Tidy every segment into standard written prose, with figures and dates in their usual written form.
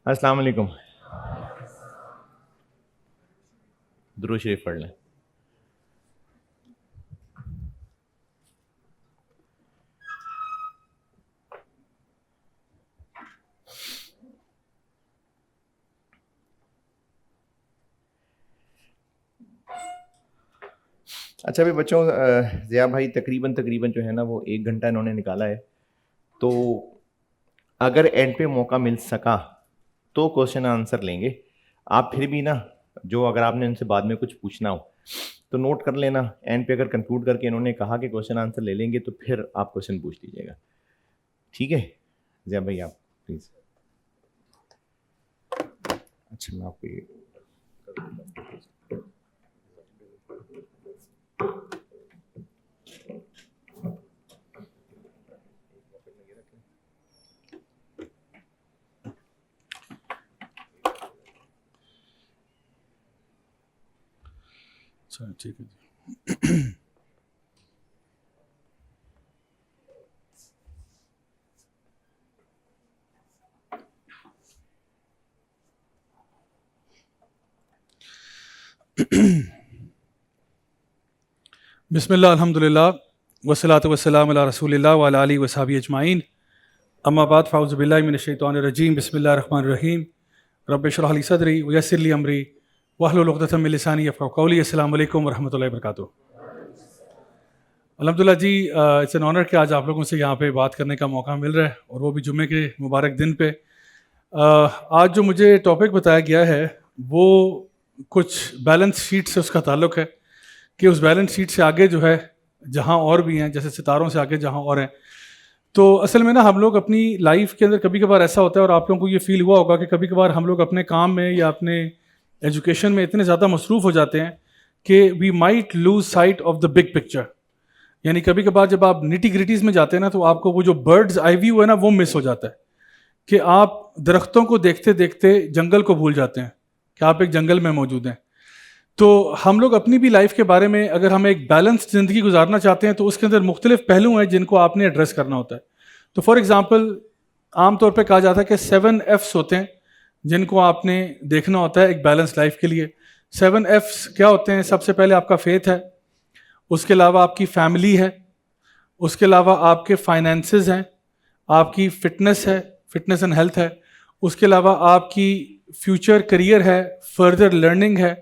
السلام علیکم. درود شریف پڑھ لیں. اچھا بھی بچوں, ضیاء بھائی تقریباً جو ہے نا وہ 1 گھنٹہ انہوں نے نکالا ہے, تو اگر اینڈ پہ موقع مل سکا تو کوشچن آنسر لیں گے. آپ پھر بھی نا جو اگر آپ نے ان سے بعد میں کچھ پوچھنا ہو تو نوٹ کر لینا, اینڈ پہ اگر کنکلوڈ کر کے انہوں نے کہا کہ کوشچن آنسر لے لیں گے تو پھر آپ کوشچن پوچھ لیجیے گا, ٹھیک ہے؟ ضیاء بھائی آپ پلیز. اچھا میں آپ کو یہ ٹھیک ہے جی. بسم اللہ الحمد للہ والصلاۃ والسلام علی رسول اللہ وعلی آلہ وصحبہ اجمعین. اما بعد فاعوذ باللہ من الشیطان الرجیم. بسم اللہ الرحمن الرحیم. رب اشرح لی صدری ویسر لی امری واحلل عقدۃ من لسانی یفقہوا قولی. السلام علیکم ورحمۃ اللہ وبرکاتہ. الحمدللہ جی, اٹس این آنر کہ آج آپ لوگوں سے یہاں پہ بات کرنے کا موقع مل رہا ہے, اور وہ بھی جمعے کے مبارک دن پہ. آج جو مجھے ٹاپک بتایا گیا ہے وہ کچھ بیلنس شیٹ سے اس کا تعلق ہے کہ اس بیلنس شیٹ سے آگے جو ہے جہاں اور بھی ہیں, جیسے ستاروں سے آگے جہاں اور ہیں. تو اصل میں نا ہم لوگ اپنی لائف کے اندر کبھی کبھار ایسا ہوتا ہے, اور آپ لوگوں کو یہ فیل ہوا ہوگا کہ کبھی کبھار ہم لوگ اپنے کام میں یا اپنے ایجوکیشن میں اتنے زیادہ مصروف ہو جاتے ہیں کہ we might lose sight of the big picture. یعنی کبھی کبھار جب آپ نیٹی گریٹیز میں جاتے ہیں نا تو آپ کو وہ جو برڈز آئی ویو ہے نا وہ مس ہو جاتا ہے, کہ آپ درختوں کو دیکھتے دیکھتے جنگل کو بھول جاتے ہیں کہ آپ ایک جنگل میں موجود ہیں. تو ہم لوگ اپنی بھی لائف کے بارے میں اگر ہم ایک بیلنسڈ زندگی گزارنا چاہتے ہیں تو اس کے اندر مختلف پہلو ہیں جن کو آپ نے ایڈریس کرنا ہوتا ہے. تو فار ایگزامپل عام طور پہ کہا جاتا ہے کہ 7 F's ہوتے ہیں جن کو آپ نے دیکھنا ہوتا ہے ایک بیلنس لائف کے لیے. 7 F's کیا ہوتے ہیں؟ سب سے پہلے آپ کا فیتھ ہے, اس کے علاوہ آپ کی فیملی ہے, اس کے علاوہ آپ کے فائنینسز ہیں, آپ کی فٹنس ہے, فٹنس اینڈ ہیلتھ ہے, اس کے علاوہ آپ کی فیوچر کریئر ہے, فردر لرننگ ہے,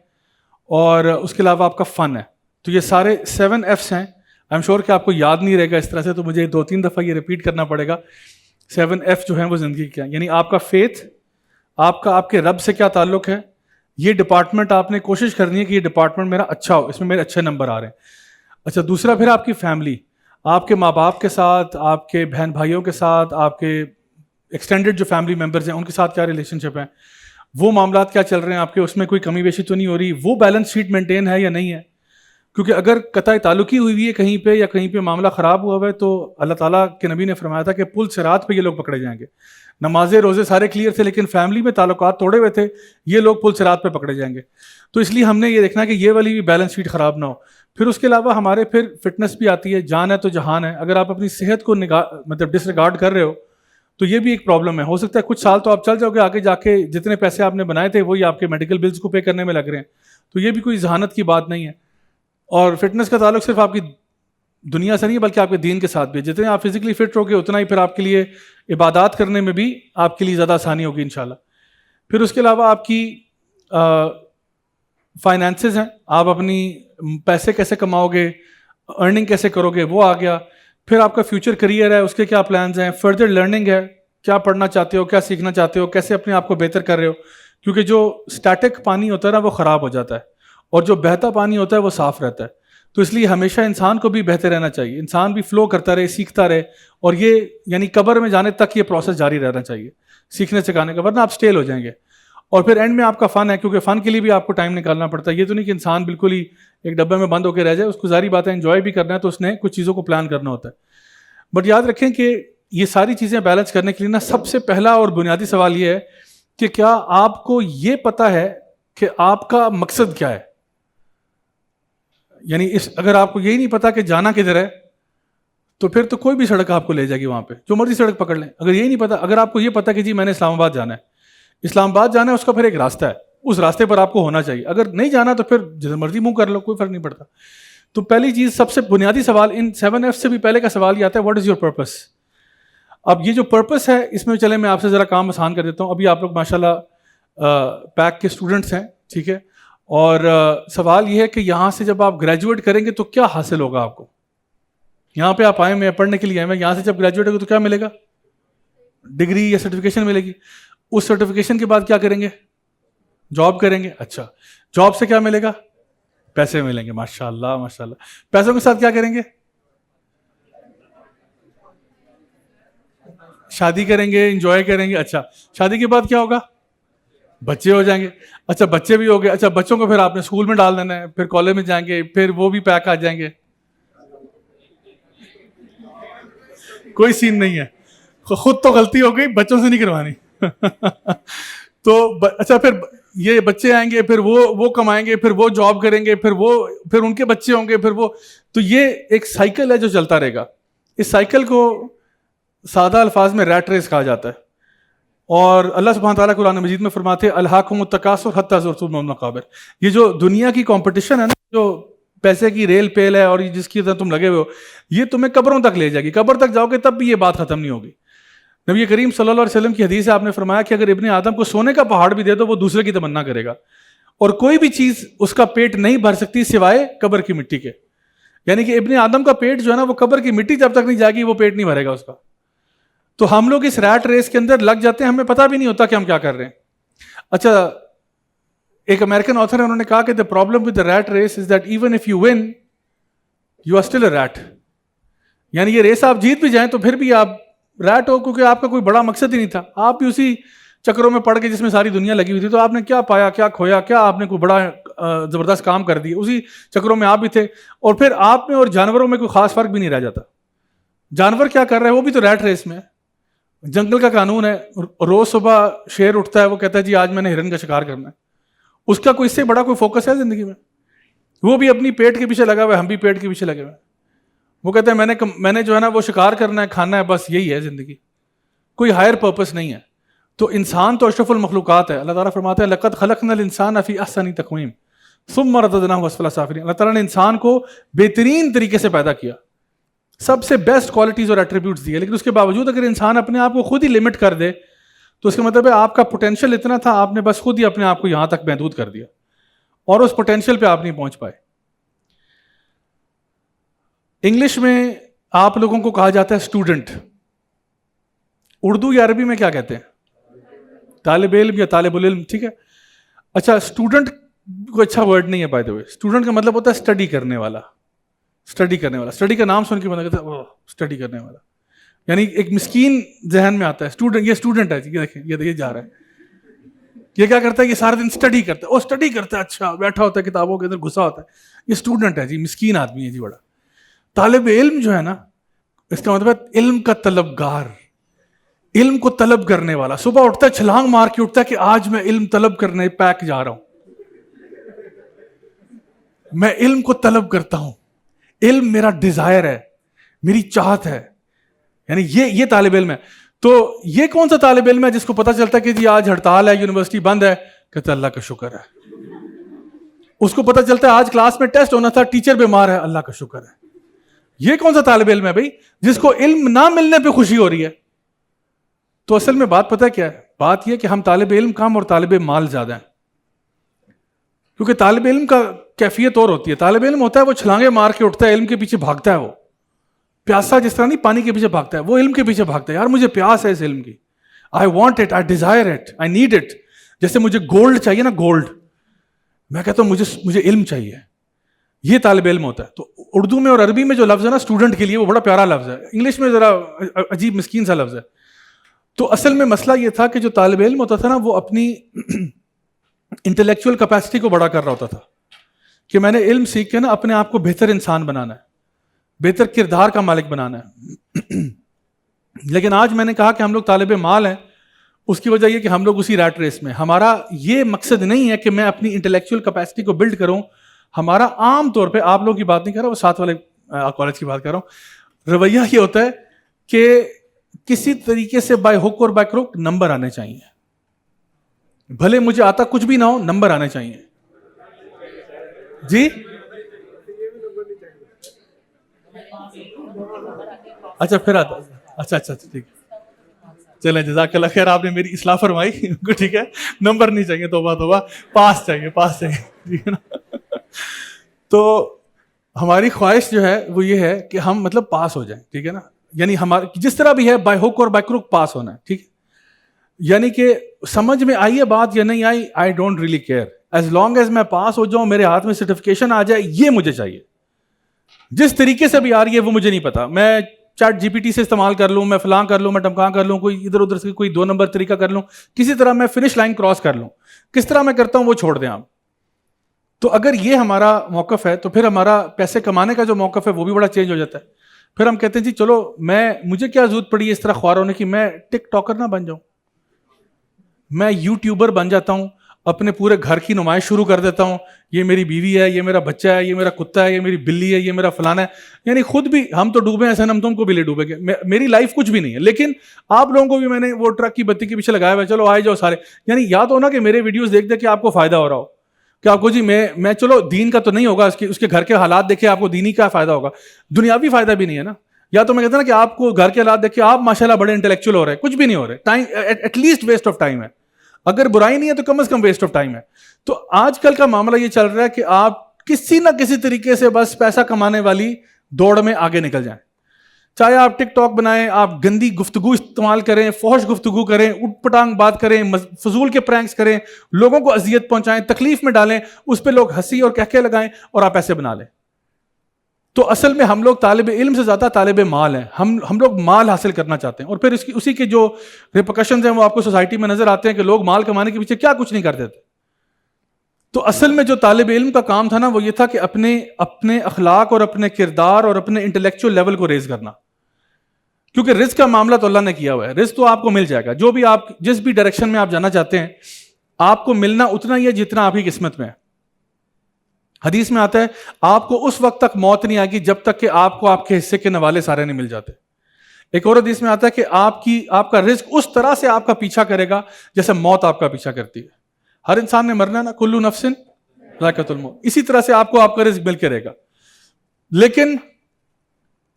اور اس کے علاوہ آپ کا فن ہے. تو یہ سارے 7 F's ہیں. آئی ایم شیور کہ آپ کو یاد نہیں رہے گا اس طرح سے, تو مجھے 2-3 دفعہ یہ ریپیٹ کرنا پڑے گا. 7 F جو ہیں وہ زندگی کیا ہیں, یعنی آپ کا فیتھ, آپ کے رب سے کیا تعلق ہے, یہ ڈپارٹمنٹ آپ نے کوشش کرنی ہے کہ یہ ڈپارٹمنٹ میرا اچھا ہو, اس میں میرے اچھے نمبر آ رہے ہیں. اچھا, دوسرا پھر آپ کی فیملی, آپ کے ماں باپ کے ساتھ, آپ کے بہن بھائیوں کے ساتھ, آپ کے ایکسٹینڈڈ جو فیملی ممبرز ہیں ان کے ساتھ کیا ریلیشن شپ ہیں, وہ معاملات کیا چل رہے ہیں آپ کے, اس میں کوئی کمی بیشی تو نہیں ہو رہی, وہ بیلنس شیٹ مینٹین ہے یا نہیں ہے. کیونکہ اگر قطع تعلقی ہوئی ہوئی ہے کہیں پہ یا کہیں پہ معاملہ خراب ہوا ہوا ہے تو اللہ تعالیٰ کے نبی نے فرمایا تھا کہ پل صراط پہ یہ لوگ پکڑے جائیں گے. نمازیں روزے سارے کلیئر تھے لیکن فیملی میں تعلقات توڑے ہوئے تھے, یہ لوگ پل صراط پہ پکڑے جائیں گے. تو اس لیے ہم نے یہ دیکھنا ہے کہ یہ والی بھی بیلنس شیٹ خراب نہ ہو. پھر اس کے علاوہ ہمارے پھر فٹنس بھی آتی ہے, جان ہے تو جہان ہے. اگر آپ اپنی صحت کو مطلب ڈس ریگارڈ کر رہے ہو تو یہ بھی ایک پرابلم ہے. ہو سکتا ہے کچھ سال تو آپ چل جاؤ گے, آگے جا کے جتنے پیسے آپ نے بنائے تھے وہی آپ کے میڈیکل بلز کو پے کرنے میں لگ رہے ہیں. تو یہ بھی کوئی ذہانت کی بات نہیں ہے. اور فٹنس کا تعلق صرف آپ کی دنیا سے نہیں بلکہ آپ کے دین کے ساتھ بھی. جتنے آپ فزیکلی فٹ رہو گے اتنا ہی پھر آپ کے لیے عبادات کرنے میں بھی آپ کے لیے زیادہ آسانی ہوگی انشاءاللہ. پھر اس کے علاوہ آپ کی فائنینسز ہیں, آپ اپنی پیسے کیسے کماؤ گے, ارننگ کیسے کرو گے, وہ آ گیا. پھر آپ کا فیوچر کریئر ہے, اس کے کیا پلانز ہیں, فردر لرننگ ہے, کیا پڑھنا چاہتے ہو, کیا سیکھنا چاہتے ہو, کیسے اپنے آپ کو بہتر کر رہے ہو. کیونکہ جو اسٹیٹک پانی ہوتا ہے نا وہ خراب ہو جاتا ہے, اور جو بہتا پانی ہوتا ہے وہ صاف رہتا ہے. تو اس لیے ہمیشہ انسان کو بھی بہتر رہنا چاہیے, انسان بھی فلو کرتا رہے, سیکھتا رہے, اور یہ یعنی قبر میں جانے تک یہ پروسیس جاری رہنا چاہیے سیکھنے سکھانے کا, ورنہ آپ اسٹیل ہو جائیں گے. اور پھر اینڈ میں آپ کا فن ہے, کیونکہ فن کے لیے بھی آپ کو ٹائم نکالنا پڑتا ہے. یہ تو نہیں کہ انسان بالکل ہی ایک ڈبے میں بند ہو کے رہ جائے, اس کو ظاہری بات ہے انجوائے بھی کرنا ہے تو اس نے کچھ چیزوں کو پلان کرنا ہوتا ہے. بٹ یاد رکھیں کہ یہ ساری چیزیں بیلنس کرنے کے لیے نا سب سے پہلا اور بنیادی سوال یہ ہے کہ کیا آپ کو یہ پتہ ہے کہ آپ کا مقصد کیا ہے. یعنی اگر آپ کو یہی نہیں پتا کہ جانا کدھر ہے تو پھر تو کوئی بھی سڑک آپ کو لے جائے گی وہاں پہ, جو مرضی سڑک پکڑ لیں. اگر یہی نہیں پتا, اگر آپ کو یہ پتا کہ جی میں نے اسلام آباد جانا ہے, اسلام آباد جانا ہے اس کا پھر ایک راستہ ہے, اس راستے پر آپ کو ہونا چاہیے. اگر نہیں جانا تو پھر جس مرضی منہ کر لو, کوئی فرق نہیں پڑتا. تو پہلی چیز, سب سے بنیادی سوال, ان 7 F سے بھی پہلے کا سوال یہ آتا ہے, واٹ از یور پرپس. اب یہ جو پرپس ہے اس میں چلے میں آپ سے ذرا کام آسان کر دیتا ہوں. ابھی آپ لوگ ماشاءاللہ پیک کے اسٹوڈنٹس ہیں, ٹھیک ہے, اور سوال یہ ہے کہ یہاں سے جب آپ گریجویٹ کریں گے تو کیا حاصل ہوگا آپ کو. یہاں پہ آپ آئے میں پڑھنے کے لیے آئے, میں یہاں سے جب گریجویٹ ہوگا تو کیا ملے گا, ڈگری یا سرٹیفکیشن ملے گی. اس سرٹیفکیشن کے بعد کیا کریں گے, جاب کریں گے. اچھا, جاب سے کیا ملے گا, پیسے ملیں گے. ماشاء اللہ ماشاء اللہ. پیسوں کے ساتھ کیا کریں گے, شادی کریں گے, انجوائے کریں گے. اچھا, شادی کے بعد کیا ہوگا, بچے ہو جائیں گے. اچھا, بچے بھی ہو گئے. اچھا, بچوں کو پھر آپ نے اسکول میں ڈال دینا ہے, پھر کالج میں جائیں گے, پھر وہ بھی پیک آ جائیں گے. کوئی سین نہیں ہے, خود تو غلطی ہو گئی, بچوں سے نہیں کروانی. تو اچھا, پھر یہ بچے آئیں گے, پھر وہ کمائیں گے, پھر وہ جاب کریں گے, پھر ان کے بچے ہوں گے, پھر وہ, تو یہ ایک سائیکل ہے جو چلتا رہے گا. اس سائیکل کو سادہ الفاظ میں ریٹ ریس کہا جاتا ہے. اور اللہ سبحانہ تعالیٰ قرآن مجید میں فرماتے ہیں الہاکم التکاثر حتی زرتم المقابر. یہ جو دنیا کی کمپٹیشن ہے نا, جو پیسے کی ریل پیل ہے اور جس کی طرح تم لگے ہوئے ہو, یہ تمہیں قبروں تک لے جائے گی. قبر تک جاؤ گے تب بھی یہ بات ختم نہیں ہوگی. نبی کریم صلی اللہ علیہ وسلم کی حدیث ہے, آپ نے فرمایا کہ اگر ابن آدم کو سونے کا پہاڑ بھی دے دو وہ دوسرے کی تمنا کرے گا, اور کوئی بھی چیز اس کا پیٹ نہیں بھر سکتی سوائے قبر کی مٹی کے. یعنی کہ ابن آدم کا پیٹ جو ہے نا, وہ قبر کی مٹی جب تک نہیں جائے گی وہ پیٹ نہیں بھرے گا اس کا. تو ہم لوگ اس ریٹ ریس کے اندر لگ جاتے ہیں, ہمیں پتہ بھی نہیں ہوتا کہ ہم کیا کر رہے ہیں. اچھا, ایک امریکن آتھر ہے, انہوں نے کہا کہ the problem with the rat race is that even if you win you are still a rat. یعنی یہ ریس آپ جیت بھی جائیں تو پھر بھی آپ ریٹ ہو, کیونکہ آپ کا کوئی بڑا مقصد ہی نہیں تھا. آپ بھی اسی چکروں میں پڑ کے جس میں ساری دنیا لگی ہوئی تھی, تو آپ نے کیا پایا, کیا کھویا, کیا آپ نے کوئی بڑا زبردست کام کر دیا, اسی چکروں میں آپ بھی تھے. اور پھر آپ میں اور جانوروں میں کوئی خاص فرق بھی نہیں رہ جاتا. جانور کیا کر رہے ہیں, وہ بھی تو ریٹ ریس میں. جنگل کا قانون ہے, روز صبح شیر اٹھتا ہے, وہ کہتا ہے جی آج میں نے ہرن کا شکار کرنا ہے. اس کا کوئی اس سے بڑا کوئی فوکس ہے زندگی میں؟ وہ بھی اپنی پیٹ کے پیچھے لگا ہوا ہے, ہم بھی پیٹ کے پیچھے لگے ہوئے ہیں. وہ کہتے ہیں میں نے جو ہے نا وہ شکار کرنا ہے, کھانا ہے, بس یہی ہے زندگی, کوئی ہائر پرپس نہیں ہے. تو انسان تو اشرف المخلوقات ہے. اللہ تعالیٰ فرماتے ہیں لقد خلقنا الانسان فی احسن تقویم ثم رددناه اسفل سافلین. اللہ تعالیٰ نے انسان کو بہترین طریقے سے پیدا کیا, سب سے بیسٹ کوالٹیز اور ایٹریبیوٹس دیے, لیکن اس کے باوجود اگر انسان اپنے آپ کو خود ہی لمٹ کر دے تو اس کا مطلب ہے آپ کا پوٹینشیل اتنا تھا, آپ نے بس خود ہی اپنے آپ کو یہاں تک محدود کر دیا, اور اس پوٹینشیل پہ آپ نہیں پہنچ پائے. انگلش میں آپ لوگوں کو کہا جاتا ہے اسٹوڈنٹ, اردو یا عربی میں کیا کہتے ہیں, طالب علم یا طالب العلم, ٹھیک ہے. اچھا, اسٹوڈنٹ کوئی اچھا ورڈ نہیں ہے بائی دا وے. اسٹوڈنٹ کا مطلب ہوتا ہے اسٹڈی کرنے والا. اسٹڈی کرنے والا, اسٹڈی کا نام سن کے بندہ کہتا ہے اسٹڈی کرنے والا, یعنی ایک مسکین ذہن میں آتا ہے اسٹوڈنٹ, یہ اسٹوڈنٹ ہے, یہ دیکھیں یہ جا رہا ہے, یہ کیا کرتا ہے, یہ سارے دن اسٹڈی کرتا ہے, وہ اسٹڈی کرتا ہے, اچھا بیٹھا ہوتا ہے کتابوں کے اندر گھسا ہوتا ہے, یہ اسٹوڈنٹ ہے جی, مسکین آدمی ہے جی بڑا. طالب علم جو ہے نا, اس کا مطلب ہے علم کا طلبگار, علم کو طلب کرنے والا. صبح اٹھتا ہے, چھلانگ مار کے اٹھتا ہے کہ آج میں علم طلب کرنے پیک جا رہا ہوں, میں علم کو طلب کرتا ہوں, علم میرا ڈیزائر ہے, میری چاہت ہے. یعنی یہ طالب علم ہے. تو یہ کون سا طالب علم ہے جس کو پتا چلتا ہے کہ جی آج ہڑتال ہے, یونیورسٹی بند ہے, کہتا ہے اللہ کا شکر ہے. اس کو پتا چلتا ہے آج کلاس میں ٹیسٹ ہونا تھا, ٹیچر بیمار ہے, اللہ کا شکر ہے. یہ کون سا طالب علم ہے بھائی جس کو علم نہ ملنے پہ خوشی ہو رہی ہے؟ تو اصل میں بات پتہ کیا ہے, بات یہ کہ ہم طالب علم کم اور طالب مال زیادہ ہیں. کیونکہ طالب علم کا کیفیت اور ہوتی ہے. طالب علم ہوتا ہے وہ چھلانگے مار کے اٹھتا ہے, علم کے پیچھے بھاگتا ہے. وہ پیاسا جس طرح نہیں پانی کے پیچھے بھاگتا ہے, وہ علم کے پیچھے بھاگتا ہے. یار مجھے پیاس ہے اس علم کی, I want it, I desire it, I need it. جیسے مجھے گولڈ چاہیے نا, گولڈ, میں کہتا ہوں مجھے علم چاہیے. یہ طالب علم ہوتا ہے. تو اردو میں اور عربی میں جو لفظ ہے نا اسٹوڈنٹ کے لیے, وہ بڑا پیارا لفظ ہے. انگلش میں ذرا عجیب مسکین سا لفظ ہے. تو اصل میں مسئلہ یہ تھا کہ جو طالب علم ہوتا تھا نا, وہ اپنی انٹلیکچوئل کیپیسٹی کو بڑا کر رہا ہوتا تھا کہ میں نے علم سیکھ کے نا اپنے آپ کو بہتر انسان بنانا ہے, بہتر کردار کا مالک بنانا ہے. لیکن آج میں نے کہا کہ ہم لوگ طالب مال ہیں. اس کی وجہ یہ کہ ہم لوگ اسی ریٹ ریس میں, ہمارا یہ مقصد نہیں ہے کہ میں اپنی انٹلیکچوئل کیپیسٹی کو بلڈ کروں. ہمارا عام طور پہ, آپ لوگوں کی بات نہیں کر رہا, وہ ساتھ والے کالج کی بات کر رہا ہوں, رویہ یہ ہوتا ہے کہ کسی طریقے سے بائی ہک اور بائی کروک نمبر آنے چاہیے. بھلے مجھے آتا کچھ بھی نہ ہو, نمبر آنے چاہیے. جی اچھا پھر آتا, اچھا ٹھیک, چلیں جزاک اللہ خیر, آپ نے میری اصلاح فرمائی. ٹھیک ہے, نمبر نہیں چاہیے, توبہ, پاس چاہیے, ٹھیک ہے نا. تو ہماری خواہش جو ہے وہ یہ ہے کہ ہم مطلب پاس ہو جائیں, ٹھیک ہے نا, یعنی ہمارا جس طرح بھی ہے بائی ہک اور بائی کروک پاس ہونا ہے, ٹھیک ہے. یعنی کہ سمجھ میں آئی ہے بات یا نہیں آئی, I don't really care, as long as میں پاس ہو جاؤں, میرے ہاتھ میں سرٹیفکیشن آ جائے, یہ مجھے چاہیے. جس طریقے سے بھی آ رہی ہے وہ مجھے نہیں پتا, میں چیٹ جی پی ٹی سے استعمال کر لوں, میں فلاں کر لوں, میں ٹمکاں کر لوں, کوئی ادھر ادھر سے کوئی 2 نمبر طریقہ کر لوں, کسی طرح میں فنش لائن کراس کر لوں. کس طرح میں کرتا ہوں وہ چھوڑ دیں آپ. تو اگر یہ ہمارا موقف ہے تو پھر ہمارا پیسے کمانے کا جو موقف ہے وہ بھی بڑا چینج ہو جاتا ہے. پھر ہم کہتے ہیں جی چلو مجھے کیا ضرورت پڑی ہے اس طرح خوار ہونے کی, میں ٹک ٹاکر نہ بن جاؤں, میں یوٹیوبر بن جاتا ہوں, اپنے پورے گھر کی نمائش شروع کر دیتا ہوں, یہ میری بیوی ہے, یہ میرا بچہ ہے, یہ میرا کتا ہے, یہ میری بلی ہے, یہ میرا فلانا ہے. یعنی خود بھی ہم تو ڈوبے ہیں, ایسے ہم تم کو بھی لے ڈوبے گے, میری لائف کچھ بھی نہیں ہے, لیکن آپ لوگوں کو بھی میں نے وہ ٹرک کی بتی کے پیچھے لگایا ہوا ہے, چلو آئے جاؤ سارے. یعنی یاد ہونا کہ میرے ویڈیوز دیکھ دے کہ آپ کو فائدہ ہو رہا ہو, کہ آپ کو جی میں چلو دین کا تو نہیں ہوگا, اس کے گھر کے حالات دیکھے آپ کو دینی کا فائدہ ہوگا, دنیاوی فائدہ بھی نہیں ہے نا. یا تو میں کہتا نا کہ آپ کو گھر کے حالات دیکھ کے آپ ماشاءاللہ بڑے انٹلیکچوئل ہو رہے ہیں, کچھ بھی نہیں ہو رہے, time at least waste of time ہے. اگر برائی نہیں ہے تو کم از کم ویسٹ آف ٹائم ہے. تو آج کل کا معاملہ یہ چل رہا ہے کہ آپ کسی نہ کسی طریقے سے بس پیسہ کمانے والی دوڑ میں آگے نکل جائیں. چاہے آپ ٹک ٹاک بنائیں, آپ گندی گفتگو استعمال کریں, فحش گفتگو کریں, اٹھ پٹانگ بات کریں, فضول کے پرینکس کریں, لوگوں کو اذیت پہنچائیں, تکلیف میں ڈالیں, اس پہ لوگ ہنسی اور کہکے لگائیں اور آپ پیسے بنا لیں. تو اصل میں ہم لوگ طالب علم سے زیادہ طالب مال ہیں. ہم لوگ مال حاصل کرنا چاہتے ہیں, اور پھر اسی کے جو ریپرکشنز ہیں وہ آپ کو سوسائٹی میں نظر آتے ہیں کہ لوگ مال کمانے کے پیچھے کیا کچھ نہیں کر دیتے. تو اصل میں جو طالب علم کا کام تھا نا وہ یہ تھا کہ اپنے اخلاق اور اپنے کردار اور اپنے انٹلیکچوئل لیول کو ریز کرنا. کیونکہ رزق کا معاملہ تو اللہ نے کیا ہوا ہے, رزق تو آپ کو مل جائے گا, جو بھی آپ جس بھی ڈائریکشن میں آپ جانا چاہتے ہیں آپ کو ملنا اتنا ہی ہے جتنا آپ کی قسمت میں ہے. حدیث میں آتا ہے آپ کو اس وقت تک موت نہیں آئے گی جب تک کہ آپ کو آپ کے حصے کے نوالے سارے نہیں مل جاتے. ایک اور حدیث میں آتا ہے کہ آپ کا رزق اس طرح سے آپ کا پیچھا کرے گا جیسے موت آپ کا پیچھا کرتی ہے. ہر انسان نے مرنا ہے نا, کلو نفس ذائقۃ الموت, اسی طرح سے آپ کو آپ کا رزق مل کے رہے گا. لیکن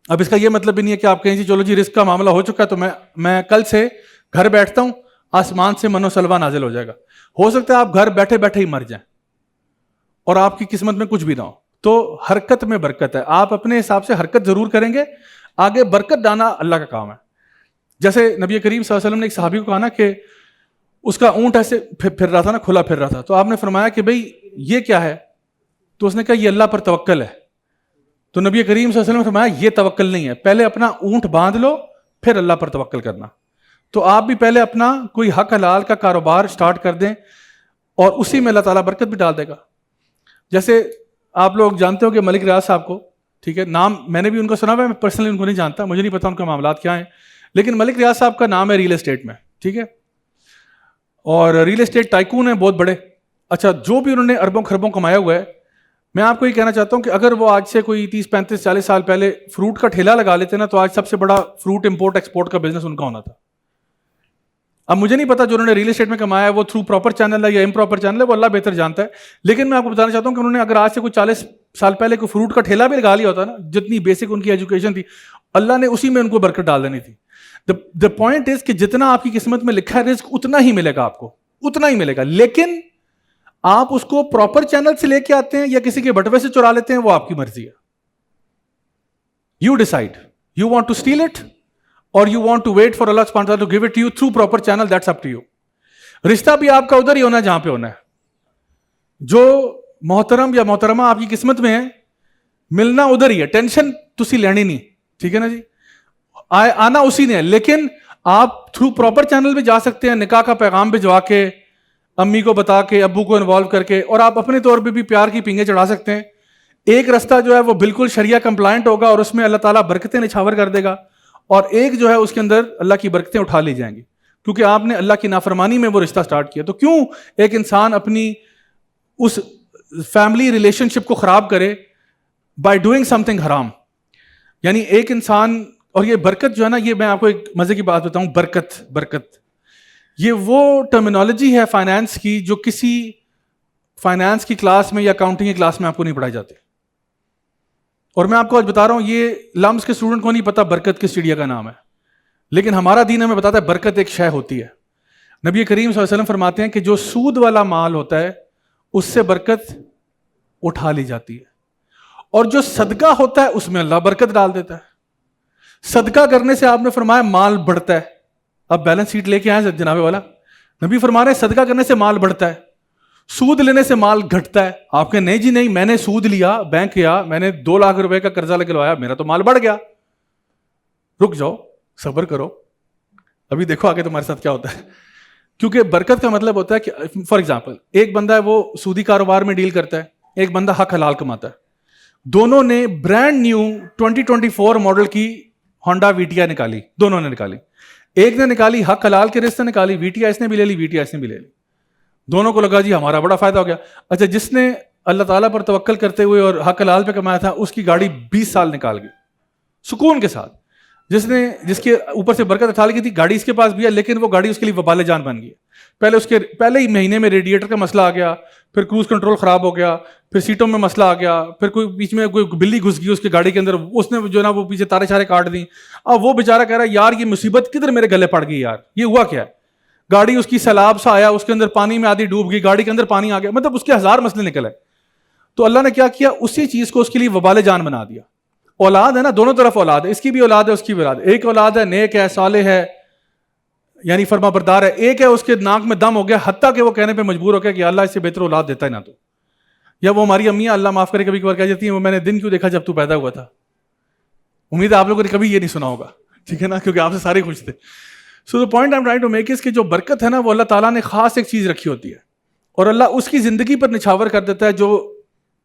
اب اس کا یہ مطلب بھی نہیں ہے کہ آپ کہیں جی چلو جی رزق کا معاملہ ہو چکا ہے تو میں کل سے گھر بیٹھتا ہوں, آسمان سے منو سلوا نازل ہو جائے گا. ہو سکتا ہے آپ گھر بیٹھے بیٹھے ہی مر جائیں اور آپ کی قسمت میں کچھ بھی نہ ہو. تو حرکت میں برکت ہے, آپ اپنے حساب سے حرکت ضرور کریں گے, آگے برکت ڈانا اللہ کا کام ہے. جیسے نبی کریم صلی اللہ علیہ وسلم نے ایک صحابی کو کہا نا کہ اس کا اونٹ ایسے پھر رہا تھا نا, کھلا پھر رہا تھا, تو آپ نے فرمایا کہ بھئی یہ کیا ہے؟ تو اس نے کہا یہ اللہ پر توکل ہے. تو نبی کریم صلی اللہ علیہ وسلم نے فرمایا یہ توکل نہیں ہے, پہلے اپنا اونٹ باندھ لو پھر اللہ پر توکل کرنا. تو آپ بھی پہلے اپنا کوئی حق حلال کا کاروبار سٹارٹ کر دیں اور اسی میں اللہ تعالیٰ برکت بھی ڈال دے گا. جیسے آپ لوگ جانتے ہو کہ ملک ریاض صاحب کو, ٹھیک ہے, نام میں نے بھی ان کو سنا ہوا ہے, میں پرسنلی ان کو نہیں جانتا, مجھے نہیں پتا ان کے معاملات کیا ہیں, لیکن ملک ریاض صاحب کا نام ہے ریل اسٹیٹ میں, ٹھیک ہے, اور ریل اسٹیٹ ٹائکون ہیں بہت بڑے. اچھا, جو بھی انہوں نے اربوں خربوں کمایا ہوا ہے, میں آپ کو یہ کہنا چاہتا ہوں کہ اگر وہ آج سے کوئی 30 35 40 سال پہلے فروٹ کا ٹھیلا لگا لیتے نا تو آج سب سے بڑا فروٹ امپورٹ ایکسپورٹ کا بزنس ان کا ہونا تھا. اب مجھے نہیں پتا جو انہوں نے ریل اسٹیٹ میں کمایا ہے وہ تھرو پراپر چینل ہے یا امپراپر چینل ہے, وہ اللہ بہتر جانتا ہے. لیکن میں آپ کو بتانا چاہتا ہوں کہ انہوں نے اگر آج سے کوئی 40 سال پہلے کوئی فروٹ کا ٹھیلا بھی لگا لیا ہوتا نا, جتنی بیسک ان کی ایجوکیشن تھی, اللہ نے اسی میں ان کو برکت ڈال دینی تھی. دا پوائنٹ از کہ جتنا آپ کی قسمت میں لکھا ہے رزق اتنا ہی ملے گا آپ کو, اتنا ہی ملے گا. لیکن آپ اس کو پراپر چینل سے لے کے آتے ہیں یا کسی کے بٹوے سے چرا لیتے ہیں, وہ آپ کی مرضی ہے. You decide, you want to steal it اور you want to wait for اللہ سبحانہ وتعالی to give it to you through proper channel, that's up to you. رشتہ بھی آپ کا ادھر ہی ہونا ہے جہاں پہ ہونا ہے. جو محترم یا محترمہ آپ کی قسمت میں ہے ملنا ادھر ہی ہے, ٹینشن تسی لینی نہیں, ٹھیک ہے نا جی, آنا اسی نے ہے. لیکن آپ تھرو پراپر چینل بھی جا سکتے ہیں, نکاح کا پیغام بھجوا کے, امی کو بتا کے, ابو کو انوالو کر کے, اور آپ اپنے طور پہ بھی پیار کی پینگیں چڑھا سکتے ہیں. ایک رستہ جو ہے وہ بالکل شریعہ کمپلائنٹ ہوگا اور اس میں اللہ تعالیٰ برکتیں نچھاور کر دے گا, اور ایک جو ہے اس کے اندر اللہ کی برکتیں اٹھا لی جائیں گی کیونکہ آپ نے اللہ کی نافرمانی میں وہ رشتہ سٹارٹ کیا. تو کیوں ایک انسان اپنی اس فیملی ریلیشن شپ کو خراب کرے بائی ڈوئنگ سم تھنگ حرام. یعنی ایک انسان, اور یہ برکت جو ہے نا, یہ میں آپ کو ایک مزے کی بات بتاؤں, برکت یہ وہ ٹرمینالوجی ہے فائنانس کی جو کسی فائنانس کی کلاس میں یا اکاؤنٹنگ کی کلاس میں آپ کو نہیں پڑھائی جاتی. اور میں آپ کو آج بتا رہا ہوں, یہ لمس کے اسٹوڈنٹ کو نہیں پتا برکت کس چڑیا کا نام ہے, لیکن ہمارا دین ہمیں بتاتا ہے برکت ایک شے ہوتی ہے. نبی کریم صلی اللہ علیہ وسلم فرماتے ہیں کہ جو سود والا مال ہوتا ہے اس سے برکت اٹھا لی جاتی ہے, اور جو صدقہ ہوتا ہے اس میں اللہ برکت ڈال دیتا ہے. صدقہ کرنے سے آپ نے فرمایا مال بڑھتا ہے. اب بیلنس شیٹ لے کے آئے جناب والا, نبی فرما رہے ہیں صدقہ کرنے سے مال بڑھتا ہے, سود لینے سے مال گھٹتا ہے. آپ کے نہیں جی نہیں, میں نے سود لیا, بینک گیا, میں نے 2 لاکھ روپے کا قرضہ نکلوایا, میرا تو مال بڑھ گیا. رک جاؤ, صبر کرو, ابھی دیکھو آگے تمہارے ساتھ کیا ہوتا ہے. کیونکہ برکت کا مطلب ہوتا ہے کہ فار ایگزامپل ایک بندہ ہے وہ سودی کاروبار میں ڈیل کرتا ہے, ایک بندہ حق حلال کماتا ہے. دونوں نے برانڈ نیو 2024 ماڈل کی ہونڈا وی ٹی آئی نکالی, دونوں نے نکالی. ایک نے نکالی حق حلال کے رزق سے نکالی, وی ٹی آئی اس نے بھی لے لی, وی ٹی آئی اس نے بھی لے لی. دونوں کو لگا جی ہمارا بڑا فائدہ ہو گیا. اچھا, جس نے اللہ تعالیٰ پر توکل کرتے ہوئے اور حق حلال پہ کمایا تھا اس کی گاڑی 20 سال نکال گئی سکون کے ساتھ. جس کے اوپر سے برکت اٹھا لی تھی, گاڑی اس کے پاس بھی ہے لیکن وہ گاڑی اس کے لیے وبال جان بن گئی. پہلے ہی مہینے میں ریڈیٹر کا مسئلہ آ گیا, پھر کروز کنٹرول خراب ہو گیا, پھر سیٹوں میں مسئلہ آ گیا, پھر کوئی بیچ میں کوئی بلی گھس گئی اس کی گاڑی کے اندر, اس نے جو نا وہ پیچھے تارے شارے کاٹ دیں. اب وہ بیچارہ کہہ رہا ہے یار یہ مصیبت کدھر میرے گلے پڑ گئی یار, یہ ہوا کیا ہے. گاڑی اس کی سیلاب سا آیا, اس کے اندر پانی میں آدھی ڈوب گئی, گاڑی کے اندر پانی آ گیا, مطلب اس کے 1000 مسئلے نکلے. تو اللہ نے کیا کیا, اسی چیز کو اس کے لیے وبال جان بنا دیا. اولاد ہے نا, دونوں طرف اولاد ہے, اس کی بھی اولاد ہے اس کی بھی اولاد ہے. ایک اولاد ہے نیک ہے, صالح ہے, یعنی فرما بردار ہے. ایک ہے اس کے ناک میں دم ہو گیا, حتیٰ کہ وہ کہنے پہ مجبور ہو گیا کہ اللہ اس سے بہتر اولاد دیتا ہے نا تو. یا وہ ہماری امیاں اللہ معاف کرے کبھی کبھار کہہ جاتی ہیں وہ میں نے دن کیوں دیکھا جب تو پیدا ہوا تھا. امید ہے آپ لوگوں نے کبھی یہ نہیں سنا ہوگا, ٹھیک ہے نا, کیونکہ آپ سے سارے خوش تھے. So the point I am trying to make is کہ جو برکت ہے نا وہ اللہ تعالیٰ نے خاص ایک چیز رکھی ہوتی ہے, اور اللہ اس کی زندگی پر نچھاور کر دیتا ہے جو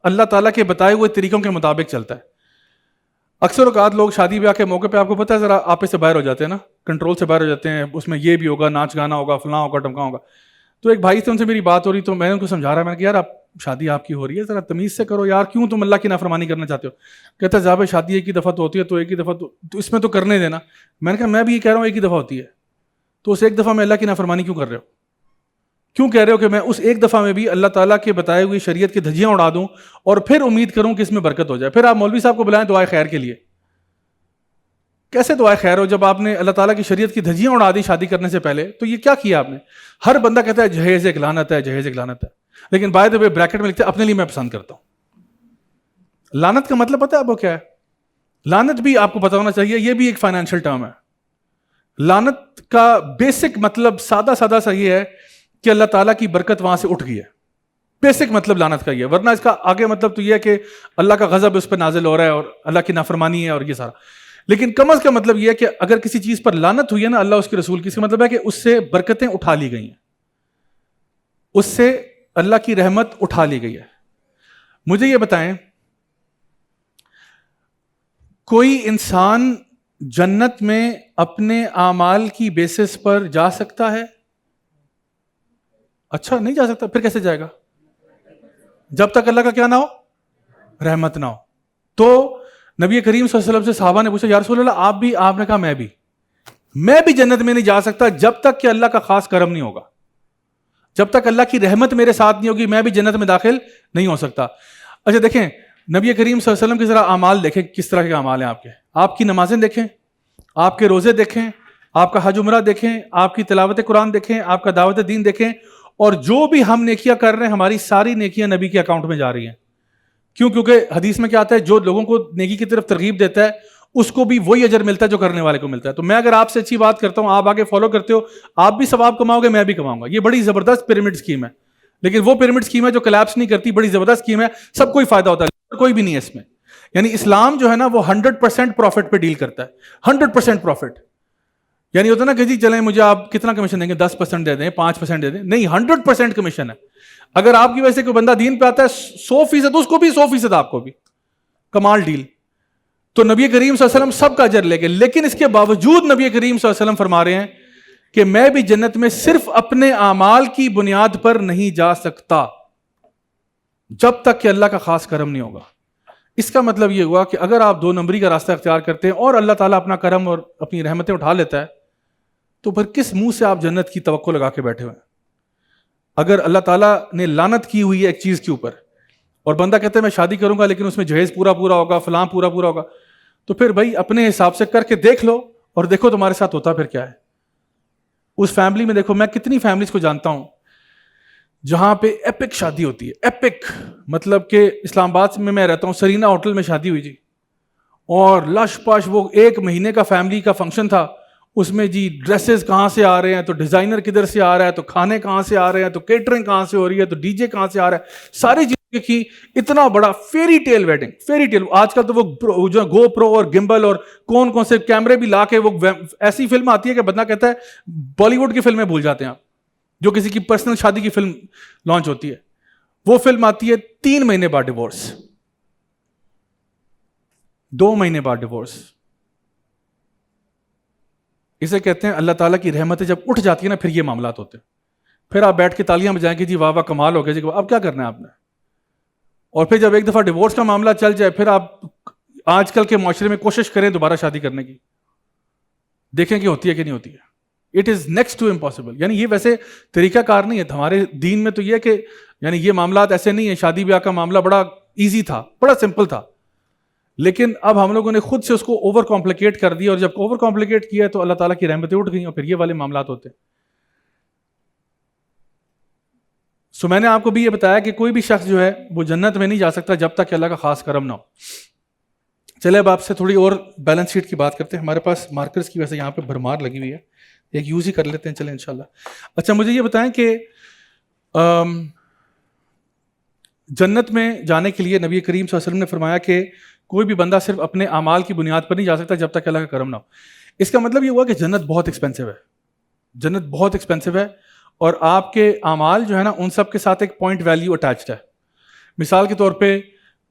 اللہ تعالیٰ کے بتائے ہوئے طریقوں کے مطابق چلتا ہے. اکثر اوقات لوگ شادی بیاہ کے موقع پہ آپ کو پتہ ہے ذرا آپے سے باہر ہو جاتے ہیں نا, کنٹرول سے باہر ہو جاتے ہیں, اس میں یہ بھی ہوگا, ناچ گانا ہوگا, فلاں ہوگا, ٹمکا ہوگا. تو ایک بھائی سے ان سے میری بات ہو رہی, تو میں نے ان کو سمجھا رہا, میں نے کہا یار آپ شادی آپ کی ہو رہی ہے, ذرا تمیز سے کرو یار, کیوں تم اللہ کی نافرمانی کرنا چاہتے ہو. کہتا ہے صاحب شادی ایک ہی دفعہ تو ہوتی ہے, تو ایک ہی دفعہ تو اس میں تو کرنے دینا. میں نے کہا میں بھی یہ کہہ رہا ہوں ایک ہی دفعہ ہوتی ہے, تو اس ایک دفعہ میں اللہ کی نافرمانی کیوں کر رہے ہو, کیوں کہہ رہے ہو کہ میں اس ایک دفعہ میں بھی اللہ تعالیٰ کے بتائے ہوئی شریعت کی دھجیاں اڑا دوں اور پھر امید کروں کہ اس میں برکت ہو جائے. پھر آپ مولوی صاحب کو بلائیں دعائے خیر کے لیے, کیسے دعائے خیر ہو جب آپ نے اللہ تعالیٰ کی شریعت کی دھجیاں اڑا دی شادی کرنے سے پہلے. تو یہ کیا کیا آپ نے. ہر بندہ کہتا ہے جہیز ایک لعنت ہے, جہیز ایک لعنت ہے, لیکن بائی دا وے بریکٹ میں لکھتے ہیں اپنے لیے میں پسند کرتا ہوں. لعنت کا مطلب پتہ ہے آپ کو کیا ہے. لعنت بھی آپ کو پتہ ہونا چاہیے, یہ بھی ایک فائنینشیل ٹرم ہے. لعنت کا بیسک مطلب سادہ سا یہ ہے کہ اللہ تعالیٰ کی برکت وہاں سے اٹھ گئی ہے. بیسک مطلب لعنت کا یہ ہے, ورنہ اس کا آگے مطلب تو یہ ہے کہ اللہ کا غضب اس پہ نازل ہو رہا ہے اور اللہ کی نافرمانی ہے اور یہ سارا. لیکن کم از کم مطلب یہ ہے کہ اگر کسی چیز پر لعنت ہوئی ہے نا اللہ اس کے رسول کی, اس کا مطلب ہے کہ اس سے برکتیں اٹھا لی گئی ہیں, اس سے اللہ کی رحمت اٹھا لی گئی ہے. مجھے یہ بتائیں کوئی انسان جنت میں اپنے اعمال کی بیسس پر جا سکتا ہے؟ اچھا نہیں جا سکتا. پھر کیسے جائے گا؟ جب تک اللہ کا کیا نہ ہو, رحمت نہ ہو. تو نبی کریم صلی اللہ علیہ وسلم سے صحابہ نے پوچھا یا رسول اللہ آپ بھی, آپ نے کہا میں بھی جنت میں نہیں جا سکتا جب تک کہ اللہ کا خاص کرم نہیں ہوگا, جب تک اللہ کی رحمت میرے ساتھ نہیں ہوگی میں بھی جنت میں داخل نہیں ہو سکتا. اچھا دیکھیں نبی کریم صلی اللہ علیہ وسلم کے ذرا اعمال دیکھیں, کس طرح کے اعمال ہیں آپ کے. آپ کی نمازیں دیکھیں, آپ کے روزے دیکھیں, آپ کا حج عمرہ دیکھیں, آپ کی تلاوت قرآن دیکھیں, آپ کا دعوت دین دیکھیں, اور جو بھی ہم نیکیاں کر رہے ہیں ہماری ساری نیکیاں نبی کے اکاؤنٹ میں جا رہی ہیں. کیوں؟ کیونکہ حدیث میں کیا آتا ہے جو لوگوں کو نیکی کی طرف ترغیب دیتا ہے اس کو بھی وہی اجر ملتا ہے جو کرنے والے کو ملتا ہے. تو میں اگر آپ سے اچھی بات کرتا ہوں, آپ آگے فالو کرتے ہو, آپ بھی ثواب کماؤ گے, میں بھی کماؤں گا. یہ بڑی زبردست پیرامڈ اسکیم ہے, لیکن وہ پیرامڈ اسکیم ہے جو کلیپس نہیں کرتی, بڑی زبردست اسکیم ہے, سب کو ہی فائدہ ہوتا ہے, کوئی بھی نہیں ہے اس میں. یعنی اسلام جو ہے نا وہ 100% پروفٹ پہ ڈیل کرتا ہے, 100% پروفٹ. یعنی ہوتا ہے نا کہ جی چلیں مجھے آپ کتنا کمیشن دیں گے, 10% دے دیں, 5% دے دیں, نہیں 100% کمیشن ہے. اگر آپ کی وجہ سے کوئی بندہ دین پہ آتا ہے 100% اس کو بھی, 100% آپ کو بھی, کمال ڈیل. تو نبی کریم صلی اللہ علیہ وسلم سب کا اجر لے گئے, لیکن اس کے باوجود نبی کریم صلی اللہ علیہ وسلم فرما رہے ہیں کہ میں بھی جنت میں صرف اپنے اعمال کی بنیاد پر نہیں جا سکتا جب تک کہ اللہ کا خاص کرم نہیں ہوگا. اس کا مطلب یہ ہوا کہ اگر آپ 2 نمبری کا راستہ اختیار کرتے ہیں اور اللہ تعالیٰ اپنا کرم اور اپنی رحمتیں اٹھا لیتا ہے تو پھر کس منہ سے آپ جنت کی توقع لگا کے بیٹھے ہوئے ہیں؟ اگر اللہ تعالیٰ نے لعنت کی ہوئی ہے ایک چیز کے اوپر اور بندہ کہتا ہے میں شادی کروں گا لیکن اس میں جہیز پورا ہوگا، فلاں پورا ہوگا، تو پھر بھائی اپنے حساب سے کر کے دیکھ لو اور دیکھو تمہارے ساتھ ہوتا پھر کیا ہے. اس فیملی میں دیکھو، میں کتنی فیملیز کو جانتا ہوں جہاں پہ ایپک شادی ہوتی ہے. ایپک مطلب کہ اسلام آباد میں رہتا ہوں، سرینا ہوٹل میں شادی ہوئی جی، اور لش پش، وہ 1 مہینے کا فیملی کا فنکشن تھا. اس میں جی ڈریسز کہاں سے آ رہے ہیں، تو ڈیزائنر کدھر سے آ رہا ہے، تو کھانے کہاں سے آ رہے ہیں، تو کیٹرنگ کہاں سے ہو رہی ہے، تو ڈی جے کہاں سے آ رہا ہے، ساری چیزیں کی. اتنا بڑا fairy tale wedding, fairy tale. آج کل تو وہ جو گو پرو اور گمبل اور کون سے کیمرے بھی لا کے، وہ ایسی فلم آتی ہے کہ بندہ کہتا ہے بالی ووڈ کی فلمیں بھول جاتے ہیں آپ. جو کسی کی پرسنل شادی کی فلم لانچ ہوتی ہے، وہ فلم آتی ہے 3 مہینے بعد ڈیورس، 2 مہینے بعد ڈیورس. اسے کہتے ہیں اللہ تعالیٰ کی رحمتیں جب اٹھ جاتی ہے نا، پھر یہ معاملات ہوتے ہیں. پھر آپ بیٹھ کے تالیاں بجائیں گے جی واہ واہ کمال ہو گیا جی، اب کیا کرنا ہے آپ نے. اور پھر جب ایک دفعہ ڈیورس کا معاملہ چل جائے، پھر آپ آج کل کے معاشرے میں کوشش کریں دوبارہ شادی کرنے کی، دیکھیں کہ ہوتی ہے کہ نہیں ہوتی ہے. It is next to impossible. یعنی یہ ویسے طریقہ کار نہیں ہے ہمارے دین میں. تو یہ کہ یعنی یہ معاملات ایسے نہیں ہے. شادی بیاہ کا معاملہ بڑا ایزی تھا، بڑا سمپل تھا، لیکن اب ہم لوگوں نے خود سے اس کو اوور کمپلیکیٹ کر دیا، اور جب اوور کمپلیکیٹ کیا تو اللہ تعالیٰ کی رحمتیں اٹھ گئیں اور پھر یہ والے معاملات ہوتے. سو میں نے آپ کو بھی یہ بتایا کہ کوئی بھی شخص جو ہے وہ جنت میں نہیں جا سکتا جب تک کہ اللہ کا خاص کرم نہ ہو. چلے اب آپ سے تھوڑی اور بیلنس شیٹ کی بات کرتے ہیں. ہمارے پاس مارکرز کی ویسے یہاں پہ بھرمار لگی ہوئی ہے، ایک یوز ہی کر لیتے ہیں چلیں انشاءاللہ. اچھا مجھے یہ بتائیں کہ جنت میں جانے کے لیے نبی کریم صلی اللہ علیہ وسلم نے فرمایا کہ کوئی بھی بندہ صرف اپنے اعمال کی بنیاد پر نہیں جا سکتا جب تک اللہ کا کرم نہ ہو. اس کا مطلب یہ ہوا کہ جنت بہت ایکسپینسو ہے. جنت بہت ایکسپینسو ہے، اور آپ کے اعمال جو ہے نا ان سب کے ساتھ ایک پوائنٹ ویلیو اٹیچڈ ہے. مثال کے طور پہ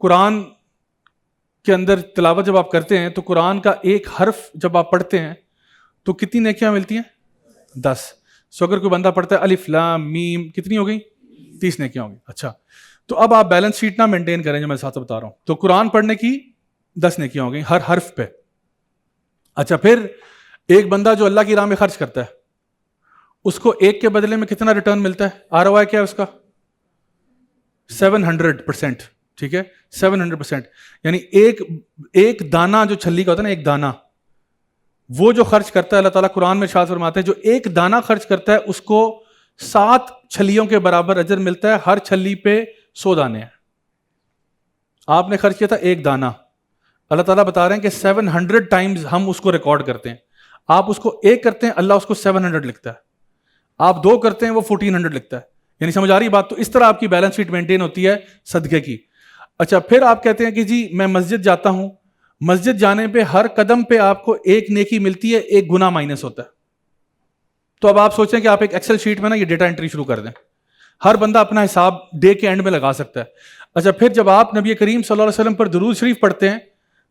قرآن کے اندر تلاوت جب آپ کرتے ہیں تو قرآن کا ایک حرف جب آپ پڑھتے ہیں تو کتنی نیکیاں ملتی ہیں؟ 10. سو اگر کوئی بندہ پڑھتا ہے الف لام میم، کتنی ہو گئی؟ 30 نیکیاں ہوں گی. اچھا تو اب آپ بیلنس شیٹ نہ مینٹین کریں جو میں ساتھ بتا رہا ہوں. تو قرآن پڑھنے کی 10 نیکیاں ہو گئی ہر حرف پہ. اچھا پھر ایک بندہ جو اللہ کی راہ میں خرچ کرتا ہے اس کو ایک کے بدلے میں کتنا ریٹرن ملتا ہے؟ ROI کیا ہے اس کا؟ 700%. ٹھیک ہے 700%. یعنی ایک دانہ جو چھلی کا ہوتا ہے نا، ایک دانہ وہ جو خرچ کرتا ہے، اللہ تعالیٰ قرآن میں ارشاد فرماتے ہیں جو ایک دانہ خرچ کرتا ہے اس کو 7 چھلیوں کے برابر اجر ملتا ہے. ہر چھلی پہ 100 دانے ہیں. آپ نے خرچ کیا تھا ایک دانہ، اللہ تعالیٰ بتا رہے ہیں کہ 700 ٹائمز ہم اس کو ریکارڈ کرتے ہیں. آپ اس کو ایک کرتے ہیں، اللہ اس کو 700 لکھتا ہے. آپ 2 کرتے ہیں، وہ 1400 لکھتا ہے. یعنی سمجھ آ رہی بات؟ تو اس طرح آپ کی بیلنس شیٹ مینٹین ہوتی ہے صدقے کی. اچھا پھر آپ کہتے ہیں کہ جی میں مسجد جاتا ہوں، مسجد جانے پہ ہر قدم پہ آپ کو ایک نیکی ملتی ہے، ایک گناہ مائنس ہوتا ہے. تو اب آپ سوچیں کہ آپ ایک ایکسل شیٹ میں نا یہ ڈیٹا انٹری شروع کر دیں. ہر بندہ اپنا حساب ڈے کے اینڈ میں لگا سکتا ہے. اچھا پھر جب آپ نبی کریم صلی اللہ علیہ وسلم پر درود شریف پڑھتے ہیں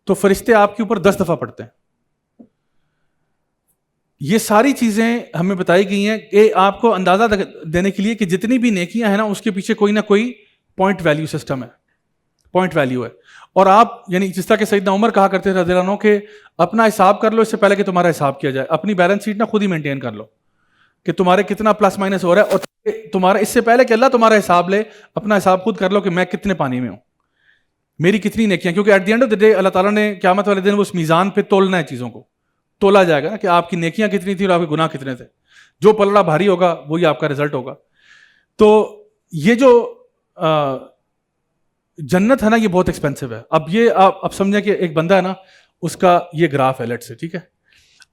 تو فرشتے آپ کے اوپر 10 دفعہ پڑھتے ہیں. یہ ساری چیزیں ہمیں بتائی گئی ہیں کہ آپ کو اندازہ دینے کے لیے کہ جتنی بھی نیکیاں ہیں نا اس کے پیچھے کوئی نہ کوئی پوائنٹ ویلیو سسٹم ہے، پوائنٹ ویلیو ہے. اور آپ یعنی جس طرح کہ سیدنا عمر کہا کرتے تھے رضی اللہ عنہ کہ اپنا حساب کر لو اس سے پہلے کہ تمہارا حساب کیا جائے. اپنی بیلنس شیٹ نہ خود ہی مینٹین کر لو کہ تمہارے کتنا پلس مائنس ہو رہا ہے، اور تمہارا اس سے پہلے کہ اللہ تمہارا حساب لے اپنا حساب خود کر لو کہ میں کتنے پانی میں ہوں، میری کتنی نیکیاں. کیونکہ at the end of the day اللہ تعالیٰ نے قیامت والے دن اس میزان پہ تولنا ہے، چیزوں کو تولا جائے گا کہ آپ کی نیکیاں کتنی تھیں اور آپ کے گناہ کتنے تھے. جو پلڑا بھاری ہوگا وہی آپ کا رزلٹ ہوگا. تو یہ جو جنت ہے نا یہ بہت ایکسپینسو ہے. اب یہ آپ سمجھیں کہ ایک بندہ ہے نا، اس کا یہ گراف ہے لیٹ سے، ٹھیک ہے.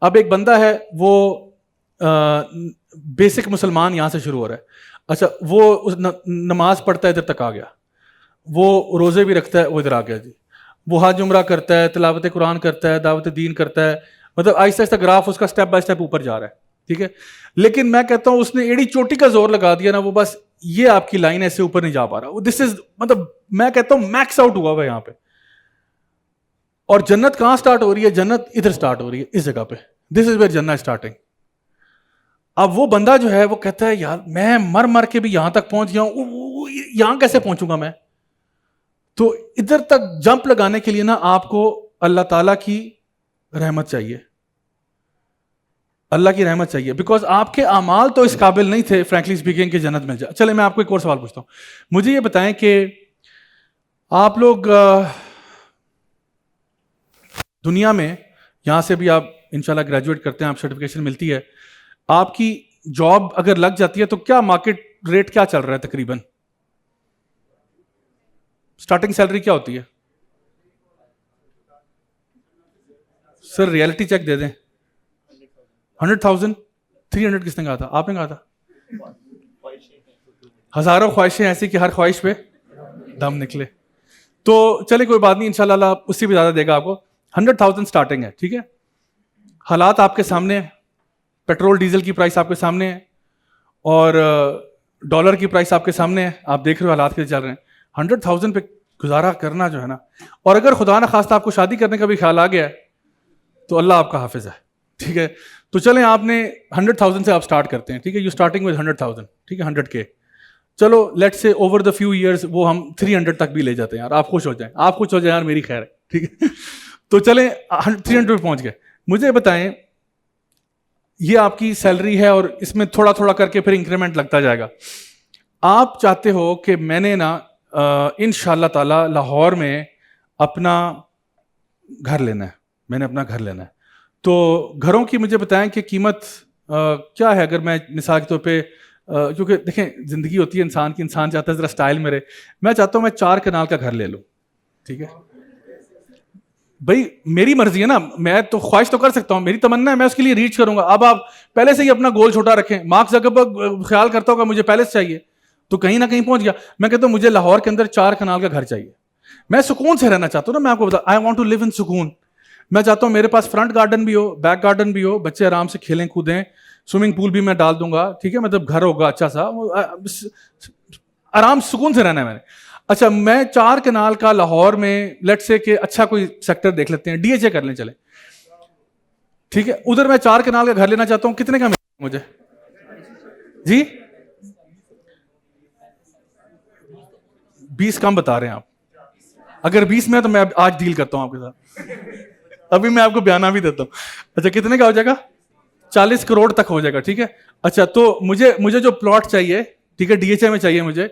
اب ایک بندہ ہے وہ بیسک مسلمان یہاں سے شروع ہو رہا ہے. اچھا وہ نماز پڑھتا ہے ادھر تک آ گیا، وہ روزے بھی رکھتا ہے وہ ادھر آ گیا جی، وہ حج عمرہ کرتا ہے، تلاوت قرآن کرتا ہے، دعوت دین کرتا ہے. مطلب آہستہ آہستہ گراف اس کا اسٹیپ بائی اسٹیپ اوپر جا رہا ہے، ٹھیک ہے. لیکن میں کہتا ہوں اس نے ایڑی چوٹی کا زور لگا دیا نا، وہ بس یہ آپ کی لائن ایسے اوپر نہیں جا پا رہا. دس از مطلب میں کہتا ہوں میکس آؤٹ ہوا ہوا یہاں پہ. اور جنت کہاں سٹارٹ ہو رہی ہے؟ جنت ادھر سٹارٹ ہو رہی ہے اس جگہ پہ. دس از ویئر جنت اسٹارٹنگ. اب وہ بندہ جو ہے وہ کہتا ہے یار میں مر مر کے بھی یہاں تک پہنچ گیا ہوں، یہاں کیسے پہنچوں گا میں؟ تو ادھر تک جمپ لگانے کے لیے نا آپ کو اللہ تعالیٰ کی رحمت چاہیے. اللہ کی رحمت چاہیے, بیکاز آپ کے اعمال تو اس قابل نہیں تھے فرینکلی اسپیکنگ کہ جنت مل جائے. چلے میں آپ کو ایک اور سوال پوچھتا ہوں, مجھے یہ بتائیں کہ آپ لوگ دنیا میں یہاں سے بھی آپ انشاءاللہ گریجویٹ کرتے ہیں, آپ سرٹیفکیشن ملتی ہے, آپ کی جاب اگر لگ جاتی ہے تو کیا مارکیٹ ریٹ کیا چل رہا ہے تقریباً؟ اسٹارٹنگ سیلری کیا ہوتی ہے سر؟ ریئلٹی چیک دے دیں. 100,000 300 کس نے کہا تھا؟ آپ نے کہا تھا. ہزاروں خواہشیں ایسی کہ ہر خواہش پہ دم نکلے. تو چلے کوئی بات نہیں, انشاءاللہ اللہ اس سے بھی زیادہ دے گا آپ کو. 100,000 اسٹارٹنگ ہے, ٹھیک ہے. حالات آپ کے سامنے ہیں, پیٹرول ڈیزل کی پرائس آپ کے سامنے ہے, اور ڈالر کی پرائس آپ کے سامنے ہے, آپ دیکھ رہے ہو حالات کیسے چل رہے ہیں. 100,000 پہ گزارا کرنا جو ہے نا, اور اگر خدا نہ خواستہ آپ کو شادی کرنے کا بھی خیال آ گیا ہے تو اللہ آپ کا حافظ ہے, ٹھیک ہے. تو چلیں آپ نے 100,000 سے آپ اسٹارٹ کرتے ہیں, ٹھیک ہے. یو اسٹارٹنگ ود 100,000, ٹھیک ہے, 100K. چلو لیٹ سے اوور دا فیو ایئرس وہ ہم 300 تک بھی لے جاتے ہیں یار, آپ خوش ہو جائیں, آپ خوش ہو جائیں یار, میری خیر ہے, ٹھیک ہے. تو چلیں 300 پہ پہنچ گئے. مجھے بتائیں, یہ آپ کی سیلری ہے اور اس میں تھوڑا تھوڑا کر کے پھر انکریمنٹ لگتا جائے گا. آپ چاہتے ہو کہ میں نے نا انشاءاللہ تعالی لاہور میں اپنا گھر لینا ہے, میں نے اپنا گھر لینا ہے. تو گھروں کی مجھے بتائیں کہ قیمت کیا ہے, اگر میں مثال کے طور پہ, کیونکہ دیکھیں زندگی ہوتی ہے انسان کی, انسان چاہتا ہے ذرا اسٹائل میں رہے. میں چاہتا ہوں میں 4 کنال کا گھر لے لوں, ٹھیک ہے. بھائی میری مرضی ہے نا, میں تو خواہش تو کر سکتا ہوں, میری تمنا ہے, میں اس کے لیے ریچ کروں گا. اب آپ پہلے سے ہی اپنا گول چھوٹا رکھیں. مارک زکربرگ خیال کرتا ہوگا مجھے پیلس چاہیے, تو کہیں نہ کہیں پہنچ گیا. میں کہتا ہوں مجھے لاہور کے اندر 4 کنال کا گھر چاہیے. میں سکون سے رہنا چاہتا ہوں نا, میں آپ کو بتا, آئی وانٹ ٹو لیو ان سکون. میں چاہتا ہوں میرے پاس فرنٹ گارڈن بھی ہو, بیک گارڈن بھی ہو, بچے آرام سے کھیلیں کودیں, سوئمنگ پول بھی میں ڈال دوں گا, ٹھیک ہے. مطلب گھر ہوگا اچھا سا, آرام سکون سے رہنا ہے میں نے. اچھا میں 4 کنال کا لاہور میں لیٹ سے کہ اچھا کوئی سیکٹر دیکھ لیتے ہیں, DHA کر لیں چلے, ٹھیک ہے. ادھر میں 4 کنال کا گھر لینا چاہتا ہوں, کتنے کا ملے مجھے جی؟ 20 کم بتا رہے ہیں آپ. اگر 20 میں ہے تو میں آج ڈیل کرتا ہوں آپ کے ساتھ, ابھی میں آپ کو بیانہ بھی دیتا ہوں. اچھا کتنے کا ہو جائے گا؟ 40 کروڑ تک ہو جائے گا, ٹھیک ہے. اچھا تو مجھے جو پلاٹ چاہیے, ٹھیک ہے, DHA میں چاہیے مجھے,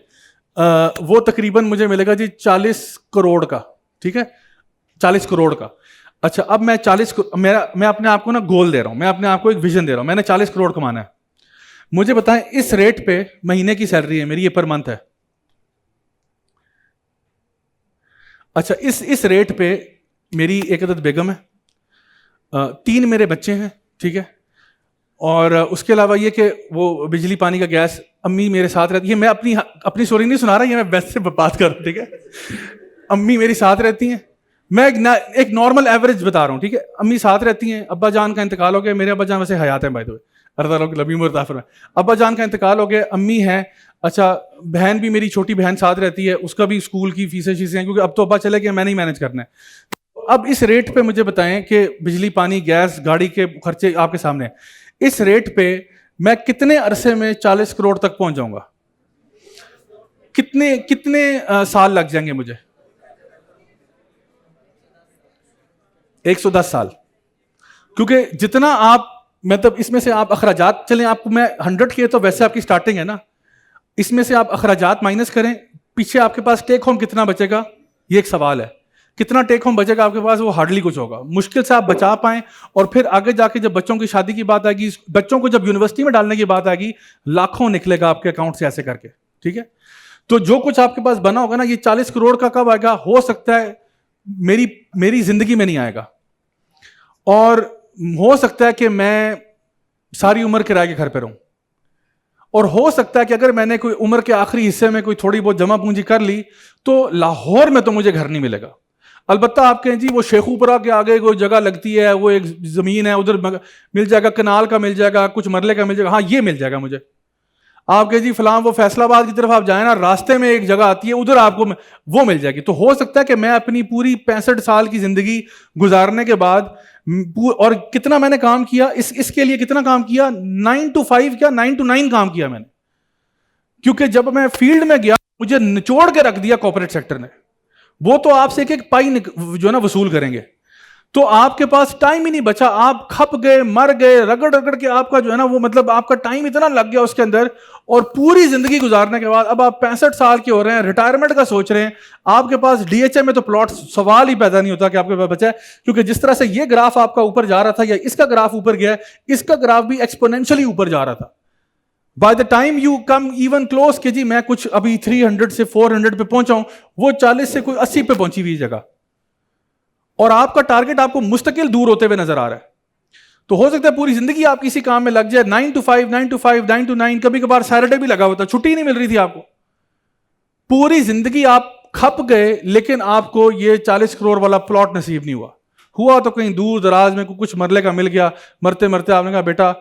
وہ تقریباً مجھے ملے گا جی 40 کروڑ کا, ٹھیک ہے, 40 کروڑ کا. اچھا اب میں 40 میں اپنے آپ کو نا گول دے رہا ہوں, میں اپنے آپ کو ایک ویژن دے رہا ہوں, میں نے 40 کروڑ کمانا ہے. مجھے بتائیں اس ریٹ پہ مہینے کی سیلری ہے میری, یہ پر منتھ ہے. اچھا اس ریٹ پہ میری ایک عدد بیگم ہے, 3 میرے بچے ہیں, ٹھیک ہے, اور اس کے علاوہ یہ کہ وہ بجلی پانی کا گیس امی میرے ساتھ رہتی ہے. میں اپنی سٹوری نہیں سنا رہا, یہ میں ویسے بات کر رہا ہوں, ٹھیک ہے. امی میری ساتھ رہتی ہیں, میں ایک نارمل ایوریج بتا رہا ہوں, ٹھیک ہے. امی ساتھ رہتی ہیں, ابا جان کا انتقال ہو گیا, میرے ابا جان ویسے حیات ہیں بھائی, تو لبی مرتافر میں ابا جان کا انتقال ہو گیا, امی ہیں. اچھا بہن بھی میری چھوٹی بہن ساتھ رہتی ہے, اس کا بھی اسکول کی فیسیں شیسیں ہیں, کیونکہ اب تو ابا چلے گئے, میں نہیں مینج کرنا ہے. اب اس ریٹ پہ مجھے بتائیں کہ بجلی پانی گیس گاڑی کے خرچے آپ کے سامنے ہیں, اس ریٹ پہ میں کتنے عرصے میں 40 کروڑ تک پہنچ جاؤں گا؟ کتنے سال لگ جائیں گے مجھے؟ 110 سال. کیونکہ جتنا آپ مطلب اس میں سے آپ اخراجات, چلیں آپ کو میں 100K تو ویسے آپ کی سٹارٹنگ ہے نا, اس میں سے آپ اخراجات مائنس کریں, پیچھے آپ کے پاس ٹیک ہوم کتنا بچے گا, یہ ایک سوال ہے. کتنا ٹیک ہوم بچے گا آپ کے پاس؟ وہ ہارڈلی کچھ ہوگا, مشکل سے آپ بچا پائیں. اور پھر آگے جا کے جب بچوں کی شادی کی بات آئے گی, بچوں کو جب یونیورسٹی میں ڈالنے کی بات آئے گی, لاکھوں نکلے گا آپ کے اکاؤنٹ سے ایسے کر کے, ٹھیک ہے. تو جو کچھ آپ کے پاس بنا ہوگا نا, یہ 40 کروڑ کا کب آئے گا؟ ہو سکتا ہے میری زندگی میں نہیں آئے گا, اور ہو سکتا ہے کہ میں ساری عمر کرائے کے گھر پہ رہوں, اور ہو سکتا ہے کہ اگر میں نے کوئی عمر کے آخری حصے میں کوئی تھوڑی بہت جمع پونجی کر لی تو لاہور میں تو مجھے گھر نہیں ملے گا. البتہ آپ کہیں جی وہ شیخوپورہ کے آگے کوئی جگہ لگتی ہے, وہ ایک زمین ہے, ادھر مل جائے گا, کنال کا مل جائے گا, کچھ مرلے کا مل جائے گا, ہاں یہ مل جائے گا مجھے. آپ کہ جی فلاں وہ فیصل آباد کی طرف آپ جائیں نا, راستے میں ایک جگہ آتی ہے, ادھر آپ کو وہ مل جائے گی. تو ہو سکتا ہے کہ میں اپنی پوری 65 سال کی زندگی گزارنے کے بعد, اور کتنا میں نے کام کیا اس کے لیے, کتنا کام کیا, 9 to 5 کیا 9 to 9 کام کیا میں نے. کیونکہ جب میں فیلڈ میں گیا مجھے نچوڑ کے رکھ دیا کارپوریٹ سیکٹر نے, وہ تو آپ سے ایک پائی جو ہے نا وصول کریں گے. تو آپ کے پاس ٹائم ہی نہیں بچا, آپ کھپ گئے, مر گئے, رگڑ رگڑ کے آپ کا جو ہے نا وہ مطلب آپ کا ٹائم اتنا لگ گیا اس کے اندر, اور پوری زندگی گزارنے کے بعد اب آپ 65 سال کے ہو رہے ہیں, ریٹائرمنٹ کا سوچ رہے ہیں, آپ کے پاس ڈی ایچ اے میں تو پلاٹ سوال ہی پیدا نہیں ہوتا کہ آپ کے پاس بچا ہے, کیونکہ جس طرح سے یہ گراف آپ کا اوپر جا رہا تھا یا اس کا گراف اوپر گیا ہے, اس کا گراف بھی ایکسپونینشلی اوپر جا رہا تھا. By the time you come even close کہ جی میں کچھ ابھی 300 سے 400 پہ پہنچا ہوں, وہ 40 سے کوئی 80 پہ پہنچی ہوئی جگہ, اور آپ کا ٹارگٹ آپ کو مستقل دور ہوتے ہوئے نظر آ رہا ہے. تو ہو سکتا ہے پوری زندگی آپ کسی کام میں لگ جائے, 9 to 5, 9 to 5, 9 to 9, کبھی کبھار سیٹرڈے بھی لگا ہوا تھا, چھٹی نہیں مل رہی تھی آپ کو, پوری زندگی آپ کھپ گئے, لیکن آپ کو یہ 40 کروڑ والا پلاٹ نصیب نہیں ہوا تو کہیں دور دراز میں کچھ مرلے کا مل گیا. مرتے مرتے آپ نے کہا بیٹا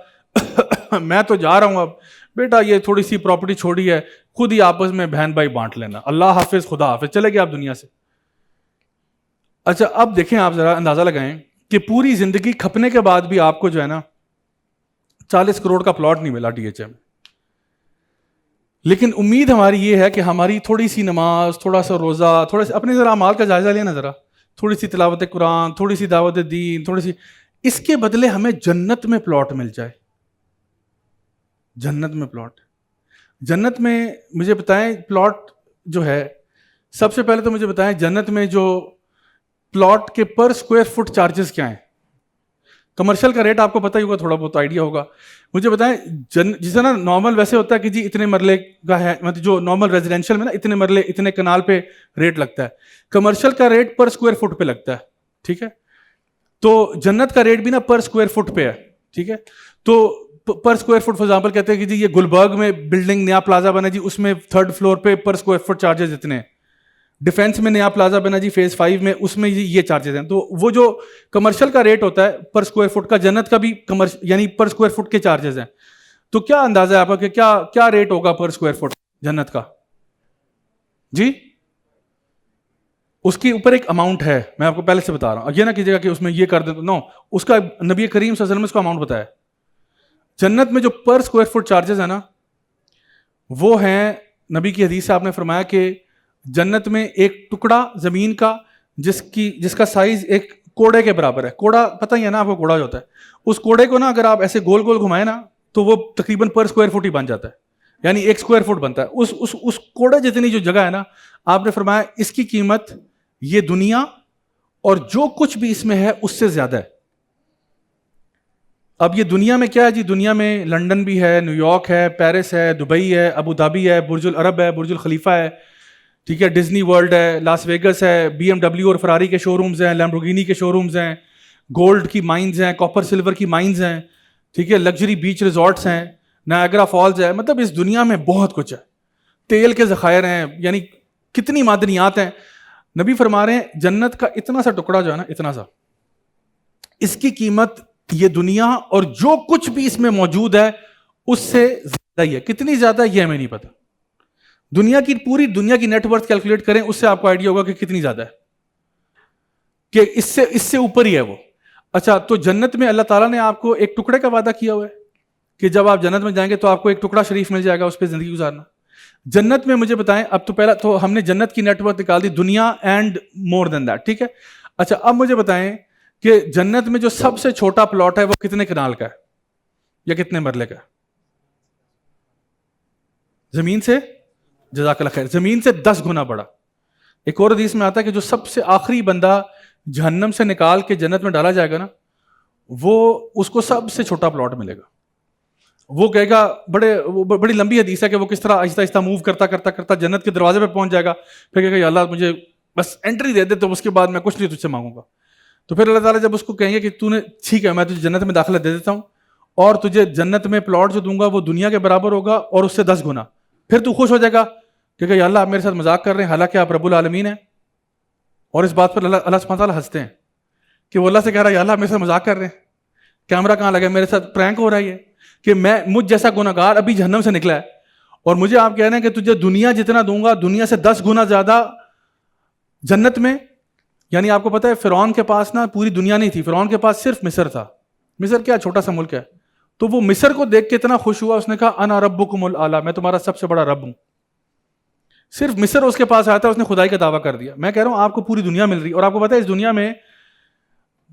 میں تو جا رہا ہوں, اب بیٹا یہ تھوڑی سی پراپرٹی چھوڑی ہے, خود ہی آپس میں بہن بھائی بانٹ لینا, اللہ حافظ خدا حافظ, چلے گئے آپ دنیا سے. اچھا اب دیکھیں, آپ ذرا اندازہ لگائیں کہ پوری زندگی کھپنے کے بعد بھی آپ کو جو ہے نا 40 کروڑ کا پلاٹ نہیں ملا ڈی ایچ اے میں. لیکن امید ہماری یہ ہے کہ ہماری تھوڑی سی نماز, تھوڑا سا روزہ, تھوڑا سا اپنے ذرا اعمال کا جائزہ لیا نا, ذرا تھوڑی سی تلاوت قرآن, تھوڑی سی دعوت دین, تھوڑی سی, اس کے بدلے ہمیں جنت میں پلاٹ مل جائے. جنت میں پلاٹ, جنت میں مجھے بتائیں پلاٹ جو ہے, سب سے پہلے تو مجھے بتائیں جنت میں جو پلاٹ کے پر اسکوائر فٹ چارجز کیا ہیں. کمرشل کا ریٹ آپ کو پتہ ہی ہوگا, تھوڑا بہت آئیڈیا ہوگا. مجھے بتائیں جس طرح نارمل ویسے ہوتا ہے کہ جی اتنے مرلے کا ہے, مطلب جو نارمل ریزیڈینشیل میں نا اتنے مرلے اتنے کنال پہ ریٹ لگتا ہے, کمرشل کا ریٹ پر اسکوائر فٹ پہ لگتا ہے. ٹھیک ہے, تو جنت کا ریٹ بھی نا پر اسکوائر فٹ پہ ہے. ٹھیک ہے, تو پر اسکوائر فٹ فار ایگزامپل کہتے ہیں کہ جی یہ گلبرگ میں بلڈنگ نیا پلازا بنا جی, اس میں 3rd فلور پہ پر اسکوائر فٹ چارجز اتنے ہیں. ڈیفینس میں نیا پلازا بنا جی فیز 5 میں, اس میں یہ چارجز ہیں. تو وہ جو کمرشل کا ریٹ ہوتا ہے پر اسکوائر فٹ کا, جنت کا بھی یعنی پر اسکوائر فٹ کے چارجز ہیں. تو کیا اندازہ ہے آپ کا کہ کیا ریٹ ہوگا پر اسکوائر فٹ جنت کا؟ جی اس کے اوپر ایک اماؤنٹ ہے, میں آپ کو پہلے سے بتا رہا ہوں, یہ نہ کیجیے گا کہ اس میں یہ کر دیں تو نو, اس کا نبی کریم صلی اللہ علیہ وسلم نے اس کا اماؤنٹ بتایا. جنت میں جو پر اسکوائر فٹ چارجز ہیں نا, وہ ہیں, نبی کی حدیث سے آپ نے فرمایا کہ جنت میں ایک ٹکڑا زمین کا جس کا سائز ایک کوڑے کے برابر ہے. کوڑا پتہ ہی ہے نا آپ کو, کوڑا جو ہوتا ہے, اس کوڑے کو نا اگر آپ ایسے گول گول گھمائیں نا تو وہ تقریباً پر اسکوائر فٹ ہی بن جاتا ہے, یعنی 1 اسکوائر فٹ بنتا ہے. اس کوڑے جتنی جو جگہ ہے نا, آپ نے فرمایا اس کی قیمت یہ دنیا اور جو کچھ بھی اس میں ہے اس سے زیادہ ہے. اب یہ دنیا میں کیا ہے جی, دنیا میں لنڈن بھی ہے, نیو یارک ہے, پیرس ہے, دبئی ہے, ابو دھابی ہے, برج العرب ہے, برج الخلیفہ ہے, ٹھیک ہے, ڈزنی ورلڈ ہے, لاس ویگس ہے, بی ایم ڈبلیو اور فراری کے شو رومز ہیں, لیمبورگینی کے شو رومز ہیں, گولڈ کی مائنز ہیں, کاپر سلور کی مائنز ہیں, ٹھیک ہے, لگژری بیچ ریزورٹس ہیں, نایگرا فالز ہے. مطلب اس دنیا میں بہت کچھ ہے, تیل کے ذخائر ہیں, یعنی کتنی معدنیات ہیں. نبی فرما رہے ہیں جنت کا اتنا سا ٹکڑا جو ہے نا, اتنا سا, اس کی قیمت یہ دنیا اور جو کچھ بھی اس میں موجود ہے اس سے زیادہ ہی ہے. کتنی زیادہ یہ ہمیں نہیں پتا. دنیا کی پوری دنیا کی نیٹ ورتھ کیلکولیٹ کریں, اس سے آپ کو آئیڈیا ہوگا کہ کتنی زیادہ ہے, کہ اس سے اوپر ہی ہے وہ. اچھا, تو جنت میں اللہ تعالیٰ نے آپ کو ایک ٹکڑے کا وعدہ کیا ہوا ہے کہ جب آپ جنت میں جائیں گے تو آپ کو ایک ٹکڑا شریف مل جائے گا, اس پہ زندگی گزارنا. جنت میں مجھے بتائیں, اب تو پہلا تو ہم نے جنت کی نیٹ ورتھ نکال دی, دنیا اینڈ مور دین دیٹ. ٹھیک ہے, اچھا اب مجھے بتائیں کہ جنت میں جو سب سے چھوٹا پلاٹ ہے وہ کتنے کنال کا ہے یا کتنے مرلے کا ہے؟ زمین سے, جزاک اللہ خیر, زمین سے 10 گنا بڑا. ایک اور حدیث میں آتا ہے کہ جو سب سے آخری بندہ جہنم سے نکال کے جنت میں ڈالا جائے گا نا, وہ اس کو سب سے چھوٹا پلاٹ ملے گا. وہ کہے گا, بڑی لمبی حدیث ہے کہ وہ کس طرح آہستہ آہستہ موو کرتا کرتا کرتا جنت کے دروازے پہ پہنچ جائے گا, پھر کہے گا یا اللہ مجھے بس انٹری دے دے, تو اس کے بعد میں کچھ نہیں تجھ سے مانگوں گا. تو پھر اللہ تعالیٰ جب اس کو کہیں گے کہ تو نے ٹھیک ہے میں تجھے جنت میں داخلہ دے دیتا ہوں, اور تجھے جنت میں پلاٹ جو دوں گا وہ دنیا کے برابر ہوگا اور اس سے 10 گنا, پھر تو خوش ہو جائے گا کہ یا اللہ آپ میرے ساتھ مذاق کر رہے ہیں, حالانکہ آپ رب العالمین ہیں. اور اس بات پر اللہ سبحانہ تعالیٰ ہنستے ہیں کہ وہ اللہ سے کہہ رہا ہے یا اللہ میرے ساتھ مذاق کر رہے ہیں, کیمرہ کہاں لگا, میرے ساتھ پرینک ہو رہا ہے کہ مجھ جیسا گناہگار ابھی جہنم سے نکلا ہے, اور مجھے آپ کہہ رہے ہیں کہ تجھے دنیا جتنا دوں گا دنیا سے 10 گنا زیادہ جنت میں. یعنی آپ کو پتا ہے فرعون کے پاس نا پوری دنیا نہیں تھی, فرعون کے پاس صرف مصر تھا. مصر کیا چھوٹا سا ملک ہے, تو وہ مصر کو دیکھ کے اتنا خوش ہوا, اس نے کہا انا ربکم الاعلی, میں تمہارا سب سے بڑا رب ہوں. صرف مصر اس کے پاس آیا تھا, اس نے خدائی کا دعویٰ کر دیا. میں کہہ رہا ہوں آپ کو پوری دنیا مل رہی, اور آپ کو پتا ہے اس دنیا میں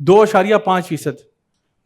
2.5%.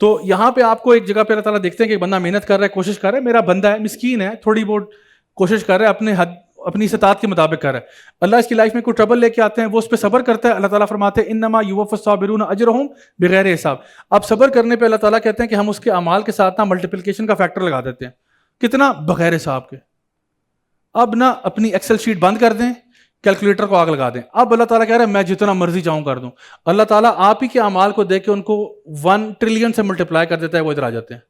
تو یہاں پہ آپ کو ایک جگہ پہ اللہ تعالیٰ دیکھتے ہیں کہ بندہ محنت کر رہا ہے, کوشش کر رہا ہے, میرا بندہ ہے, مسکین ہے, تھوڑی بہت کوشش کر رہا ہے, اپنے اپنی استطاعت کے مطابق کر رہا ہے. اللہ اس کی لائف میں کوئی ٹربل لے کے آتے ہیں, وہ اس پہ صبر کرتا ہے. اللہ تعالیٰ فرماتے ہیں انما یوفی الصابرون اجرہم بغیر حساب. اب صبر کرنے پہ اللہ تعالیٰ کہتے ہیں کہ ہم اس کے اعمال کے ساتھ نا ملٹیپلیکیشن کا فیکٹر لگا دیتے ہیں. کتنا؟ بغیر حساب کے. اب نا اپنی ایکسل شیٹ بند کر دیں, کیلکولیٹر کو آگ لگا دیں. اب اللہ تعالیٰ کہہ رہا ہے میں جتنا مرضی چاہوں کر دوں. اللہ تعالیٰ آپ ہی کے اعمال کو دیکھ کے ان کو 1 ٹریلین سے ملٹیپلائی کر دیتا ہے, وہ ادھر آ جاتے ہیں.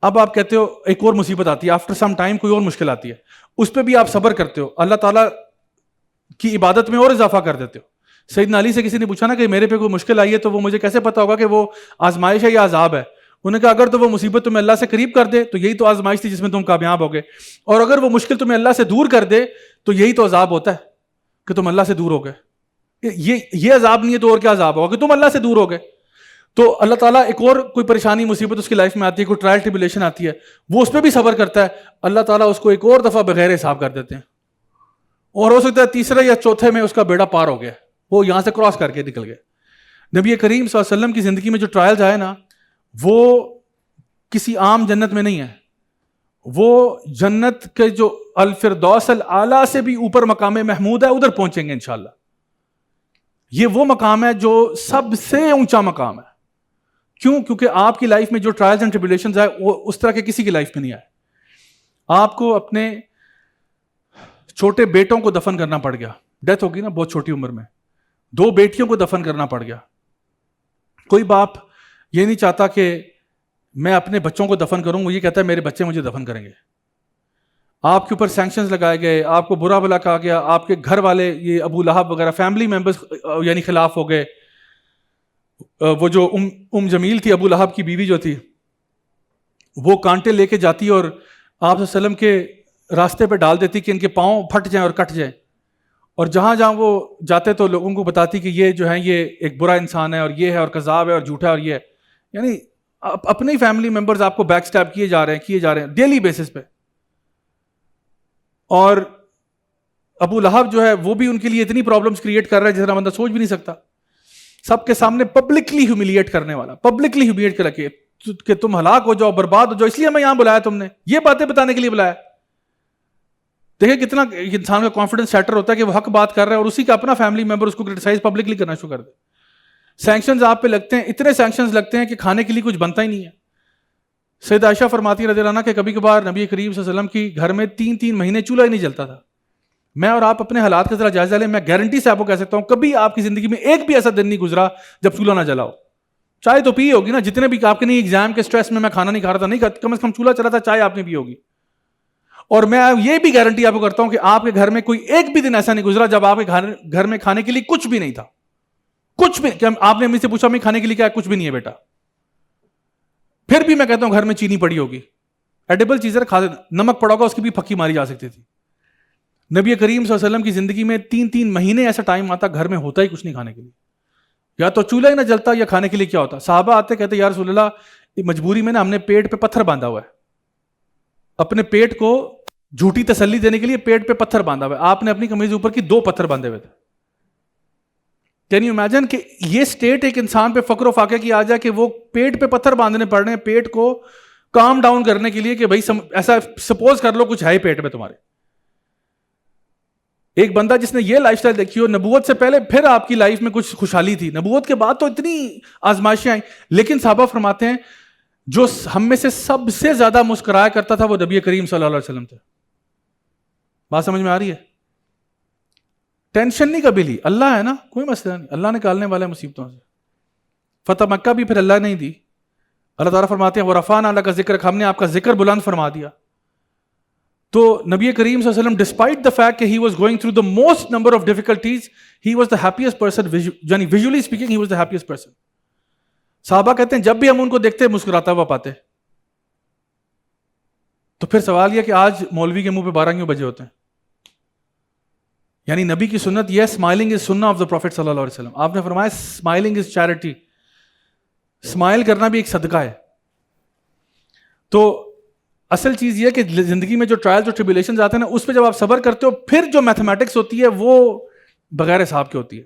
اب آپ کہتے ہو ایک اور مصیبت آتی ہے, آفٹر سم ٹائم کوئی اور مشکل آتی ہے, اس پہ بھی آپ صبر کرتے ہو, اللہ تعالیٰ کی عبادت میں اور اضافہ کر دیتے ہو. سیدنا علی سے کسی نے پوچھا نا کہ میرے پہ کوئی مشکل آئی ہے تو وہ مجھے کیسے پتا ہوگا کہ وہ آزمائش ہے یا عذاب ہے. انہوں نے کہا اگر تو وہ مصیبت تمہیں اللہ سے قریب کر دے تو یہی تو آزمائش تھی جس میں تم کامیاب ہو گئے, اور اگر وہ مشکل تمہیں اللہ سے دور کر دے تو یہی تو عذاب ہوتا ہے کہ تم اللہ سے دور ہو گئے. یہ عذاب نہیں ہے تو اور کیا عذاب ہوگا کہ تم اللہ سے دور ہو گئے. تو اللہ تعالیٰ ایک اور کوئی پریشانی مصیبت اس کی لائف میں آتی ہے, کوئی ٹرائل ٹریبلیشن آتی ہے, وہ اس پہ بھی صبر کرتا ہے, اللہ تعالیٰ اس کو ایک اور دفعہ بغیر حساب کر دیتے ہیں, اور ہو سکتا ہے تیسرے یا چوتھے میں اس کا بیڑا پار ہو گیا, وہ یہاں سے کراس کر کے نکل گیا. نبی کریم صلی اللہ علیہ وسلم کی زندگی میں جو ٹرائلز آئے نا, وہ کسی عام جنت میں نہیں ہے, وہ جنت کے جو الفردوس الاعلیٰ سے بھی اوپر مقام محمود ہے, ادھر پہنچیں گے انشاءاللہ. یہ وہ مقام ہے جو سب سے اونچا مقام ہے. کیوں؟ کیونکہ آپ کی لائف میں جو ٹرائلز اینڈ ٹریبولیشنز آئے وہ اس طرح کے کسی کی لائف میں نہیں آئے. آپ کو اپنے چھوٹے بیٹوں کو دفن کرنا پڑ گیا, ڈیتھ ہوگی نا بہت چھوٹی عمر میں, 2 بیٹیوں کو دفن کرنا پڑ گیا. کوئی باپ یہ نہیں چاہتا کہ میں اپنے بچوں کو دفن کروں, وہ یہ کہتا ہے میرے بچے مجھے دفن کریں گے. آپ کے اوپر سینکشنز لگائے گئے, آپ کو برا بلا کہا گیا, آپ کے گھر والے یہ ابو لہب وغیرہ فیملی ممبرز یعنی خلاف ہو گئے. وہ جو جمیل تھی, ابو لہب کی بیوی جو تھی, وہ کانٹے لے کے جاتی اور آپ صلی اللہ علیہ وسلم کے راستے پہ ڈال دیتی کہ ان کے پاؤں پھٹ جائیں اور کٹ جائیں, اور جہاں جہاں وہ جاتے تو لوگوں کو بتاتی کہ یہ جو ہے یہ ایک برا انسان ہے اور یہ ہے اور کذاب ہے اور جھوٹا ہے اور یہ ہے. یعنی اپنے ہی فیملی ممبرز آپ کو بیک سٹیپ کیے جا رہے ہیں ڈیلی بیسس پہ. اور ابو لہب جو ہے وہ بھی ان کے لیے اتنی پرابلمس کریٹ کر رہا ہے جس طرح بندہ سوچ بھی نہیں سکتا. سب کے سامنے پبلکلی ہیوملیٹ کرنے والا, پبلکلی ہیوملیٹ کر کے کہ تم ہلاک ہو جاؤ, برباد ہو جاؤ, اس لیے ہمیں یہاں بلایا, تم نے یہ باتیں بتانے کے لیے بلایا. دیکھیں کتنا انسان کا کانفیڈنس سیٹر ہوتا ہے کہ وہ حق بات کر رہا ہے اور اسی کا اپنا فیملی ممبر اس کو کرٹیسائز پبلکلی کرنا شروع کر دے. سینکشنز آپ پہ لگتے ہیں, اتنے سینکشنز لگتے ہیں کہ کھانے کے لیے کچھ بنتا ہی نہیں ہے. سیدہ عائشہ فرماتی رضی اللہ عنہا کہ کبھی کبھار نبی کریم صلی اللہ علیہ وسلم کی گھر میں 3 مہینے چولہا ہی نہیں جلتا تھا. میں اور آپ اپنے حالات کا ذرا جائزہ لیں, میں گارنٹی سے آپ کو کہہ سکتا ہوں کبھی آپ کی زندگی میں ایک بھی ایسا دن نہیں گزرا جب چولہا نہ جلا ہو. چائے تو پی ہوگی نا, جتنے بھی آپ کے نہیں ایگزام کے سٹریس میں کھانا نہیں کھا رہا تھا, نہیں کم از کم چولہا چلا تھا, چائے آپ نے پی ہوگی. اور میں یہ بھی گارنٹی آپ کو کرتا ہوں کہ آپ کے گھر میں کوئی ایک بھی دن ایسا نہیں گزرا جب آپ کے گھر میں کھانے کے لیے کچھ بھی نہیں تھا, کچھ بھی. آپ نے امی سے پوچھا امی کھانے کے لیے کیا ہے؟ کچھ بھی نہیں ہے بیٹا. پھر بھی میں کہتا ہوں گھر میں چینی پڑی ہوگی, ایڈیبل چیزیں کھا دینا, نمک پڑا ہوگا اس کی بھی پھکی ماری جا سکتی تھی. نبی کریم صلی اللہ علیہ وسلم کی زندگی میں 3 مہینے ایسا ٹائم آتا گھر میں ہوتا ہی کچھ نہیں کھانے کے لیے, یا تو چولہا ہی نہ جلتا یا کھانے کے لیے کیا ہوتا. صحابہ آتے کہتے یا رسول اللہ مجبوری میں نا ہم نے پیٹ پہ پتھر باندھا ہوا ہے, اپنے پیٹ کو جھوٹی تسلی دینے کے لیے پیٹ پہ پتھر باندھا ہوا ہے. آپ نے اپنی قمیض اوپر کی 2 پتھر باندھے ہوئے تھے. کین یو امیجن کہ یہ سٹیٹ ایک انسان پہ فقر و فاقے کی آ جائے کہ وہ پیٹ پہ پتھر باندھنے پڑ رہے ہیں پیٹ کو کام ڈاؤن کرنے کے لیے کہ بھائی ایسا سپوز کر لو کچھ ہے پیٹ میں تمہارے. ایک بندہ جس نے یہ لائف سٹائل دیکھی ہو, نبوت سے پہلے پھر آپ کی لائف میں کچھ خوشحالی تھی, نبوت کے بعد تو اتنی آزمائشیں آئیں, لیکن صحابہ فرماتے ہیں جو ہم میں سے سب سے زیادہ مسکرایا کرتا تھا وہ نبی کریم صلی اللہ علیہ وسلم تھے. بات سمجھ میں آ رہی ہے؟ ٹینشن نہیں کبھی لی, اللہ ہے نا, کوئی مسئلہ نہیں, اللہ نکالنے والے مصیبتوں سے. فتح مکہ بھی پھر اللہ نہیں دی. اللہ تعالیٰ فرماتے ہیں وَرَفَعْنَا لَكَ ذِكْرَكَ, ہم نے آپ کا ذکر بلند فرما دیا. تو نبی کریم صلی اللہ علیہ وسلم ڈسپائٹ دا فیکٹ کہ he was going through the most number of difficulties, he was the happiest person, یعنی visually speaking he was the happiest person. صحابہ کہتے ہیں جب بھی ہم ان کو دیکھتے مسکراتا ہوا پاتے. تو پھر سوال یہ کہ آج مولوی کے منہ پہ 12 کیوں بجے ہوتے ہیں؟ یعنی نبی کی سنت یہ اسمائلنگ از سنہ آف دا پروفیٹ صلی اللہ علیہ وسلم. آپ نے فرمایا اسمائلنگ از چیریٹی, اسمائل کرنا بھی ایک صدقہ ہے. تو اصل چیز یہ کہ زندگی میں جو ٹرائلز اور ٹریبولیشنز آتے ہیں نا, اس پہ جب آپ صبر کرتے ہو پھر جو میتھمیٹکس ہوتی ہے وہ بغیر حساب کی ہوتی ہے.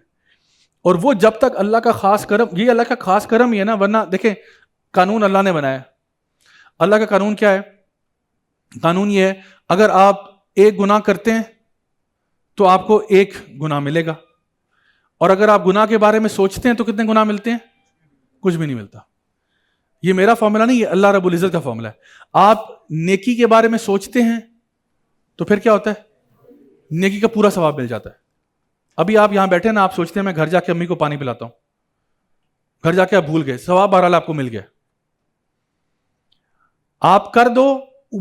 اور وہ جب تک اللہ کا خاص کرم, یہ اللہ کا خاص کرم ہی ہے نا, ورنہ دیکھیں قانون اللہ نے بنایا. اللہ کا قانون کیا ہے؟ قانون یہ ہے اگر آپ ایک گناہ کرتے ہیں تو آپ کو ایک گناہ ملے گا, اور اگر آپ گناہ کے بارے میں سوچتے ہیں تو کتنے گناہ ملتے ہیں؟ کچھ بھی نہیں ملتا. یہ میرا فارمولا نہیں, یہ اللہ رب العزت کا فارمولا ہے. آپ نیکی کے بارے میں سوچتے ہیں تو پھر کیا ہوتا ہے؟ نیکی کا پورا ثواب مل جاتا ہے. ابھی آپ یہاں بیٹھے نا, آپ سوچتے ہیں میں گھر جا کے امی کو پانی پلاتا ہوں, گھر جا کے آپ بھول گئے, ثواب بہرحال آپ کو مل گیا. آپ کر دو,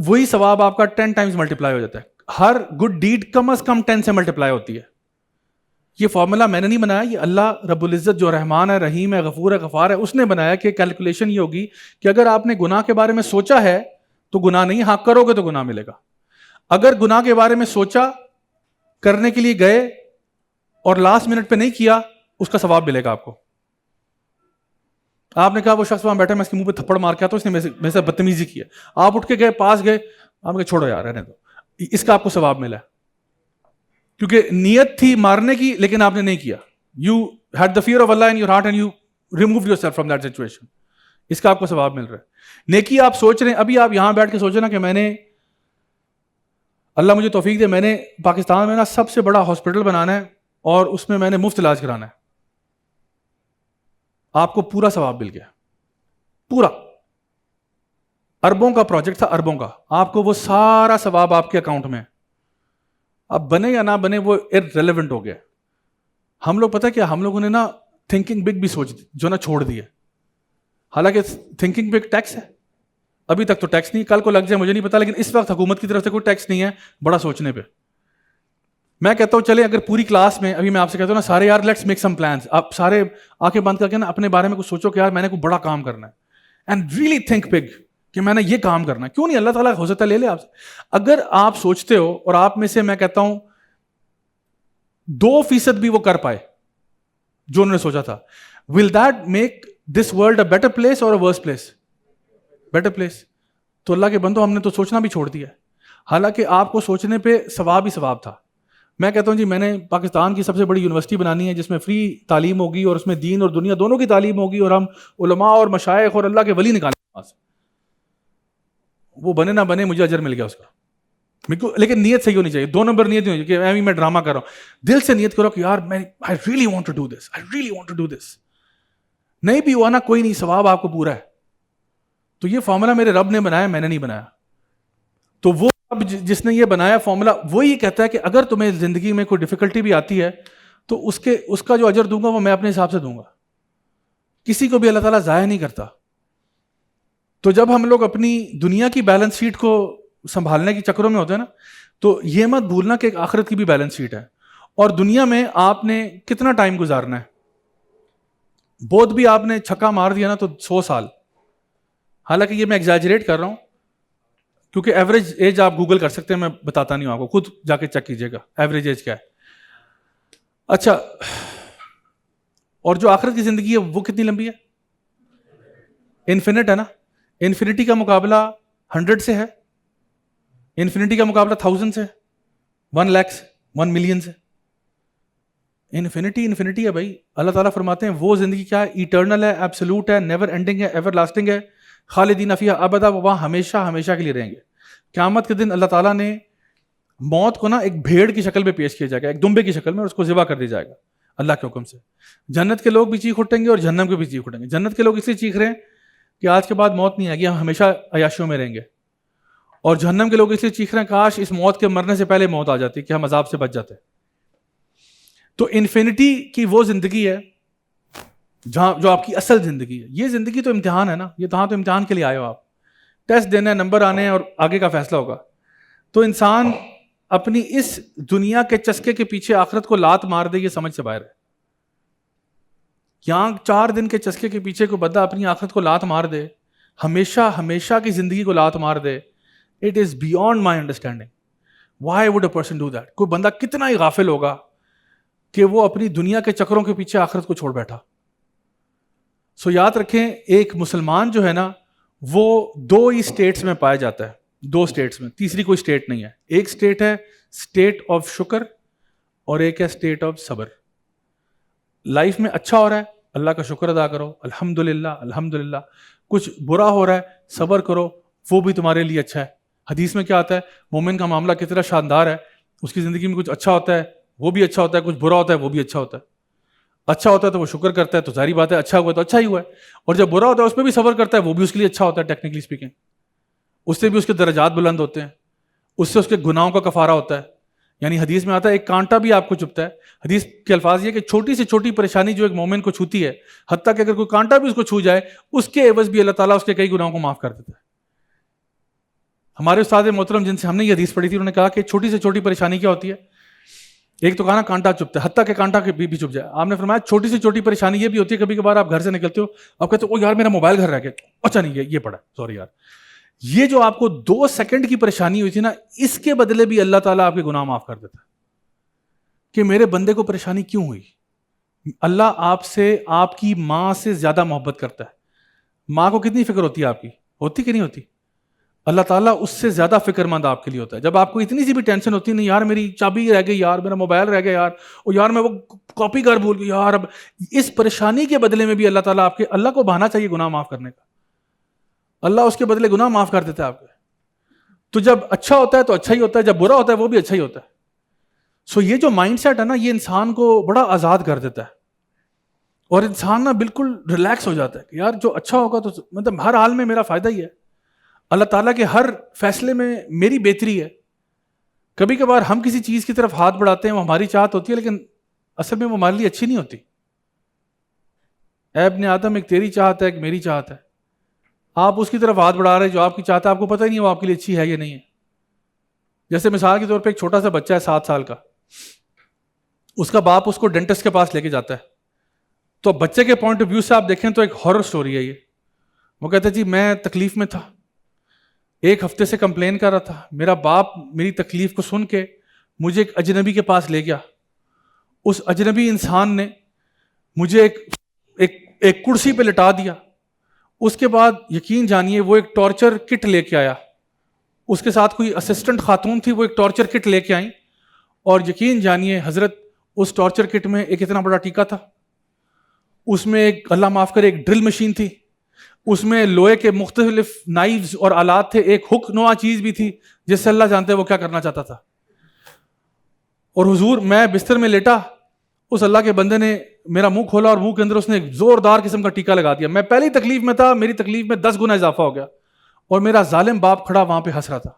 وہی ثواب آپ کا 10 ٹائمز ملٹیپلائی ہو جاتا ہے. ہر گڈ ڈیڈ کم از کم 10 سے ملٹیپلائی ہوتی ہے. یہ فارمولا میں نے نہیں بنایا, یہ اللہ رب العزت جو رحمان ہے, رحیم ہے, غفور ہے, غفار ہے, اس نے بنایا کہ کیلکولیشن یہ ہوگی کہ اگر آپ نے گناہ کے بارے میں سوچا ہے تو گناہ نہیں, ہاں کرو گے تو گناہ ملے گا. اگر گناہ کے بارے میں سوچا, کرنے کے لیے گئے اور لاسٹ منٹ پہ نہیں کیا, اس کا ثواب ملے گا آپ کو. آپ نے کہا وہ شخص وہاں بیٹھا, میں اس کے منہ پہ تھپڑ مار کے آتا ہوں, اس نے میرے سے بدتمیزی کی ہے. آپ اٹھ کے گئے, پاس گئے, آپ نے چھوڑو یار رہنے دو, اس کا آپ کو ثواب ملا ہے. کیونکہ نیت تھی مارنے کی لیکن آپ نے نہیں کیا. You had the fear of اللہ in your heart and you remove yourself from that situation. اس کا آپ کو ثواب مل رہا ہے. نیکی آپ سوچ رہے ہیں, ابھی آپ یہاں بیٹھ کے سوچے نا کہ میں نے, اللہ مجھے توفیق دے, میں نے پاکستان میں نا سب سے بڑا ہاسپٹل بنانا ہے اور اس میں نے مفت علاج کرانا ہے. آپ کو پورا ثواب مل گیا, پورا. اربوں کا پروجیکٹ تھا, اربوں کا. آپ کو وہ سارا ثواب آپ کے اکاؤنٹ میں. اب بنے یا نہ بنے وہ ارریلیونٹ ہو گیا. ہم لوگ پتہ کیا, ہم لوگوں نے نا تھنکنگ بگ بھی سوچ جو نا چھوڑ دی ہے. حالانکہ تھنکنگ بگ ٹیکس ہے. ابھی تک تو ٹیکس نہیں, کل کو لگ جائے مجھے نہیں پتا, لیکن اس وقت حکومت کی طرف سے کوئی ٹیکس نہیں ہے بڑا سوچنے پہ. میں کہتا ہوں چلے اگر پوری کلاس میں, ابھی میں آپ سے کہتا ہوں نا سارے یار لیٹس میک سم پلانس, آپ سارے آنکھیں بند کر کے نا اپنے بارے میں کچھ سوچو کہ یار میں نے کوئی بڑا کام کرنا ہے, اینڈ ریئلی تھنک بگ کہ میں نے یہ کام کرنا ہے. کیوں نہیں, اللہ تعالیٰ ہو سکتا ہے لے لے آپ سے. اگر آپ سوچتے ہو, اور آپ میں سے میں کہتا ہوں 2% بھی وہ کر پائے جو انہوں نے سوچا تھا, will that make this world a better place اور اے ورس پلیس؟ Better place. تو اللہ کے بندو, ہم نے تو سوچنا بھی چھوڑ دیا ہے, حالانکہ آپ کو سوچنے پہ ثواب ہی ثواب تھا. میں کہتا ہوں جی میں نے پاکستان کی سب سے بڑی یونیورسٹی بنانی ہے جس میں فری تعلیم ہوگی, اور اس میں دین اور دنیا دونوں کی تعلیم ہوگی, اور ہم علماء اور مشائخ اور اللہ کے ولی نکالیں وہاں سے. وہ بنے نہ بنے مجھے اجر مل گیا اس کا. لیکن نیت صحیح ہونی چاہیے, 2 نمبر نیت نہیں ہونی چاہیے کہ میں ڈرامہ کر رہا ہوں. دل سے نیت کرو کہ یار میں I really want to do this, I really want to do this. نہیں بھی ہوا نا کوئی نہیں, ثواب آپ کو پورا ہے. تو یہ فارمولا میرے رب نے بنایا, میں نے نہیں بنایا. تو وہ اب جس نے یہ بنایا فارمولا, وہ یہ کہتا ہے کہ اگر تمہیں زندگی میں کوئی ڈیفیکلٹی بھی آتی ہے تو اس کا جو اجر دوں گا وہ میں اپنے حساب سے دوں گا. کسی کو بھی اللہ تعالیٰ ضائع نہیں کرتا. تو جب ہم لوگ اپنی دنیا کی بیلنس شیٹ کو سنبھالنے کے چکروں میں ہوتے ہیں نا, تو یہ مت بھولنا کہ ایک آخرت کی بھی بیلنس شیٹ ہے. اور دنیا میں آپ نے کتنا ٹائم گزارنا ہے. بہت بھی آپ نے چھکا مار دیا نا تو 100 سال. حالانکہ یہ میں ایگزیجریٹ کر رہا ہوں کیونکہ ایوریج ایج آپ گوگل کر سکتے ہیں, میں بتاتا نہیں ہوں آپ کو, خود جا کے چیک کیجیے گا ایوریج ایج کیا ہے. اچھا, اور جو آخرت کی زندگی ہے وہ کتنی لمبی ہے؟ انفینٹ ہے نا. انفینٹی کا مقابلہ 100 سے ہے, انفینٹی کا مقابلہ 1000 سے, 1 lakhs 1 million سے. انفینٹی ہے بھائی. اللہ تعالیٰ فرماتے ہیں وہ زندگی کیا ہے؟ ایٹرنل ہے, ایبسولوٹ ہے, نیور اینڈنگ ہے, ایور لاسٹنگ ہے, خالدین فیہا ابدا, وہاں ہمیشہ ہمیشہ کے لیے رہیں گے. قیامت کے دن اللہ تعالیٰ نے موت کو نا ایک بھیڑ کی شکل میں پیش کیا جائے گا, ایک دمبے کی شکل میں, اور اس کو ذبح کر دیا جائے گا اللہ کے حکم سے. جنت کے لوگ بھی چیخ اٹھیں گے اور جہنم کے بھی چیخ اٹھیں گے. جنت کے لوگ اس لیے چیخ رہے ہیں کہ آج کے بعد موت نہیں آئے گی, ہم ہمیشہ عیاشیوں میں رہیں گے. اور جہنم کے لوگ اس لیے چیخ رہے ہیں کاش اس موت کے مرنے سے پہلے موت آ جاتی کہ ہم عذاب سے بچ جاتے. تو انفینٹی کی وہ زندگی ہے جہاں جو آپ کی اصل زندگی ہے. یہ زندگی تو امتحان ہے نا, یہ تو امتحان کے لیے آئے ہو آپ, ٹیسٹ دینا ہے, نمبر آنے ہیں اور آگے کا فیصلہ ہوگا. تو انسان اپنی اس دنیا کے چسکے کے پیچھے آخرت کو لات مار دے, یہ سمجھ سے باہر ہے. یہاں 4 دن کے چسکے کے پیچھے کوئی بندہ اپنی آخرت کو لات مار دے, ہمیشہ ہمیشہ کی زندگی کو لات مار دے, it is beyond my understanding. Why would a person do that? کوئی بندہ کتنا ہی غافل ہوگا کہ وہ اپنی دنیا کے چکروں کے پیچھے آخرت کو چھوڑ بیٹھا. سو یاد رکھیں, ایک مسلمان جو ہے نا وہ 2 ہی اسٹیٹس میں پایا جاتا ہے, 2 اسٹیٹس میں, تیسری کوئی اسٹیٹ نہیں ہے. ایک اسٹیٹ ہے اسٹیٹ آف شکر, اور ایک ہے اسٹیٹ آف صبر. لائف میں اچھا ہو رہا ہے, اللہ کا شکر ادا کرو, الحمدللہ الحمدللہ. کچھ برا ہو رہا ہے صبر کرو, وہ بھی تمہارے لیے اچھا ہے. حدیث میں کیا آتا ہے, مومن کا معاملہ کتنا شاندار ہے, اس کی زندگی میں کچھ اچھا ہوتا ہے وہ بھی اچھا ہوتا ہے, کچھ برا ہوتا ہے وہ بھی اچھا ہوتا ہے. اچھا ہوتا ہے تو وہ شکر کرتا ہے, تو ظاہری بات ہے اچھا ہوا تو اچھا ہی ہوا ہے, اور جب برا ہوتا ہے اس پہ بھی صبر کرتا ہے, وہ بھی اس کے لیے اچھا ہوتا ہے. ٹیکنیکلی اسپیکنگ اس سے بھی اس کے درجات بلند ہوتے ہیں, اس سے اس کے گناہوں کا کفارہ ہوتا ہے. یعنی حدیث میں آتا ہے ایک کانٹا بھی آپ کو چبھتا ہے. حدیث کے الفاظ یہ کہ چھوٹی سے چھوٹی پریشانی جو ایک مومن کو چھوتی ہے, حتیٰ کہ اگر کوئی کانٹا بھی اس کو چھو جائے, اس کے عوض بھی اللہ تعالیٰ اس کے کئی گناہوں کو معاف کر دیتا ہے. ہمارے استاد محترم جن سے ہم نے یہ حدیث پڑھی تھی, انہوں نے کہا کہ چھوٹی سے چھوٹی پریشانی کیا ہوتی ہے, ایک تو کہا نا کانٹا چبھتا ہے, حتیٰ کہ کانٹا بھی چبھ جائے. آپ نے فرمایا چھوٹی سے چھوٹی پریشانی یہ بھی ہوتی ہے, کبھی کبھار آپ گھر سے نکلتے ہو, آپ کہتے ہو او یار میرا موبائل گھر رہ گیا, اچھا نہیں یہ پڑا, سوری یار. یہ جو آپ کو 2 سیکنڈ کی پریشانی ہوئی تھی نا, اس کے بدلے بھی اللہ تعالیٰ آپ کے گناہ معاف کر دیتا ہے. کہ میرے بندے کو پریشانی کیوں ہوئی؟ اللہ آپ سے, آپ کی ماں سے زیادہ محبت کرتا ہے. ماں کو کتنی فکر ہوتی ہے آپ کی, ہوتی کہ نہیں ہوتی؟ اللہ تعالیٰ اس سے زیادہ فکر مند آپ کے لیے ہوتا ہے. جب آپ کو اتنی سی بھی ٹینشن ہوتی ہے, نہیں یار میری چابی رہ گئی, یار میرا موبائل رہ گیا, یار اور یار میں وہ کاپی کر بھول گیا یار, اب اس پریشانی کے بدلے میں بھی اللہ تعالیٰ آپ کے, اللہ کو بہانا چاہیے گناہ معاف کرنے کا, اللہ اس کے بدلے گناہ معاف کر دیتا ہے آپ کے. تو جب اچھا ہوتا ہے تو اچھا ہی ہوتا ہے, جب برا ہوتا ہے وہ بھی اچھا ہی ہوتا ہے. سو یہ جو مائنڈ سیٹ ہے نا, یہ انسان کو بڑا آزاد کر دیتا ہے, اور انسان نا بالکل ریلیکس ہو جاتا ہے کہ یار جو اچھا ہوگا تو مطلب ہر حال میں میرا فائدہ ہی ہے, اللہ تعالیٰ کے ہر فیصلے میں میری بہتری ہے. کبھی کبھار ہم کسی چیز کی طرف ہاتھ بڑھاتے ہیں, وہ ہماری چاہت ہوتی ہے, لیکن اصل میں وہ ہمارے لیے اچھی نہیں ہوتی. اے ابن آدم, ایک تیری چاہت ہے ایک میری چاہت ہے. آپ اس کی طرف ہاتھ بڑھا رہے ہیں جو آپ کی چاہت ہے, آپ کو پتہ ہی نہیں وہ آپ کے لیے اچھی ہے یا نہیں ہے. جیسے مثال کے طور پہ ایک چھوٹا سا بچہ ہے 7 سال کا, اس کا باپ اس کو ڈینٹسٹ کے پاس لے کے جاتا ہے. تو بچے کے پوائنٹ آف ویو سے آپ دیکھیں تو ایک ہارر سٹوری ہے یہ. وہ کہتا ہے جی میں تکلیف میں تھا, 1 ہفتے سے کمپلین کر رہا تھا, میرا باپ میری تکلیف کو سن کے مجھے ایک اجنبی کے پاس لے گیا. اس اجنبی انسان نے مجھے ایک کرسی پہ لٹا دیا. اس کے بعد یقین جانیے وہ ایک ٹارچر کٹ لے کے آیا, اس کے ساتھ کوئی اسسٹنٹ خاتون تھی, وہ ایک ٹارچر کٹ لے کے آئیں, اور یقین جانیے حضرت اس ٹارچر کٹ میں ایک اتنا بڑا ٹیکا تھا, اس میں ایک اللہ معاف کرے ایک ڈرل مشین تھی, اس میں لوہے کے مختلف نائفز اور آلات تھے, ایک ہک نوع چیز بھی تھی جس سے اللہ جانتے وہ کیا کرنا چاہتا تھا. اور حضور میں بستر میں لیٹا, اس اللہ کے بندے نے میرا منہ کھولا اور منہ کے اندر اس نے ایک زوردار قسم کا ٹیکا لگا دیا. میں پہلی تکلیف میں تھا, میری تکلیف میں 10 گنا اضافہ ہو گیا, اور میرا ظالم باپ کھڑا وہاں پہ ہنس رہا تھا.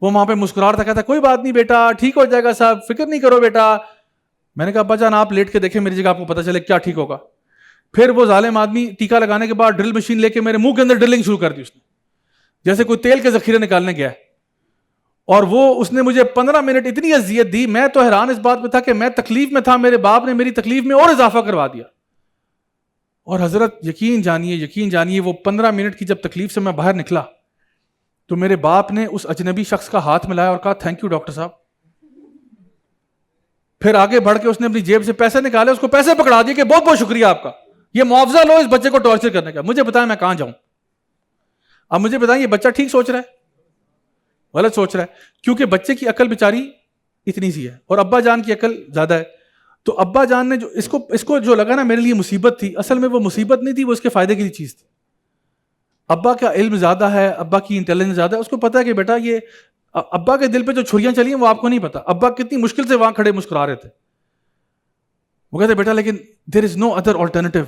وہ وہاں پہ مسکرا رہا تھا, کہتا کوئی بات نہیں بیٹا, ٹھیک ہو جائے گا صاحب, فکر نہیں کرو بیٹا. میں نے کہا ابا جان آپ لیٹ کے دیکھیں میری جگہ, آپ کو پتہ چلے کیا ٹھیک ہوگا. پھر وہ ظالم آدمی ٹیکا لگانے کے بعد ڈرل مشین لے کے میرے منہ کے اندر ڈرلنگ شروع کر دی اس نے, جیسے کوئی تیل کے ذخیرے نکالنے گیا ہے. اور وہ اس نے مجھے 15 منٹ اتنی اذیت دی, میں تو حیران اس بات پہ تھا کہ میں تکلیف میں تھا, میرے باپ نے میری تکلیف میں اور اضافہ کروا دیا. اور حضرت یقین جانیے وہ 15 منٹ کی جب تکلیف سے میں باہر نکلا تو میرے باپ نے اس اجنبی شخص کا ہاتھ ملایا اور کہا تھینک یو ڈاکٹر صاحب. پھر آگے بڑھ کے اس نے اپنی جیب سے پیسے نکالے, اس کو پیسے پکڑا دیے کہ بہت بہت شکریہ آپ کا, یہ معاوضہ لو اس بچے کو ٹارچر کرنے کا. مجھے بتائیں میں کہاں جاؤں؟ اب مجھے بتائیں یہ بچہ ٹھیک سوچ رہا ہے غلط سوچ رہا ہے؟ کیونکہ بچے کی عقل بیچاری اتنی سی ہے اور ابا جان کی عقل زیادہ ہے. تو ابا جان نے جو اس کو جو لگا نا میرے لیے مصیبت تھی, اصل میں وہ مصیبت نہیں تھی, وہ اس کے فائدے کی لیے چیز تھی. ابا کا علم زیادہ ہے, ابا کی انٹیلیجنس زیادہ ہے, اس کو پتا ہے کہ بیٹا یہ ابا کے دل پہ جو چھریاں چلی ہیں وہ آپ کو نہیں پتا. ابا کتنی مشکل سے وہاں کھڑے مسکرا رہے تھے. وہ کہتے بیٹا لیکن دیر از نو ادر آلٹرنیٹو,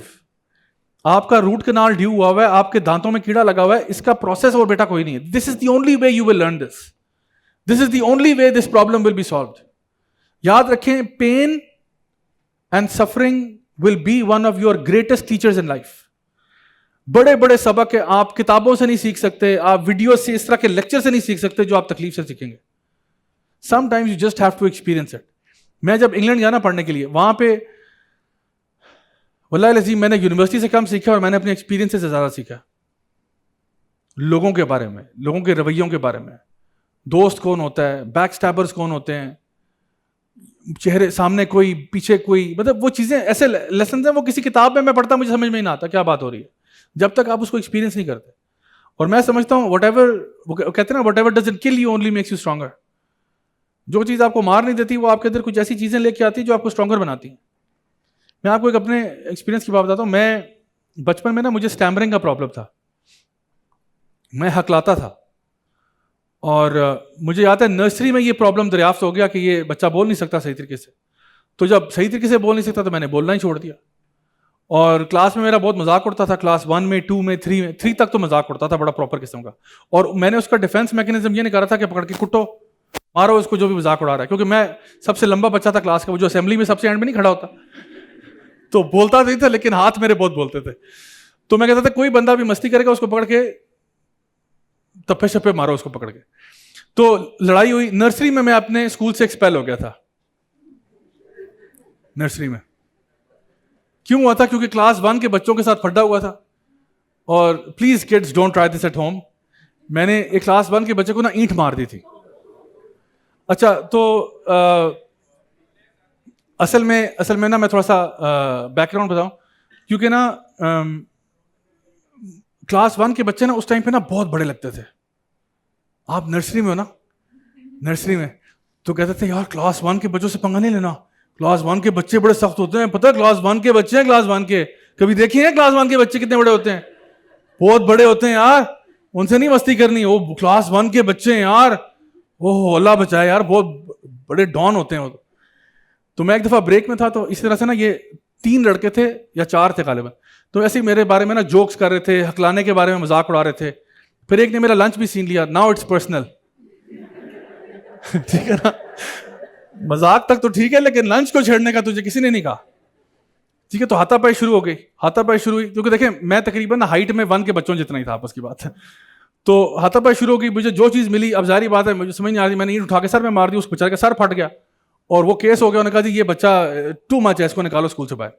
آپ کا روٹ کنال ڈیو ہوا ہے, آپ کے دانتوں میں کیڑا لگا ہوا ہے, اس کا پروسیس اور بیٹا کوئی نہیں ہے. This is the only way you will learn this, this is the only way this problem will be solved. یاد رکھیں pain and suffering will be one of your greatest teachers in life. بڑے بڑے سبق ہے آپ کتابوں سے نہیں سیکھ سکتے, آپ ویڈیو سے اس طرح کے لیکچر سے نہیں سیکھ سکتے جو آپ تکلیف سے سیکھیں گے. Sometimes you just have to experience it. میں جب انگلینڈ گیا نا پڑھنے کے لیے, وہاں پہ واللہ العظیم میں نے یونیورسٹی سے کم سیکھا اور میں نے اپنے ایکسپیرینس سے زیادہ سیکھا. لوگوں کے بارے میں, لوگوں کے رویوں کے بارے میں, دوست کون ہوتا ہے, بیک سٹیبرز کون ہوتے ہیں, چہرے سامنے کوئی پیچھے کوئی, مطلب وہ چیزیں ایسے لیسنز ہیں وہ کسی کتاب میں پڑھتا مجھے سمجھ میں نہیں آتا کیا بات ہو رہی ہے جب تک آپ اس کو ایکسپیرینس نہیں کرتے. اور میں سمجھتا ہوں وٹ ایور, وہ کہتے ہیں نا وٹ ایور ڈزنٹ کل you only makes you stronger. جو چیز آپ کو مار نہیں دیتی وہ آپ کے اندر کچھ ایسی چیزیں لے کے آتی ہیں جو آپ کو اسٹرانگر بناتی ہیں. میں آپ کو ایک اپنے ایکسپیرینس کی بات بتاتا ہوں. میں بچپن میں نا مجھے اسٹیمرنگ کا پرابلم تھا. میں ہکلاتا تھا. اور مجھے یاد ہے نرسری میں یہ پرابلم دریافت ہو گیا کہ یہ بچہ بول نہیں سکتا صحیح طریقے سے. تو جب صحیح طریقے سے بول نہیں سکتا تو میں نے بولنا ہی چھوڑ دیا. اور کلاس میں میرا بہت مذاق اڑتا تھا, کلاس 1 میں 2 میں 3 میں 3 تک تو مذاق اڑتا تھا بڑا پراپر قسم کا. اور میں نے اس کا ڈیفینس میکینزم یہ نکالا تھا کہ پکڑ کے کٹو, مارو اس کو جو بھی مذاق اڑا رہا ہے, کیونکہ میں سب سے لمبا بچہ تھا کلاس کا, وہ جو اسمبلی میں سب سے اینڈ میں نہیں کھڑا ہوتا, تو بولتا نہیں تھا لیکن ہاتھ میرے بہت بولتے تھے. تو میں کہتا تھا کوئی بندہ بھی مستی کرے گا اس کو پکڑ کے تپے شپے مارو اس کو پکڑ کے. تو لڑائی ہوئی. نرسری میں اپنے اسکول سے ایکسپیل ہو گیا تھا. نرسری میں کیوں ہوا تھا؟ کیونکہ کلاس 1 کے بچوں کے ساتھ پھڈا ہوا تھا. اور please kids don't try this at home. میں نے ایک کلاس 1 کے بچے کو نا اینٹ مار دی تھی. اچھا تو اصل میں نا میں تھوڑا سا بیک گراؤنڈ بتاؤں, کیونکہ نا کلاس 1 کے بچے نا اس ٹائم پہ نا بہت بڑے لگتے تھے. آپ نرسری میں ہو نا, نرسری میں تو کہتے تھے یار کلاس 1 کے بچوں سے پنگا نہیں لینا, کلاس 1 کے بچے بڑے سخت ہوتے ہیں. پتہ ہے کلاس 1 کے بچے ہیں, کلاس 1 کے کبھی دیکھیے ہیں کلاس 1 کے بچے کتنے بڑے ہوتے ہیں؟ بہت بڑے ہوتے ہیں یار, ان سے نہیں مستی کرنی. وہ کلاس 1 کے بچے ہیں یار, اوہ اللہ بچائے یار, بہت بڑے ڈان ہوتے ہیں وہ. تو میں ایک دفعہ بریک میں تھا, تو اسی طرح سے نا یہ 3 لڑکے تھے یا 4 تھے غالباً, تو ایسے ہی میرے بارے میں نا جوکس کر رہے تھے, ہکلانے کے بارے میں مذاق اڑا رہے تھے. پھر ایک نے میرا لنچ بھی چھین لیا. Now it's personal. ٹھیک ہے نا, مذاق تک تو ٹھیک ہے لیکن لنچ کو چھیڑنے کا تجھے کسی نے نہیں کہا. ٹھیک ہے, تو ہاتھا پائی شروع ہو گئی. ہاتھا پائی شروع ہوئی کیونکہ دیکھیں میں تقریباً ہائٹ میں 1 کے بچوں جتنا ہی تھا, آپس کی بات ہے. تو ہاتھا پائی شروع ہو گئی. مجھے جو چیز ملی, اب ظاہری بات ہے مجھے سمجھ نہیں آ رہی, میں نے اینٹ اٹھا کے سر میں مار دی, اس بیچارے کا سر پھٹ گیا اور وہ کیس ہو گیا. انہوں نے کہا جی یہ بچہ ٹو مچ ہے, اس کو نکالو اسکول سے باہر.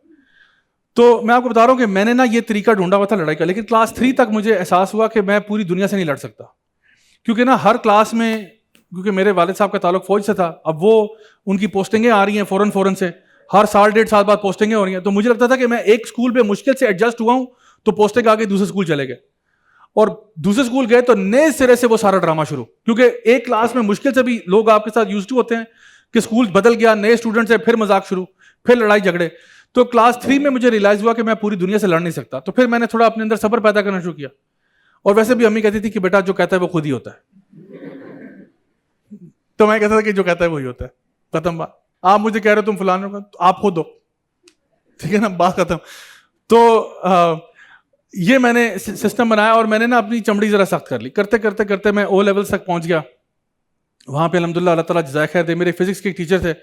تو میں آپ کو بتا رہا ہوں کہ میں نے نا یہ طریقہ ڈھونڈا ہوا تھا لڑائی کا, لیکن کلاس 3 تک مجھے احساس ہوا کہ میں پوری دنیا سے نہیں لڑ سکتا. کیونکہ نا ہر کلاس میں, کیونکہ میرے والد صاحب کا تعلق فوج سے تھا, اب وہ ان کی پوسٹنگیں آ رہی ہیں فوراً سے, ہر سال 1.5 سال بعد پوسٹنگیں ہو رہی ہیں. تو مجھے لگتا تھا کہ میں ایک اسکول پہ مشکل سے ایڈجسٹ ہوا ہوں, تو پوسٹنگ آ گئی, دوسرے اسکول چلے گئے. اور دوسرے اسکول گئے تو نئے سرے سے وہ سارا ڈرامہ شروع, کیونکہ ایک کلاس میں مشکل سے بھی لوگ آپ کے ساتھ یوز ٹو ہوتے ہیں کہ اسکول بدل گیا, نئے اسٹوڈنٹ سے پھر مذاق شروع, پھر لڑائی جھگڑے. تو کلاس 3 میں مجھے ریئلائز ہوا کہ میں پوری دنیا سے لڑ نہیں سکتا. تو پھر میں نے تھوڑا اپنے اندر صبر پیدا کرنا شروع کیا. اور ویسے بھی امی کہتی تھی کہ بیٹا جو کہتا ہے وہ خود ہی ہوتا ہے. تو میں کہتا تھا کہ جو کہتا ہے وہی ہوتا ہے, ختم بات. آپ مجھے کہہ رہے ہو تم فلاں ہوگا, تو آپ خود ہو. ٹھیک ہے نا, بات ختم. تو یہ میں نے سسٹم بنایا اور میں نے نا اپنی چمڑی ذرا سخت کر لی. کرتے کرتے کرتے میں او لیول تک پہنچ گیا. وہاں پہ الحمدللہ اللہ تعالیٰ جزائے خیر دے, میرے فزکس کے ٹیچر تھے,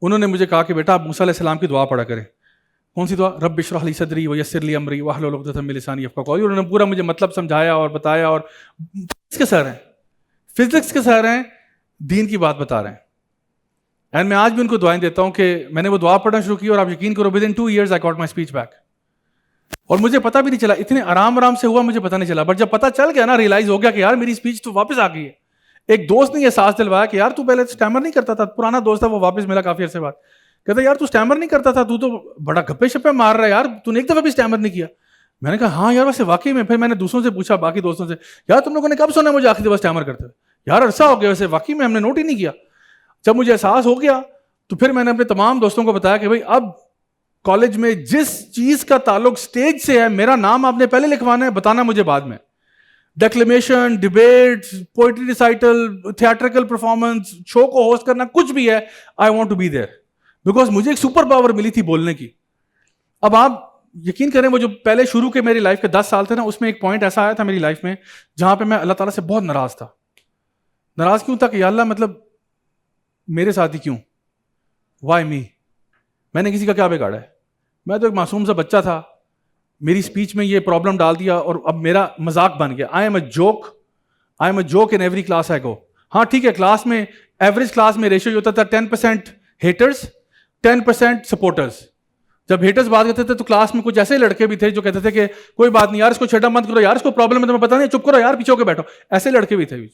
انہوں نے مجھے کہا کہ بیٹا آپ موسیٰ علیہ السلام کی دعا پڑھا کریں. کون سی دعا؟ رب اشرح لی صدری ویسر لی امری واحلل عقدۃ من لسانی یفقہوا قولی. انہوں نے پورا مجھے مطلب سمجھایا اور بتایا. اور فزکس کے سر ہیں, دین کی بات بتا رہے ہیں. اینڈ میں آج بھی ان کو دعائیں دیتا ہوں کہ میں نے وہ دعا پڑھنا شروع کی اور آپ یقین کرو within 2 years I got my speech back. اور مجھے پتہ بھی نہیں چلا, اتنے آرام سے ہوا, مجھے پتہ نہیں چلا. بٹ جب پتہ چل گیا نا, ریئلائز ہو گیا کہ یار میری اسپیچ تو واپس آ گئی ہے. ایک دوست نے یہ احساس دلوایا کہ یار تو پہلے اسٹیمر نہیں کرتا تھا, پرانا دوست تھا, وہ واپس ملا کافی عرصے بعد. کہتا یار تو اسٹیمر نہیں کرتا تھا, تو بڑا گپے شپے مار رہا ہے یار, تو نے ایک دفعہ بھی اسٹیمر نہیں کیا. میں نے کہا ہاں یار ویسے واقعی میں. پھر میں نے دوسروں سے پوچھا, باقی دوستوں سے, یار تم لوگوں نے کب سنا مجھے آخری دفعہ اسٹیمر کرتے ہوئے؟ یار عرصہ ہو گیا, ویسے واقعی میں ہم نے نوٹ ہی نہیں کیا. جب مجھے احساس ہو گیا تو پھر میں نے اپنے تمام دوستوں کو بتایا کہ بھائی اب کالج میں جس چیز کا تعلق اسٹیج سے ہے, میرا نام آپ نے پہلے لکھوانا ہے, بتانا مجھے بعد میں. Declamation, debate, poetry recital, theatrical performance, show کو ہوسٹ کرنا, کچھ بھی ہے, I want to be there, because مجھے ایک سپر پاور ملی تھی بولنے کی. اب آپ یقین کریں, وہ جو پہلے شروع کے میری لائف کے 10 سال تھے نا, اس میں ایک پوائنٹ ایسا آیا تھا میری لائف میں جہاں پہ میں اللہ تعالیٰ سے بہت ناراض تھا. ناراض کیوں تھا کہ یا اللہ مطلب میرے ساتھ ہی کیوں, وائی می, میں نے کسی کا کیا بگاڑا ہے, میں تو ایک معصوم سا بچہ تھا, میری اسپیچ میں یہ پرابلم ڈال دیا اور اب میرا مذاق بن گیا. I am a joke in every class I go. ہاں ٹھیک ہے, کلاس میں ایوریج کلاس میں ریشو ہوتا تھا 10% ہیٹرز 10% سپورٹرز. جب ہیٹرز بات کرتے تھے تو کلاس میں کچھ ایسے لڑکے بھی تھے جو کہتے تھے کہ کوئی بات نہیں یار, اس کو چھیڑنا مت کرو یار, اس کو پرابلم ہے تمہیں پتہ نہیں, چپ کرو یار, پیچھے ہو کے بیٹھو. ایسے لڑکے بھی تھے,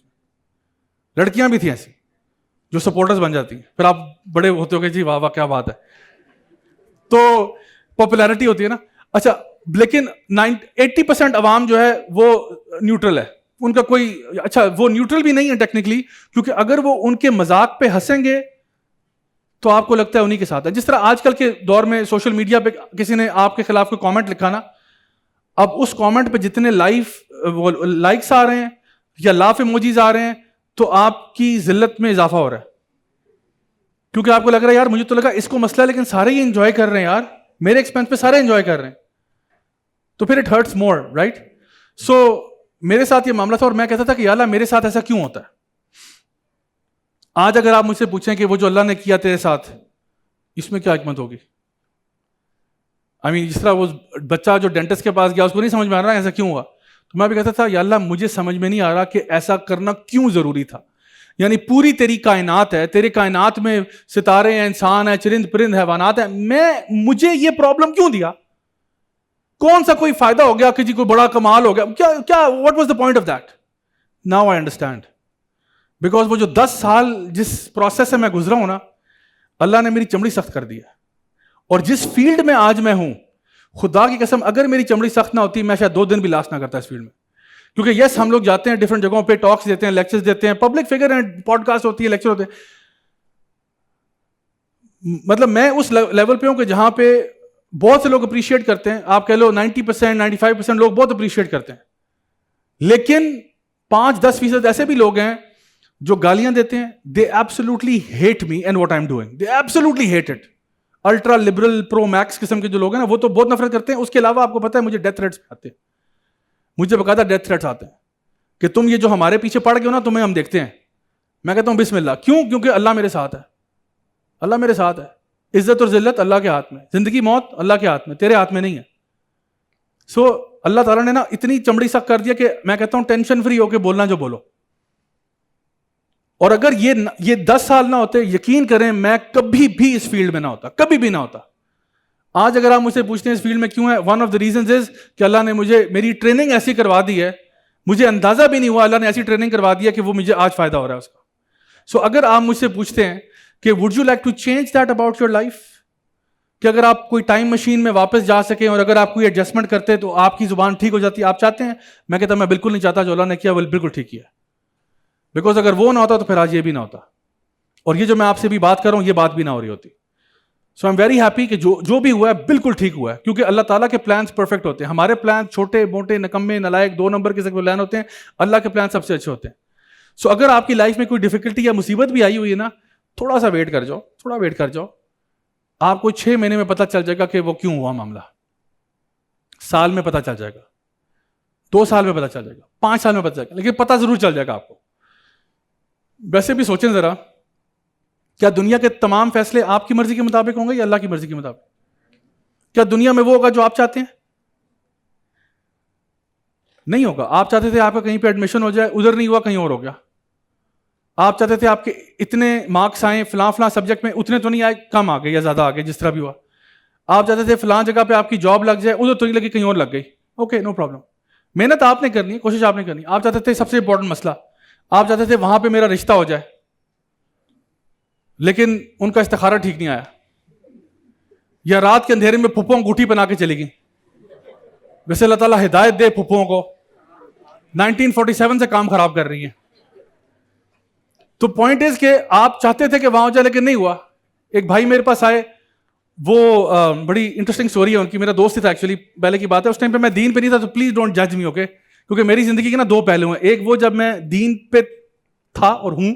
لڑکیاں بھی تھیں ایسی جو سپورٹرز بن جاتی ہیں. پھر آپ بڑے ہوتے ہو کہ جی واہ واہ کیا بات ہے, تو پاپولیرٹی ہوتی ہے نا. اچھا لیکن 80% عوام جو ہے وہ نیوٹرل ہے, ان کا کوئی, اچھا وہ نیوٹرل بھی نہیں ہے ٹیکنیکلی, کیونکہ اگر وہ ان کے مذاق پہ ہنسیں گے تو آپ کو لگتا ہے انہی کے ساتھ ہے. جس طرح آج کل کے دور میں سوشل میڈیا پہ کسی نے آپ کے خلاف کوئی کامنٹ لکھا نا, اب اس کامنٹ پہ جتنے لائکس آ رہے ہیں یا لاف ایموجیز آ رہے ہیں تو آپ کی ذلت میں اضافہ ہو رہا ہے, کیونکہ آپ کو لگ رہا ہے یار مجھے تو لگا اس کو مسئلہ ہے لیکن سارے ہی انجوائے کر رہے ہیں یار, میرے ایکسپینس پہ سارے انجوائے کر رہے ہیں, تو پھر اٹ ہرٹس مور, رائٹ. سو میرے ساتھ یہ معاملہ تھا اور میں کہتا تھا کہ یا اللہ میرے ساتھ ایسا کیوں ہوتا ہے. آج اگر آپ مجھ سے پوچھیں کہ وہ جو اللہ نے کیا تیرے ساتھ اس میں کیا حکمت ہوگی, جس طرح وہ بچہ جو ڈینٹسٹ کے پاس گیا اس کو نہیں سمجھ میں آ رہا ایسا کیوں ہوا, تو میں بھی کہتا تھا یا اللہ مجھے سمجھ میں نہیں آ رہا کہ ایسا کرنا کیوں ضروری تھا. یعنی پوری تیری کائنات ہے, تیرے کائنات میں ستارے ہیں, انسان ہیں, چرند پرند حیوانات ہیں, مجھے یہ پرابلم کیوں دیا؟ کون سا کوئی فائدہ ہو گیا کہ جی کوئی بڑا کمال ہو گیا کیا what was the point of that? Now I understand, because وہ جو 10 سال جس پروسیس سے میں گزرا ہوں نا, اللہ نے میری چمڑی سخت کر دی ہے. اور جس فیلڈ میں آج میں ہوں, خدا کی قسم اگر میری چمڑی سخت نہ ہوتی میں شاید 2 دن بھی لاسٹ نہ کرتا اس فیلڈ میں. کیونکہ یس ہم لوگ جاتے ہیں ڈفرنٹ جگہوں پہ, ٹاکس دیتے ہیں, لیکچرز دیتے ہیں, پبلک فگر ہیں, پوڈ کاسٹ ہوتی ہے, لیکچر ہوتے ہیں. مطلب میں اس لیول پہ ہوں کہ جہاں پہ بہت سے لوگ اپریشیٹ کرتے ہیں, آپ کہہ لو 90% 95% لوگ بہت اپریشیٹ کرتے ہیں, لیکن 5-10% ایسے بھی لوگ ہیں جو گالیاں دیتے ہیں. They absolutely hate me and what I am doing, they absolutely hate it. Ultra liberal pro max قسم کے جو لوگ ہیں نا وہ تو بہت نفرت کرتے ہیں. اس کے علاوہ آپ کو پتا ہے مجھے ڈیتھ تھریٹس آتے ہیں, مجھے باقاعدہ ڈیتھ تھریٹس آتے ہیں کہ تم یہ جو ہمارے پیچھے پڑ گئے ہو نا تمہیں ہم دیکھتے ہیں. میں کہتا ہوں بسم اللہ. کیوں؟ کیونکہ اللہ میرے ساتھ ہے, اللہ میرے ساتھ ہے. عزت اور ذلت اللہ کے ہاتھ میں, زندگی موت اللہ کے ہاتھ میں, تیرے ہاتھ میں نہیں ہے. سو اللہ تعالیٰ نے نا اتنی چمڑی سخت کر دیا کہ میں کہتا ہوں ٹینشن فری ہو کے بولنا جو بولو. اور اگر یہ 10 سال نہ ہوتے, یقین کریں میں کبھی بھی اس فیلڈ میں نہ ہوتا, کبھی بھی نہ ہوتا. آج اگر آپ مجھ سے پوچھتے ہیں اس فیلڈ میں کیوں ہے, ون آف دا ریزنز از کہ اللہ نے مجھے میری ٹریننگ ایسی کروا دی ہے, مجھے اندازہ بھی نہیں ہوا اللہ نے ایسی ٹریننگ کروا دی ہے کہ وہ مجھے آج فائدہ ہو رہا ہے اس کا. سو اگر آپ مجھ سے پوچھتے ہیں کہ would you like to change that about your life, کہ اگر آپ کوئی ٹائم مشین میں واپس جا سکیں اور اگر آپ کوئی ایڈجسٹمنٹ کرتے تو آپ کی زبان ٹھیک ہو جاتی, آپ چاہتے ہیں؟ میں کہتا میں بالکل نہیں چاہتا. جو اللہ نے کیا وہ بالکل ٹھیک کیا, بیکاز اگر وہ نہ ہوتا تو پھر آج یہ بھی نہ ہوتا, اور یہ جو میں آپ سے بھی بات کر رہا ہوں یہ بات بھی نہ ہو رہی ہوتی. سو آئی ایم ویری ہیپی کہ جو بھی ہوا ہے بالکل ٹھیک ہوا ہے, کیونکہ اللہ تعالیٰ کے پلانس پرفیکٹ ہوتے ہیں. ہمارے پلان چھوٹے موٹے نکمے نلائق 2 نمبر کے پلان ہوتے ہیں, اللہ کے پلان سب سے اچھے ہوتے ہیں. سو اگر آپ کی لائف میں کوئی ڈیفیکلٹی یا مصیبت بھی آئی ہوئی ہے نا, تھوڑا سا ویٹ کر جاؤ, تھوڑا ویٹ کر جاؤ. آپ کو 6 مہینے میں پتہ چل جائے گا کہ وہ کیوں ہوا معاملہ, سال میں پتہ چل جائے گا, 2 سال میں پتہ چل جائے گا, 5 سال میں پتہ چل جائے گا, لیکن پتہ ضرور چل جائے گا آپ کو. ویسے بھی سوچیں ذرا, کیا دنیا کے تمام فیصلے آپ کی مرضی کے مطابق ہوں گے یا اللہ کی مرضی کے مطابق؟ کیا دنیا میں وہ ہوگا جو آپ چاہتے ہیں؟ نہیں ہوگا. آپ چاہتے تھے آپ کا کہیں پہ ایڈمیشن ہو جائے, ادھر نہیں ہوا, کہیں اور ہو گیا. آپ چاہتے تھے آپ کے اتنے مارکس آئیں فلاں سبجیکٹ میں, اتنے تو نہیں آئے, کم آ گئے یا زیادہ آ گئے, جس طرح بھی ہوا. آپ چاہتے تھے فلاں جگہ پہ آپ کی جاب لگ جائے, ادھر تو نہیں لگی, کہیں اور لگ گئی. Okay no problem. محنت آپ نے کرنی ہے, کوشش آپ نے کرنی ہے. آپ چاہتے تھے سب سے امپورٹنٹ مسئلہ, آپ چاہتے تھے وہاں پہ میرا رشتہ ہو جائے, لیکن ان کا استخارہ ٹھیک نہیں آیا, یا رات کے اندھیرے میں پھپھوں انگوٹھی بنا کے چلی گئی. ویسے اللہ تعالیٰ ہدایت دے پھپھوں کو, 1947 سے کام خراب کر رہی ہیں. تو پوائنٹ از کہ آپ چاہتے تھے کہ وہاں ہو جائے لیکن نہیں ہوا. ایک بھائی میرے پاس آئے, وہ بڑی انٹرسٹنگ سٹوری ہے ان کی, میرا دوست تھا ایکچولی, پہلے کی بات ہے. اس ٹائم پہ میں دین پہ نہیں تھا, تو پلیز ڈونٹ جج می, اوکے, کیونکہ میری زندگی کے نا 2 پہلو ہیں, ایک وہ جب میں دین پہ تھا اور ہوں,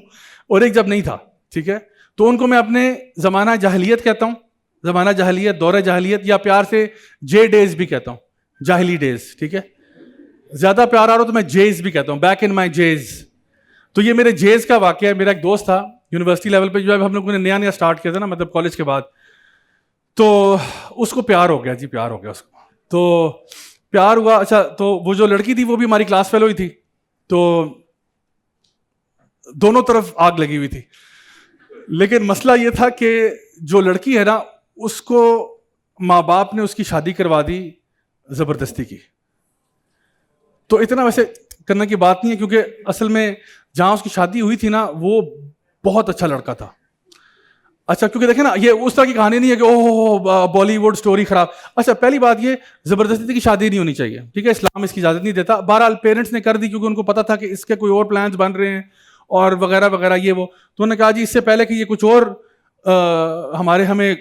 اور ایک جب نہیں تھا, ٹھیک ہے. تو ان کو میں اپنے زمانہ جاہلیت کہتا ہوں, زمانہ جاہلیت, دور جاہلیت, یا پیار سے جے ڈیز بھی کہتا ہوں, جاہلی ڈیز, ٹھیک ہے. زیادہ پیار آ رہا ہو تو میں جیز بھی کہتا ہوں, بیک ان مائی جیز. تو یہ میرے جیز کا واقعہ ہے. میرا ایک دوست تھا یونیورسٹی لیول پہ, جو ہے ہم لوگوں نے نیا اسٹارٹ کیا تھا نا, مطلب کالج کے بعد, تو اس کو پیار ہو گیا جی, پیار ہو گیا اس کو. تو پیار ہوا, اچھا, تو وہ جو لڑکی تھی وہ بھی ہماری کلاس فیلو ہی تھی, تو دونوں طرف آگ لگی ہوئی تھی. لیکن مسئلہ یہ تھا کہ جو لڑکی ہے نا, اس کو ماں باپ نے اس کی شادی کروا دی زبردستی کی. تو اتنا ویسے کرنے کی بات نہیں ہے, کیونکہ اصل میں جہاں اس کی شادی ہوئی تھی نا, وہ بہت اچھا لڑکا تھا. اچھا, کیونکہ دیکھیں نا, یہ اس طرح کی کہانی نہیں ہے کہ اوہ بالی ووڈ سٹوری خراب. اچھا, پہلی بات یہ زبردستی کی شادی نہیں ہونی چاہیے, ٹھیک ہے, اسلام اس کی اجازت نہیں دیتا. بہرحال پیرنٹس نے کر دی, کیونکہ ان کو پتا تھا کہ اس کے کوئی اور پلانز بن رہے ہیں اور وغیرہ وغیرہ, یہ وہ. تو انہوں نے کہا جی اس سے پہلے کہ یہ کچھ اور ہمیں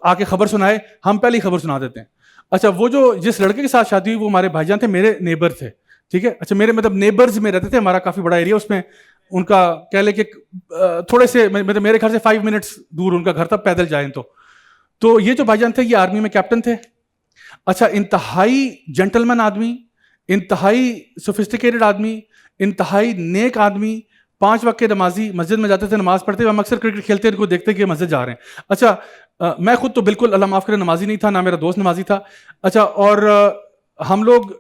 آ کے خبر سنائے, ہم پہلے ہی خبر سنا دیتے ہیں. اچھا, وہ جو جس لڑکے کے ساتھ شادی ہوئی وہ ہمارے بھائی جان تھے, میرے نیبر تھے, ٹھیک ہے. اچھا میرے مطلب نیبرز میں رہتے تھے, ہمارا کافی بڑا ایریا, اس میں ان کا کہہ لے کہ تھوڑے سے مطلب میرے گھر سے 5 منٹس دور ان کا گھر تھا, پیدل جائیں تو یہ جو بھائی جان تھے یہ آرمی میں کیپٹن تھے. اچھا انتہائی جینٹلمین آدمی, انتہائی سوفسٹیکیٹڈ آدمی, انتہائی نیک آدمی, 5 وقت کے نمازی, مسجد میں جاتے تھے نماز پڑھتے. ہم اکثر کرکٹ کھیلتے ان کو دیکھتے کہ مسجد جا رہے ہیں. اچھا میں خود تو بالکل اللہ معاف کرے نمازی نہیں تھا, نہ میرا دوست نمازی تھا. اچھا اور ہم لوگ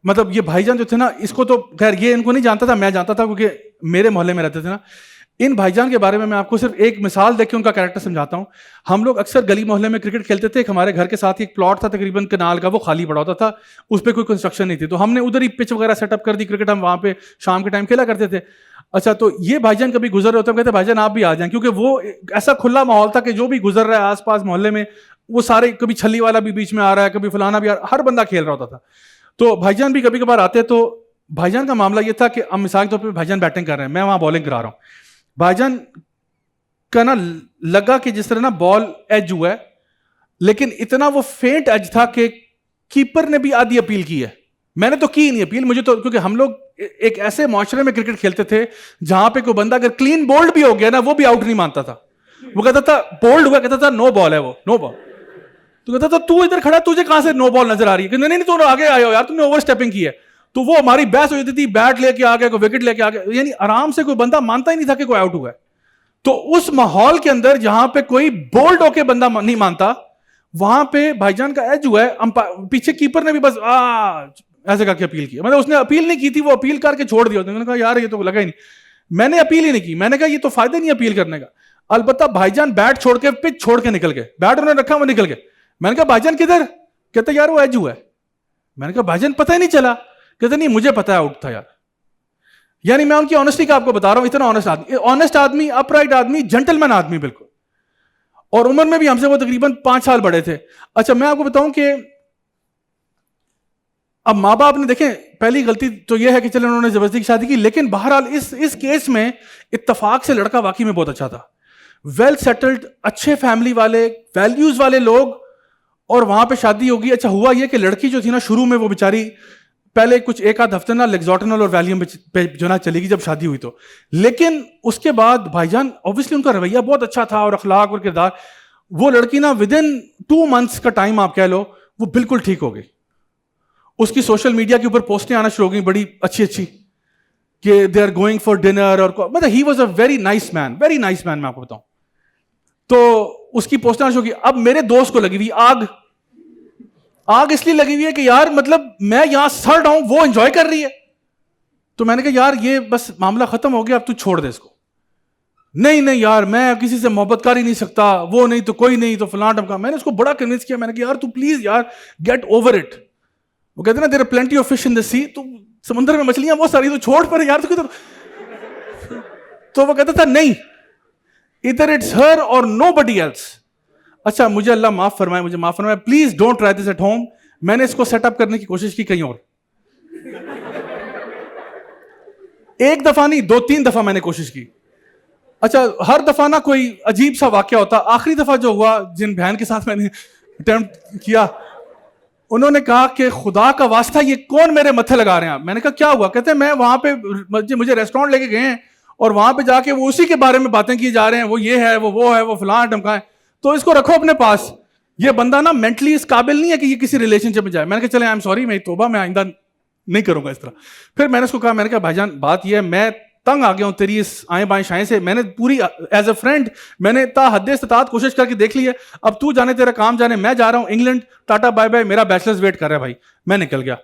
مطلب یہ بھائی جان جو تھے نا, اس کو تو خیر یہ ان کو نہیں جانتا تھا, میں جانتا تھا کیونکہ میرے محلے میں رہتے تھے نا. ان بھائی جان کے بارے میں آپ کو صرف ایک مثال دیکھ کے ان کا کریکٹر سمجھاتا ہوں. ہم لوگ اکثر گلی محلے میں کرکٹ کھیلتے تھے. ہمارے گھر کے ساتھ ہی ایک پلاٹ تھا تقریباً کنال کا, وہ خالی پڑا ہوتا تھا, اس پہ کوئی کنسٹرکشن نہیں تھی, تو ہم نے ادھر ہی پچ وغیرہ سیٹ اپ کر دی, کرکٹ ہم وہاں پہ شام کے ٹائم کھیلا کرتے تھے. اچھا تو یہ بھائی جان کبھی گزر رہے ہوتے ہیں, کہتے بھائی جان آپ بھی آ جائیں, کیونکہ وہ ایسا کھلا ماحول تھا کہ جو بھی گزر رہا ہے آس پاس محلے میں وہ سارے, کبھی چھلی والا بھی بیچ میں آ رہا ہے, کبھی فلانا بھی آ رہا ہے, ہر بندہ کھیل رہا ہوتا تھا. تو بھائی جان بھی کبھی کبھار آتے. تو بھائی جان کا معاملہ یہ تھا کہ اب مثال کے طور پہ بھائی جان بیٹنگ کر رہے ہیں, میں وہاں بالنگ کرا رہا ہوں. بھائی جان کا نا لگا کہ جس طرح نا بال ایج ہوا ہے, لیکن اتنا وہ فینٹ ایج تھا کہ کیپر نے بھی آدھی اپیل کی ہے. میں نے تو کی نہیں اپیل, مجھے تو, کیونکہ ہم لوگ ایک ایسے معاشرے میں کرکٹ کھیلتے تھے جہاں پہ کوئی بندہ اگر کلین بولڈ بھی ہو گیا نا, وہ بھی آؤٹ نہیں مانتا تھا. وہ کہتا تھا بولڈ ہوا, کہتا تھا نو بال ہے, وہ نو بال. تو کہتا تھا تو ادھر کھڑا, تجھے کہاں سے نو بال نظر آ رہی ہے, کہ نہیں تو آگے آئے ہو یار, تم نے اوور اسٹیپنگ کی ہے. تو وہ ہماری بحث ہو جاتی تھی, بیٹ لے کے آ گیا, کوئی وکٹ لے کے آ گیا, یعنی آرام سے کوئی بندہ مانتا ہی نہیں تھا کہ کوئی آؤٹ ہوا ہے. تو اس ماحول کے اندر جہاں پہ کوئی بولڈ ہو کے بندہ نہیں مانتا, وہاں پہ بھائی جان کا ایج ہوا ہے. پیچھے کیپر نے بھی بس ایسے کر کے اپیل کی, مطلب اس نے اپیل نہیں کی تھی, وہ اپیل کر کے چھوڑ دیا. انہوں نے کہا یار یہ تو لگا ہی نہیں, میں نے اپیل ہی نہیں کی. میں نے کہا یہ تو فائدہ نہیں اپیل کرنے کا. البتہ بھائی جان بیٹ چھوڑ کے پچ چھوڑ کے نکل گئے, بیٹ انہوں نے رکھا وہ نکل گئے. میں نے کہا بھائی جان کدھر, کہتے یار وہ ایج ہوا ہے. میں نے کہا بھائی جان پتہ ہی نہیں چلا, کہتے نہیں مجھے پتا ہے آؤٹ تھا یار. یعنی میں ان کی آنےسٹی کا آپ کو بتا رہا ہوں, اتنا آنےسٹ آدمی, اپ رائٹ آدمی, جنٹلمین آدمی بالکل. اور عمر میں بھی ہم سے وہ تقریباً 5 سال بڑے تھے. اچھا میں آپ کو بتاؤں کہ اب ماں باپ نے دیکھیں, پہلی غلطی تو یہ ہے کہ چلے انہوں نے زبردستی کی شادی کی, لیکن بہرحال اس کیس میں اتفاق سے لڑکا واقعی میں بہت اچھا تھا, ویل سیٹلڈ, اچھے فیملی والے, ویلیوز والے لوگ, اور وہاں پہ شادی ہوگی. اچھا ہوا یہ کہ لڑکی جو تھی نا شروع میں وہ بیچاری پہلے کچھ 1 آدھ ہفتے نا لیگزوٹنل اور ویلیم پہ جو نا چلے گی جب شادی ہوئی تو, لیکن اس کے بعد بھائی جان اوبویسلی ان کا رویہ بہت اچھا تھا اور اخلاق اور کردار. وہ لڑکی نا ود ان 2 months کا ٹائم آپ کہہ لو وہ بالکل ٹھیک ہو گئی. اس کی سوشل میڈیا کے اوپر پوسٹیں آنا شروع ہو گئی بڑی اچھی کہ they are going for dinner, اور مطلب he was a very nice man میں آپ کو بتاؤں. تو اس کی پوسٹیں آنا شروع کی. اب میرے دوست کو لگی ہوئی آگ اس لیے لگی ہوئی ہے کہ یار مطلب میں یہاں سڑ رہا ہوں, وہ انجوائے کر رہی ہے. تو میں نے کہا یار یہ بس معاملہ ختم ہو گیا, اب تو چھوڑ دے اس کو. نہیں یار میں کسی سے محبت کر ہی نہیں سکتا, وہ نہیں تو کوئی نہیں تو فلاں ٹمکا. میں نے اس کو بڑا کنوینس کیا, میں نے کہا یار تو پلیز یار گیٹ اوور اٹ. وہ کہتے ہیں نا there are plenty of fish in the sea, تو سمندر میں مچھلیاں بہت ساری, تو چھوڑ پر یار. تو وہ کہتا تھا نہیں, ادھر اٹس ہر اور نو بڈی ایلس. اچھا مجھے اللہ معاف فرمائے, please don't try this at home. میں نے اس کو سیٹ اپ کرنے کی کوشش کی کہیں اور, 1 دفعہ نہیں 2-3 دفعہ میں نے کوشش کی. اچھا ہر دفعہ نا کوئی عجیب سا واقعہ ہوتا. آخری دفعہ جو ہوا, جن بہن کے ساتھ میں نے اٹیمپٹ کیا, انہوں نے کہا کہ خدا کا واسطہ یہ کون میرے متھے لگا رہے ہیں. میں نے کہا کیا ہوا؟ کہتے ہیں میں وہاں پہ مجھے ریسٹورینٹ لے کے گئے ہیں اور وہاں پہ جا کے وہ اسی کے بارے میں باتیں کی جا رہے ہیں, وہ یہ ہے وہ ہے وہ فلاں ڈمکا ہے, تو اس کو رکھو اپنے پاس. یہ بندہ نا مینٹلی اس قابل نہیں ہے کہ یہ کسی ریلیشن شپ میں جائے. میں نے کہا چلے آئی ایم سوری, میں توبہ, میں آئندہ نہیں کروں گا اس طرح. پھر میں نے اس کو کہا, میں نے کہا بھائی جان بات یہ ہے, میں تنگ آ گیا ہوں تیری اس آئیں بائیں شائیں سے. میں نے پوری ایز اے فرینڈ میں نے تا حد استطاعت کوشش کر کے دیکھ لی ہے. اب تو جانے تیرا کام جانے, میں جا رہا ہوں انگلینڈ, ٹاٹا بائے بائے, میرا بیچلرز ویٹ کر رہا ہے بھائی. میں نکل گیا.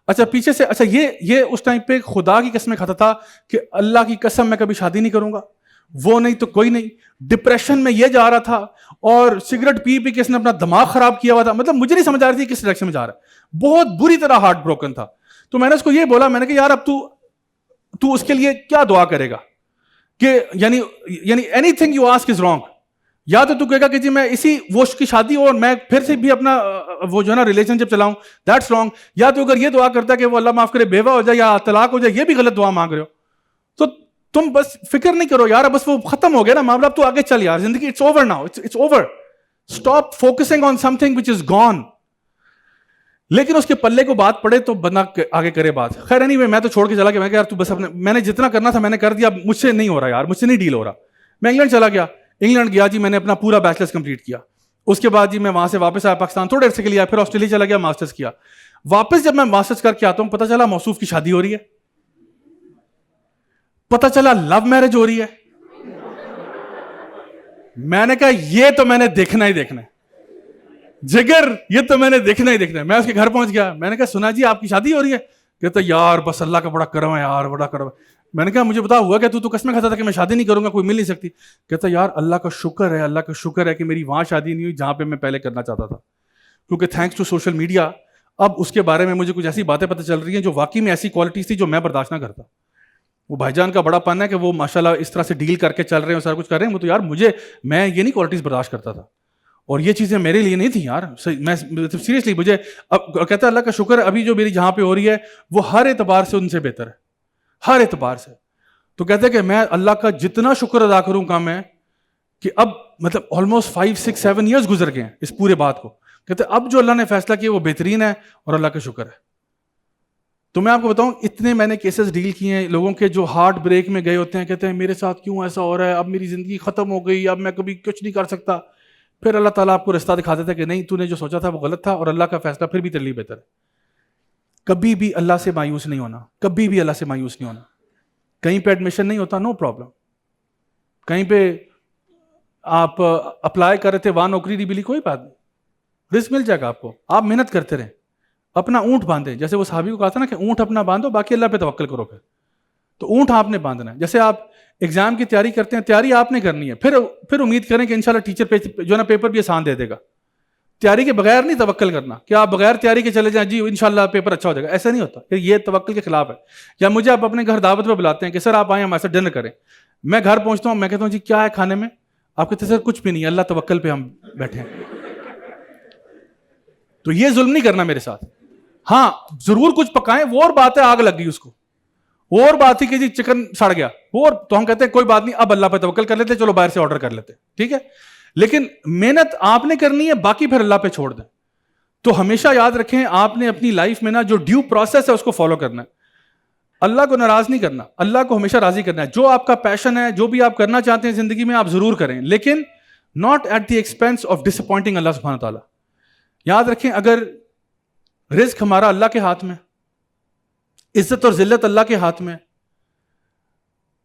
اچھا پیچھے سے, اچھا یہ اس ٹائم پہ خدا کی قسم کھاتا تھا کہ اللہ کی قسم میں کبھی شادی نہیں کروں گا, وہ نہیں تو کوئی نہیں. ڈپریشن میں یہ جا رہا تھا, اور سگریٹ پی کے اس نے اپنا دماغ خراب کیا ہوا تھا. مطلب مجھے نہیں سمجھ آ رہی تھی کس ڈائریکشن میں جا رہا ہے, بہت بری طرح ہارٹ بروکن تھا. تو میں نے اس کو یہ بولا, میں نے کہا یار اب تو اس کے لیے کیا دعا کرے گا کہ یعنی any thing you ask is wrong. یا تو کہے گا کہ جی میں اسی وہ کی شادی ہو اور میں پھر سے بھی اپنا وہ جو ہے نا ریلیشن شپ چلاؤں, دیٹس رانگ. یا تو اگر یہ دعا کرتا ہے کہ وہ اللہ معاف کرے بیوہ ہو جائے یا طلاق ہو جائے, یہ بھی غلط دعا مانگ رہے ہو. تو تم بس فکر نہیں کرو یار, بس وہ ختم ہو گیا نا معاملہ, اب تو آگے چل یار, زندگی it's over now, it's over. Stop focusing on something which is gone. لیکن اس کے پلے کو بات پڑے تو بندہ آگے کرے بات. خیر anyway میں تو چھوڑ کے چلا گیا. میں کہ یار تو بس میں نے جتنا کرنا تھا میں نے کر دیا, مجھ سے نہیں ہو رہا یار, مجھ سے نہیں ڈیل ہو رہا. میں انگلینڈ چلا گیا. انگلینڈ گیا جی, میں نے اپنا پورا بیچلرس کمپلیٹ کیا. اس کے بعد جی میں وہاں سے واپس آیا پاکستان, تھوڑے عرصے کے لیے, پھر آسٹریلیا چلا گیا, ماسٹرز کیا. واپس جب میں ماسٹرز کر کے آتا ہوں, پتہ چلا موصوف کی شادی ہو رہی ہے, پتہ چلا لو میرج ہو رہی ہے. میں نے کہا یہ تو میں نے دیکھنا ہی دیکھنا ہے, جگر یہ تو میں نے دیکھنا ہی دیکھنا ہے. میں اس کے گھر پہنچ گیا. میں نے کہا سنا جی آپ کی شادی ہو رہی ہے. کہتا یار بس اللہ کا بڑا کرم ہے یار, بڑا کرم ہے. میں نے کہا مجھے بتا ہوا کہ تو قسمیں کھاتا تھا کہ میں شادی نہیں کروں گا, کوئی مل نہیں سکتی. کہتا یار اللہ کا شکر ہے, اللہ کا شکر ہے کہ میری وہاں شادی نہیں ہوئی جہاں پہ میں پہلے کرنا چاہتا تھا, کیونکہ تھینکس ٹو سوشل میڈیا اب اس کے بارے میں مجھے کچھ ایسی باتیں پتہ چل رہی ہیں جو واقعی میں ایسی کوالٹیز تھی جو میں برداشت نہ کرتا. وہ بھائی جان کا بڑا پن ہے کہ وہ ماشاءاللہ اس طرح سے ڈیل کر کے چل رہے ہیں, سارا کچھ کر رہے ہیں. وہ تو یار میں یہ نہیں کوالٹیز برداشت کرتا تھا, اور یہ چیزیں میرے لیے نہیں تھیں یار. میں سیریسلی مجھے اب کہتا ہے اللہ کا شکر ہے ابھی جو میری جہاں پہ ہو رہی ہے وہ ہر اعتبار سے ان سے بہتر ہے, ہر اعتبار سے. تو کہتے ہیں کہ میں اللہ کا جتنا شکر ادا کروں کام ہے کہ اب مطلب آلموسٹ 5 6 7 ایئرس گزر گئے ہیں اس پورے بات کو. کہتے ہیں اب جو اللہ نے فیصلہ کیا وہ بہترین ہے اور اللہ کا شکر ہے. تو میں آپ کو بتاؤں اتنے میں نے کیسز ڈیل کیے ہیں لوگوں کے جو ہارٹ بریک میں گئے ہوتے ہیں, کہتے ہیں میرے ساتھ کیوں ایسا ہو رہا ہے, اب میری زندگی ختم ہو گئی, اب میں کبھی کچھ نہیں کر سکتا. پھر اللہ تعالیٰ آپ کو رستہ دکھا دیتا ہے کہ نہیں, تو نے جو سوچا تھا وہ غلط تھا اور اللہ کا فیصلہ پھر بھی تیرے لیے بہتر ہے. کبھی بھی اللہ سے مایوس نہیں ہونا, کبھی بھی اللہ سے مایوس نہیں ہونا. کہیں پہ ایڈمیشن نہیں ہوتا, نو پرابلم. کہیں پہ آپ اپلائی کر رہے تھے, وہاں نوکری نہیں ملی, کوئی بات نہیں, رزق مل جائے گا آپ کو. آپ محنت کرتے رہیں, اپنا اونٹ باندھیں. جیسے وہ صحابی کو کہا تھا نا کہ اونٹ اپنا باندھو, باقی اللہ پہ توکل کرو. تو اونٹ آپ نے باندھنا ہے. جیسے آپ ایگزام کی تیاری کرتے ہیں, تیاری آپ نے کرنی ہے, پھر امید کریں کہ انشاءاللہ ٹیچر جو ہے نا پیپر بھی آسان دے دے گا. تیاری کے بغیر نہیں توکل کرنا کہ آپ بغیر تیاری کے چلے جائیں جی انشاءاللہ پیپر اچھا ہو جائے گا. ایسا نہیں ہوتا, یہ توکل کے خلاف ہے. یا مجھے آپ اپنے گھر دعوت پہ بلاتے ہیں کہ سر آپ آئیں ہمارے ساتھ ڈنر کریں. میں گھر پہنچتا ہوں, میں کہتا ہوں جی کیا ہے کھانے میں, آپ کہتے ہیں سر کچھ بھی نہیں, اللہ توکل پہ ہم بیٹھے ہیں. تو یہ ظلم نہیں کرنا میرے ساتھ. ہاں ضرور کچھ پکائیں, وہ اور بات ہے آگ لگ گئی اس کو, وہ اور بات ہی کہ جی چکن سڑ گیا, وہ اور تو ہم کہتے ہیں کوئی بات نہیں اب اللہ پہ توکل کر لیتے, چلو باہر سے آرڈر کر لیتے, ٹھیک ہے. لیکن محنت آپ نے کرنی ہے, باقی پھر اللہ پہ چھوڑ دیں. تو ہمیشہ یاد رکھیں آپ نے اپنی لائف میں نا جو ڈیو پروسیس ہے اس کو فالو کرنا ہے. اللہ کو ناراض نہیں کرنا, اللہ کو ہمیشہ راضی کرنا ہے. جو آپ کا پیشن ہے, جو بھی آپ کرنا چاہتے ہیں زندگی میں آپ ضرور کریں, لیکن not at the expense of disappointing اللہ سبحانہ تعالیٰ. یاد رکھیں اگر رزق ہمارا اللہ کے ہاتھ میں, عزت اور ذلت اللہ کے ہاتھ میں,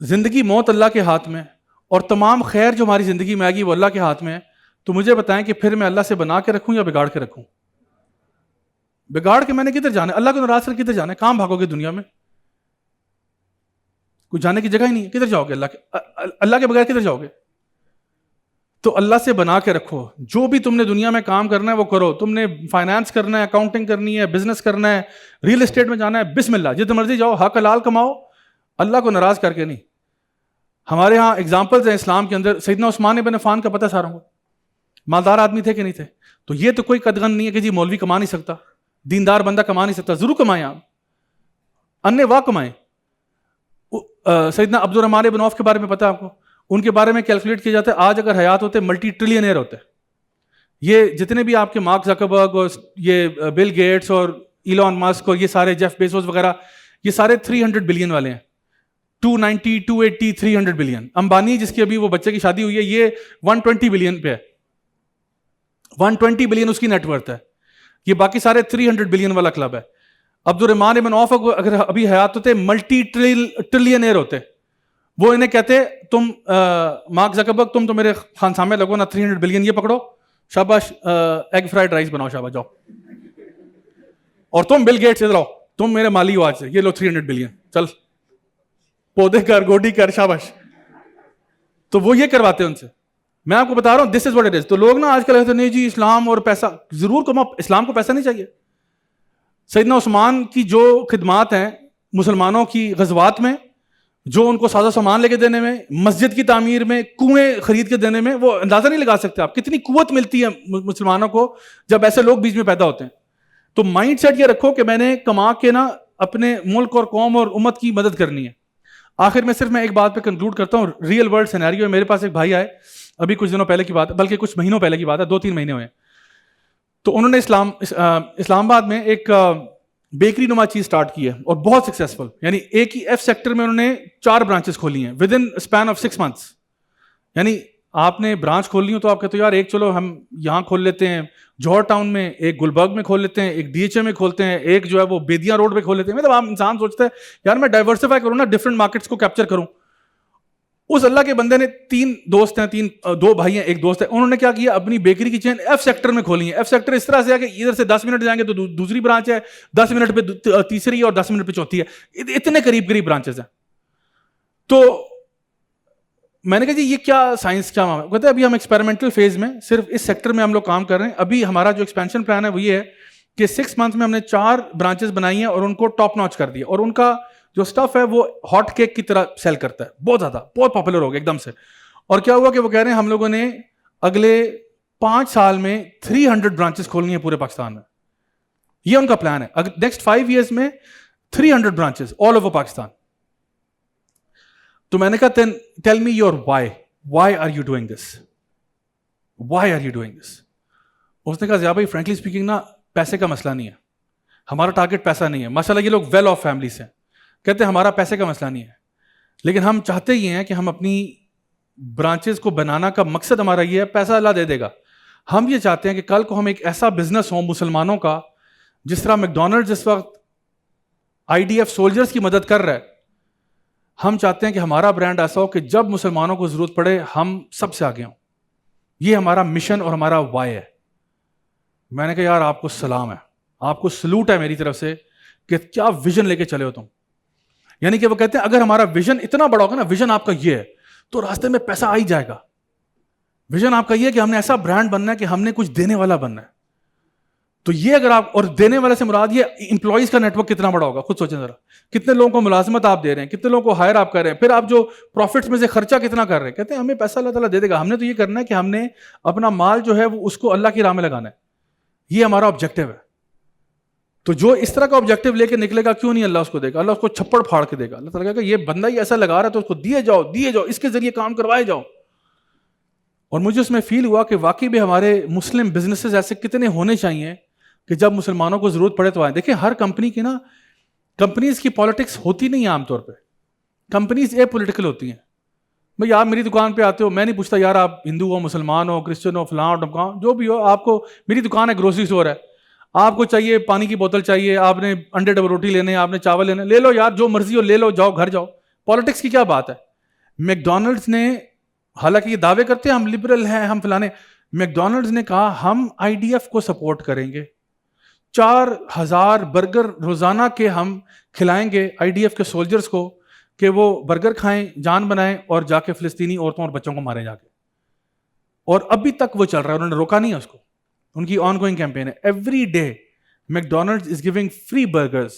زندگی موت اللہ کے ہاتھ میں, اور تمام خیر جو ہماری زندگی میں آئے گی وہ اللہ کے ہاتھ میں ہے, تو مجھے بتائیں کہ پھر میں اللہ سے بنا کے رکھوں یا بگاڑ کے رکھوں؟ بگاڑ کے میں نے کدھر جانا ہے, اللہ کو ناراض کر کدھر جانا ہے, کہاں بھاگو گے دنیا میں, کوئی جانے کی جگہ ہی نہیں ہے, کدھر جاؤ گے اللہ کے بغیر کدھر جاؤ گے؟ تو اللہ سے بنا کے رکھو, جو بھی تم نے دنیا میں کام کرنا ہے وہ کرو. تم نے فائنانس کرنا ہے, اکاؤنٹنگ کرنی ہے, بزنس کرنا ہے, ریئل اسٹیٹ میں جانا ہے, بسم اللہ جتنے مرضی جاؤ, حق حلال کماؤ, اللہ کو ناراض کر کے نہیں. ہمارے ہاں ایگزامپلز ہیں اسلام کے اندر, سیدنا عثمان بن عفان کا پتہ ساروں کو, مالدار آدمی تھے کہ نہیں تھے. تو یہ تو کوئی قدغن نہیں ہے کہ جی مولوی کما نہیں سکتا, دیندار بندہ کما نہیں سکتا, ضرور کمائیں آپ, انے واہ کمائیں. سیدنا عبد الرحمن بن عوف کے بارے میں پتہ ہے آپ کو, ان کے بارے میں کیلکولیٹ کیا جاتا ہے آج اگر حیات ہوتے ملٹی ٹریلینئر ہوتے. یہ جتنے بھی آپ کے مارک زکربرگ اور یہ بل گیٹس اور ایلون مسک اور یہ سارے جیف بیزوس وغیرہ, یہ سارے 300 بلین والے ہیں, 290 280 300 بلین. امبانی جس کی ابھی وہ بچے کی شادی ہوئی ہے یہ 120 بلین پہ ہے, 120 بلین اس کی نیٹ ورتھ ہے, یہ باقی سارے 300 بلین والا کلب ہے. عبد الرحمن بن عوف اگر ابھی حیات ہوتے ملٹی ٹریلینئر ہوتے, وہ انہیں کہتے تم مارک زکربرگ تم تو میرے خانسامے لگو نا, 300 بلین یہ پکڑو, شاباش ایگ فرائڈ رائس بناؤ, شاباش جاؤ. اور تم بل گیٹس ادھر آؤ, تم میرے مالی ہو آج سے, یہ لو 300 بلین, چل پودے کر, گوڈی کر, شاباش. تو وہ یہ کرواتے ہیں ان سے. میں آپ کو بتا رہا ہوں دس از واٹ اٹ از. تو لوگ نا آج کل کہتے ہیں نہیں جی اسلام اور پیسہ, ضرور کماؤ, اسلام کو پیسہ نہیں چاہیے. سیدنا عثمان کی جو خدمات ہیں مسلمانوں کی غزوات میں, جو ان کو سازو سامان لے کے دینے میں, مسجد کی تعمیر میں, کنویں خرید کے دینے میں, وہ اندازہ نہیں لگا سکتے آپ کتنی قوت ملتی ہے مسلمانوں کو جب ایسے لوگ بیچ میں پیدا ہوتے ہیں. تو مائنڈ سیٹ یہ رکھو کہ میں نے کما کے نا اپنے ملک اور قوم اور امت کی مدد کرنی ہے. آخر میں صرف میں ایک بات پہ کنکلوڈ کرتا ہوں, ریئل ورلڈ سینیریو ہے. میرے پاس ایک بھائی آئے ابھی کچھ دنوں پہلے کی بات ہے, بلکہ کچھ مہینوں پہلے کی بات ہے, 2-3 مہینے ہوئے. تو انہوں نے اسلام آباد میں ایک بیکری نما چیز سٹارٹ کی ہے اور بہت سکسیسفل, یعنی ایک ہی ایف سیکٹر میں انہوں نے 4 برانچز کھولی ہیں with in span of 6 months. یعنی آپ نے برانچ کھول لی ہو تو آپ کہتے ہو یار ایک چلو ہم یہاں کھول لیتے ہیں جوہر ٹاؤن میں, ایک گلبرگ میں کھول لیتے ہیں, ایک DHA میں کھولتے ہیں, ایک جو ہے وہ بیدیاں روڈ پہ کھول لیتے ہیں. مطلب آپ انسان سوچتا ہے یار میں ڈائیورسفائی کروں نا, ڈفرنٹ مارکیٹس کو کیپچر کروں. اس اللہ کے بندے نے 3 دوست ہیں, 2 بھائی ہیں, ایک دوست ہے, انہوں نے کیا کیا اپنی بیکری کی چین ایف سیکٹر میں کھولی ہے. ایف سیکٹر اس طرح سے ہے کہ ادھر سے 10 منٹ جائیں گے تو دوسری برانچ ہے, 10 منٹ پہ تیسری اور 10 منٹ پہ چوتھی ہے. اتنے قریب برانچز ہیں. تو میں نے کہا جی یہ کیا سائنس کیا معاملہ, کہتے ہیں ابھی ہم ایکسپیریمنٹل فیز میں صرف اس سیکٹر میں ہم لوگ کام کر رہے ہیں. ابھی ہمارا جو ایکسپینشن پلان ہے وہ یہ ہے کہ 6 months میں ہم نے 4 برانچز بنائی ہیں اور ان کو ٹاپ ناچ کر دیا, اور ان کا جو سٹف ہے وہ ہاٹ کیک کی طرح سیل کرتا ہے, بہت زیادہ, بہت پاپولر ہو گیا ایک دم سے. اور کیا ہوا کہ وہ کہہ رہے ہیں ہم لوگوں نے اگلے 5 سال میں 300 برانچز کھولنی ہے پورے پاکستان میں. یہ ان کا پلان ہے, نیکسٹ 5 years میں 300 برانچز آل اوور پاکستان. تو میں نے کہا tell me your why are you doing this, why are you doing this. اس نے کہا ضیاء بھائی فرینکلی اسپیکنگ نا پیسے کا مسئلہ نہیں ہے, ہمارا ٹارگیٹ پیسہ نہیں ہے. ماشاءاللہ یہ لوگ ویل آف فیملیز ہیں, کہتے ہیں ہمارا پیسے کا مسئلہ نہیں ہے, لیکن ہم چاہتے ہی ہیں کہ ہم اپنی برانچز کو بنانا کا مقصد ہمارا یہ ہے, پیسہ اللہ دے دے گا. ہم یہ چاہتے ہیں کہ کل کو ہم ایک ایسا بزنس ہوں مسلمانوں کا, جس طرح میکڈونلڈز اس وقت IDF سولجرز کی مدد کر رہا ہے, ہم چاہتے ہیں کہ ہمارا برانڈ ایسا ہو کہ جب مسلمانوں کو ضرورت پڑے ہم سب سے آگے ہوں. یہ ہمارا مشن اور ہمارا وائی ہے. میں نے کہا یار آپ کو سلام ہے, آپ کو سلوٹ ہے میری طرف سے کہ کیا ویژن لے کے چلے ہو تم. یعنی کہ وہ کہتے ہیں اگر ہمارا ویژن اتنا بڑا ہوگا نا, ویژن آپ کا یہ ہے تو راستے میں پیسہ آ ہی جائے گا. ویژن آپ کا یہ ہے کہ ہم نے ایسا برانڈ بننا ہے کہ ہم نے کچھ دینے والا بننا ہے. تو یہ اگر آپ, اور دینے والے سے مراد یہ امپلائیز کا نیٹ ورک کتنا بڑا ہوگا, خود سوچیں ذرا, کتنے لوگوں کو ملازمت آپ دے رہے ہیں, کتنے لوگوں کو ہائر آپ کر رہے ہیں, پھر آپ جو پروفٹس میں سے خرچہ کتنا کر رہے ہیں. کہتے ہیں ہمیں پیسہ اللہ تعالیٰ دے دے گا, ہم نے تو یہ کرنا ہے کہ ہم نے اپنا مال جو ہے وہ اس کو اللہ کی راہ میں لگانا ہے. یہ ہمارا آبجیکٹو ہے. تو جو اس طرح کا آبجیکٹو لے کے نکلے گا, کیوں نہیں اللہ اس کو دے گا, اللہ اس کو چھپڑ پھاڑ کے دے گا. اللہ تعالیٰ کہے گا یہ بندہ ہی ایسا لگا رہا ہے تو اس کو دیے جاؤ, اس کے ذریعے کام کروائے جاؤ. اور مجھے اس میں فیل ہوا کہ واقعی بھی ہمارے مسلم بزنسز ایسے کتنے ہونے چاہیے کہ جب مسلمانوں کو ضرورت پڑے تو آئیں. دیکھیں ہر کمپنی کی نا, کمپنیز کی پالیٹکس ہوتی نہیں ہے عام طور پہ, کمپنیز اے پولیٹیکل ہوتی ہیں. بھائی آپ میری دکان پہ آتے ہو, میں نہیں پوچھتا یار آپ ہندو ہو, مسلمان ہو, کرسچن ہو, فلاں ڈمکاں جو بھی ہو, آپ کو میری دکان ہے, گروسری اسٹور ہے, آپ کو چاہیے پانی کی بوتل چاہیے, آپ نے انڈے ڈبل روٹی لینے, آپ نے چاول لینے, لے لو یار, جو مرضی ہو لے لو, جاؤ گھر جاؤ. پالیٹکس کی کیا بات ہے. میکڈونلڈز نے, حالانکہ یہ دعوے کرتے ہیں ہم لبرل ہیں, ہم فلانے, میکڈونلڈز نے کہا ہم IDF کو سپورٹ کریں گے, 4000 برگر روزانہ کے ہم کھلائیں گے IDF کے سولجرز کو کہ وہ برگر کھائیں, جان بنائیں اور جا کے فلسطینی عورتوں اور بچوں کو ماریں جا کے. اور ابھی تک وہ چل رہا ہے, انہوں نے روکا نہیں ہے اس کو, ان کی آن گوئنگ کیمپین ہے. Every day McDonald's is giving free burgers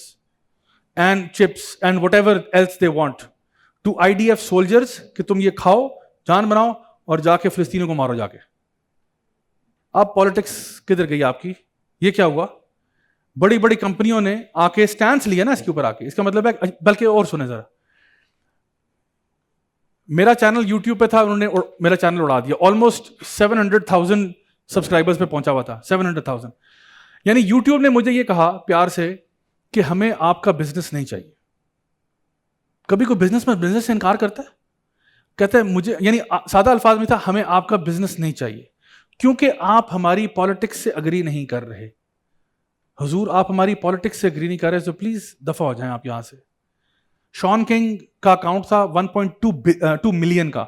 and chips and whatever else they want to IDF soldiers کہ تم یہ کھاؤ, جان بناؤ اور جا کے فلسطینیوں کو مارو جا کے. اب پالیٹکس کدھر گئی آپ کی, یہ کیا ہوا. بڑی بڑی کمپنیوں نے آ کے اسٹینڈس لیا نا اس کے اوپر آ کے, اس کا مطلب ہے, بلکہ اور سنیں ذرا, میرا چینل یوٹیوب پہ تھا, انہوں نے میرا چینل اڑا دیا, آلموسٹ 700,000 سبسکرائبرز پہ پہنچا ہوا تھا, 700,000. یعنی یوٹیوب نے مجھے یہ کہا پیار سے کہ ہمیں آپ کا بزنس نہیں چاہیے. کبھی کوئی بزنس میں بزنس سے انکار کرتا ہے, کہتا ہے مجھے, یعنی سادہ الفاظ میں تھا, ہمیں آپ کا بزنس نہیں چاہیے کیونکہ آپ ہماری پالیٹکس سے اگری نہیں کر رہے. حضور آپ ہماری پالیٹکس سے اگری نہیں کر رہے تو پلیز دفع ہو جائیں آپ یہاں سے. شان کنگ کا اکاؤنٹ تھا 1.2 ملین کا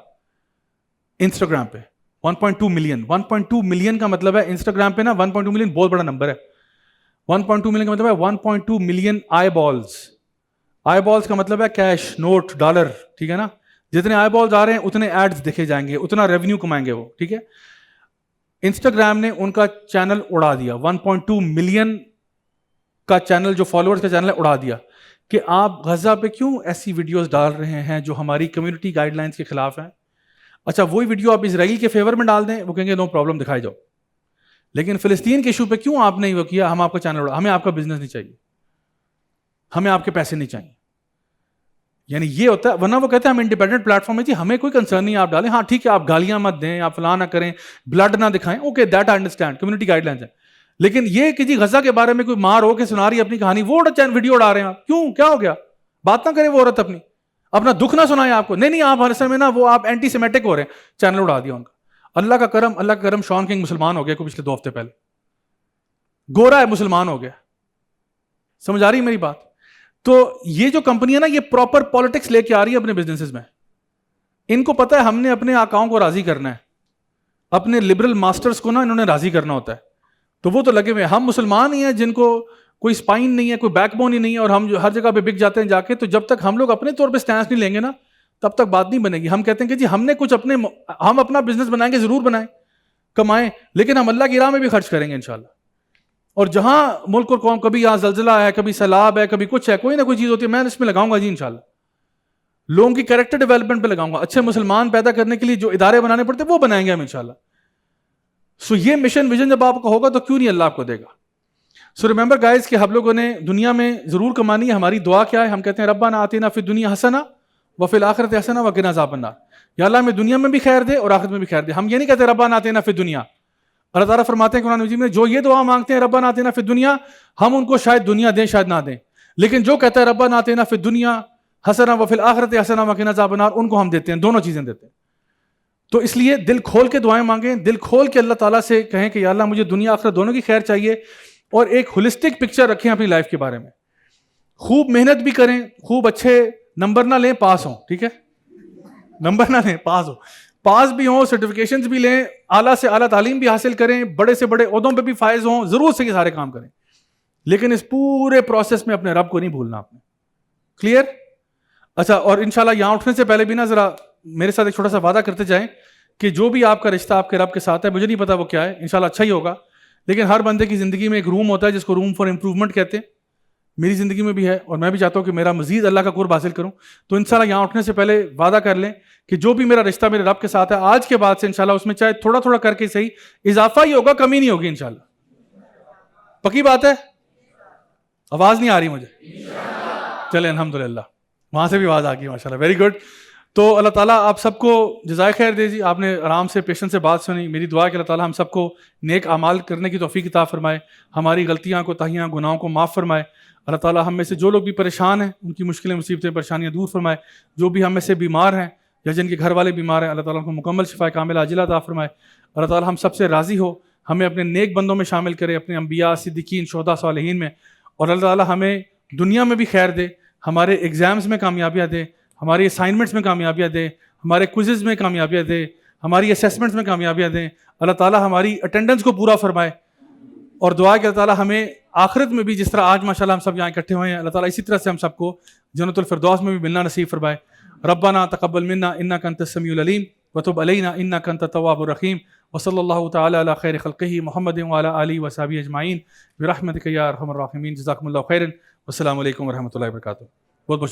انسٹاگرام پہ, 1.2 ملین. 1.2 ملین کا مطلب ہے انسٹاگرام پہ نا, 1.2 ملین بہت بڑا نمبر ہے. 1.2 ملین کا مطلب ہے 1.2 million I balls. I balls کا مطلب ہے کیش, نوٹ, ڈالر, ٹھیک ہے نا. جتنے آئی بالز آ رہے ہیں اتنے ایڈز دیکھے جائیں گے, اتنا ریونیو کمائیں گے وہ, ٹھیک ہے. انسٹاگرام نے ان کا چینل اڑا دیا, 1.2 ملین کا چینل, جو فالوورز کا چینل ہے, اڑا دیا کہ آپ غزہ پہ کیوں ایسی ویڈیوز ڈال رہے ہیں جو ہماری کمیونٹی گائیڈ لائنس کے خلاف ہیں. اچھا وہی ویڈیو آپ اسرائیل کے فیور میں ڈال دیں, وہ کہیں گے نو پرابلم, دکھائے جاؤ. لیکن فلسطین کے ایشو پہ کیوں آپ نے وہ کیا, ہم آپ کا چینل اڑا, ہمیں آپ کا بزنس نہیں چاہیے, ہمیں آپ کے پیسے نہیں چاہیے. یعنی یہ ہوتا ہے, ورنہ وہ کہتے ہیں ہم انڈیپینڈنٹ پلیٹ فارم ہے جی, ہمیں کوئی کنسرن نہیں, آپ ڈالیں, ہاں ٹھیک ہے آپ گالیاں مت دیں, آپ فلاں نہ کریں, بلڈ نہ دکھائیں, okay that I understand, community guide lines ہیں. لیکن یہ کہ جی غزہ کے بارے میں کوئی ماں رو کے سنا رہی ہے اپنی کہانی، وہ ویڈیو اڑا رہے ہیں آپ، کیوں، کیا ہو گیا؟ بات نہ کرے وہ عورت اپنا دکھ نہ سنائے آپ کو، نہیں آپ ہر سمے نا وہ آپ اینٹی سیمیٹک ہو رہے ہیں، چینل اڑا دیا ان کا۔ اللہ کا کرم شان کنگ مسلمان ہو گیا کوئی پچھلے 2 ہفتے پہلے، گورا ہے، مسلمان ہو گیا، سمجھ آ رہی میری بات؟ تو یہ جو کمپنی ہے نا یہ پراپر پالیٹکس لے کے آ رہی ہے اپنے بزنسز میں، ان کو پتہ ہے ہم نے اپنے آقاؤں کو راضی کرنا ہے، اپنے لبرل ماسٹرز کو نا انہوں نے راضی کرنا ہوتا ہے، تو وہ تو لگے ہوئے ہیں۔ ہم مسلمان ہی ہیں جن کو کوئی اسپائن نہیں ہے، کوئی بیک بون ہی نہیں ہے، اور ہم جو ہر جگہ پہ بک جاتے ہیں جا کے، تو جب تک ہم لوگ اپنے طور پہ سٹینس نہیں لیں گے نا تب تک بات نہیں بنے گی۔ ہم کہتے ہیں کہ جی ہم نے کچھ ہم اپنا بزنس بنائیں گے، ضرور بنائیں، کمائیں، لیکن ہم اللہ کی راہ میں بھی خرچ کریں گے انشاءاللہ۔ اور جہاں ملک اور قوم، کبھی یہاں زلزلہ ہے، کبھی سیلاب ہے، کبھی کچھ ہے، کوئی نہ کوئی چیز ہوتی ہے، میں اس میں لگاؤں گا جی انشاءاللہ، لوگوں کی کریکٹر ڈیولپمنٹ پہ لگاؤں گا، اچھے مسلمان پیدا کرنے کے لیے جو ادارے بنانے پڑتے ہیں وہ بنائیں گے ہم انشاءاللہ۔ سو یہ مشن ویژن جب آپ کا ہوگا تو کیوں نہیں اللہ آپ کو دے گا۔ سو ریمبر گائز کہ ہم لوگوں نے دنیا میں ضرور کمانی ہے۔ ہماری دعا کیا ہے؟ ہم کہتے ہیں ربنا آتنا فی الدنیا حسنہ وفی الآخرۃ حسنہ وقنا عذاب النار، یا اللہ ہمیں دنیا میں بھی خیر دے اور آخرت میں بھی خیر دے۔ ہم یہ نہیں کہتے ربنا آتنا فی الدنیا، اللہ تعالیٰ فرماتے ہیں قرآن مجید میں جو یہ دعا مانگتے ہیں ربنا آتنا فی الدنیا، ہم ان کو شاید دنیا دیں شاید نہ دیں، لیکن جو کہتا ہے ربنا آتنا فی الدنیا حسنہ وفی الآخرۃ حسنہ وقنا عذاب النار، ان کو ہم دیتے ہیں، دونوں چیزیں دیتے ہیں۔ تو اس لیے دل کھول کے دعائیں مانگیں، دل کھول کے اللہ تعالیٰ سے کہیں کہ یا اللہ مجھے دنیا آخرت دونوں کی خیر چاہیے، اور ایک ہولسٹک پکچر رکھیں اپنی لائف کے بارے میں، خوب محنت بھی کریں، خوب اچھے نمبر نہ لیں، پاس ہوں، ٹھیک ہے، نمبر نہ لیں، پاس بھی ہوں، سرٹیفکیشنز بھی لیں، اعلیٰ سے اعلیٰ تعلیم بھی حاصل کریں، بڑے سے بڑے عہدوں پہ بھی فائز ہوں، ضرور سے یہ سارے کام کریں، لیکن اس پورے پروسیس میں اپنے رب کو نہیں بھولنا آپ نے۔ کلیئر؟ اچھا، اور انشاءاللہ یہاں اٹھنے سے پہلے بھی نا ذرا میرے ساتھ ایک چھوٹا سا وعدہ کرتے جائیں کہ جو بھی آپ کا رشتہ آپ کے رب کے ساتھ ہے، مجھے نہیں پتا وہ کیا ہے، انشاءاللہ اچھا ہی ہوگا، لیکن ہر بندے کی زندگی میں ایک روم ہوتا ہے جس کو روم فار امپروومنٹ کہتے ہیں، میری زندگی میں بھی ہے، اور میں بھی چاہتا ہوں کہ میرا مزید اللہ کا قرب حاصل کروں۔ تو انشاءاللہ یہاں اٹھنے سے پہلے وعدہ کر لیں کہ جو بھی میرا رشتہ میرے رب کے ساتھ ہے، آج کے بعد سے انشاءاللہ اس میں چاہے تھوڑا تھوڑا کر کے صحیح، اضافہ ہی ہوگا، کمی نہیں ہوگی انشاءاللہ۔ پکی بات ہے؟ آواز نہیں آ رہی مجھے؟ چلیں الحمدللہ، وہاں سے بھی آواز آ گئی ماشاءاللہ، ویری گڈ۔ تو اللہ تعالیٰ آپ سب کو جزائے خیر دے جی، آپ نے آرام سے پیشنس سے بات سنی۔ میری دعا ہے کہ اللہ تعالیٰ ہم سب کو نیک اعمال کرنے کی توفیق عطا فرمائے، ہماری غلطیاں کوتاہیاں گناہوں کو معاف فرمائے۔ اللہ تعالیٰ ہم میں سے جو لوگ بھی پریشان ہیں ان کی مشکلیں مصیبتیں پریشانیاں دور فرمائے، جو بھی ہم میں سے بیمار ہیں یا جن کے گھر والے بیمار ہیں اللہ تعالیٰ کو مکمل شفا کامل عاجلہ عطا فرمائے۔ اللہ تعالیٰ ہم سب سے راضی ہو، ہمیں اپنے نیک بندوں میں شامل کرے، اپنے انبیاء، صدیقین، شہداء، صالحین میں، اور اللہ تعالیٰ ہمیں دنیا میں بھی خیر دے، ہمارے ایگزامز میں کامیابیاں دے، ہماری اسائنمنٹس میں کامیابیاں دے، ہمارے کوئزز میں کامیابیاں دے، ہماری اسیسمنٹس میں کامیابیاں دیں۔ اللہ تعالیٰ ہماری اٹینڈنس کو پورا فرمائے، اور دعا کہ اللہ تعالیٰ ہمیں آخرت میں بھی جس طرح آج ماشاءاللہ ہم سب یہاں اکٹھے ہوئے ہیں، اللہ تعالیٰ اسی طرح سے ہم سب کو جنت الفردوس میں بھی ملنا نصیب فرمائے۔ ربنا تقبل منا انک انت السمیع العلیم وتب علینا انک انت التواب الرحیم، وصلی اللہ تعالی علی خیر خلقہ محمد وعلی آلہ وصحبہ اجمعین برحمتک یا ارحم الراحمین۔ جزاکم اللہ خیرا، والسلام علیکم ورحمۃ اللہ وبرکاتہ۔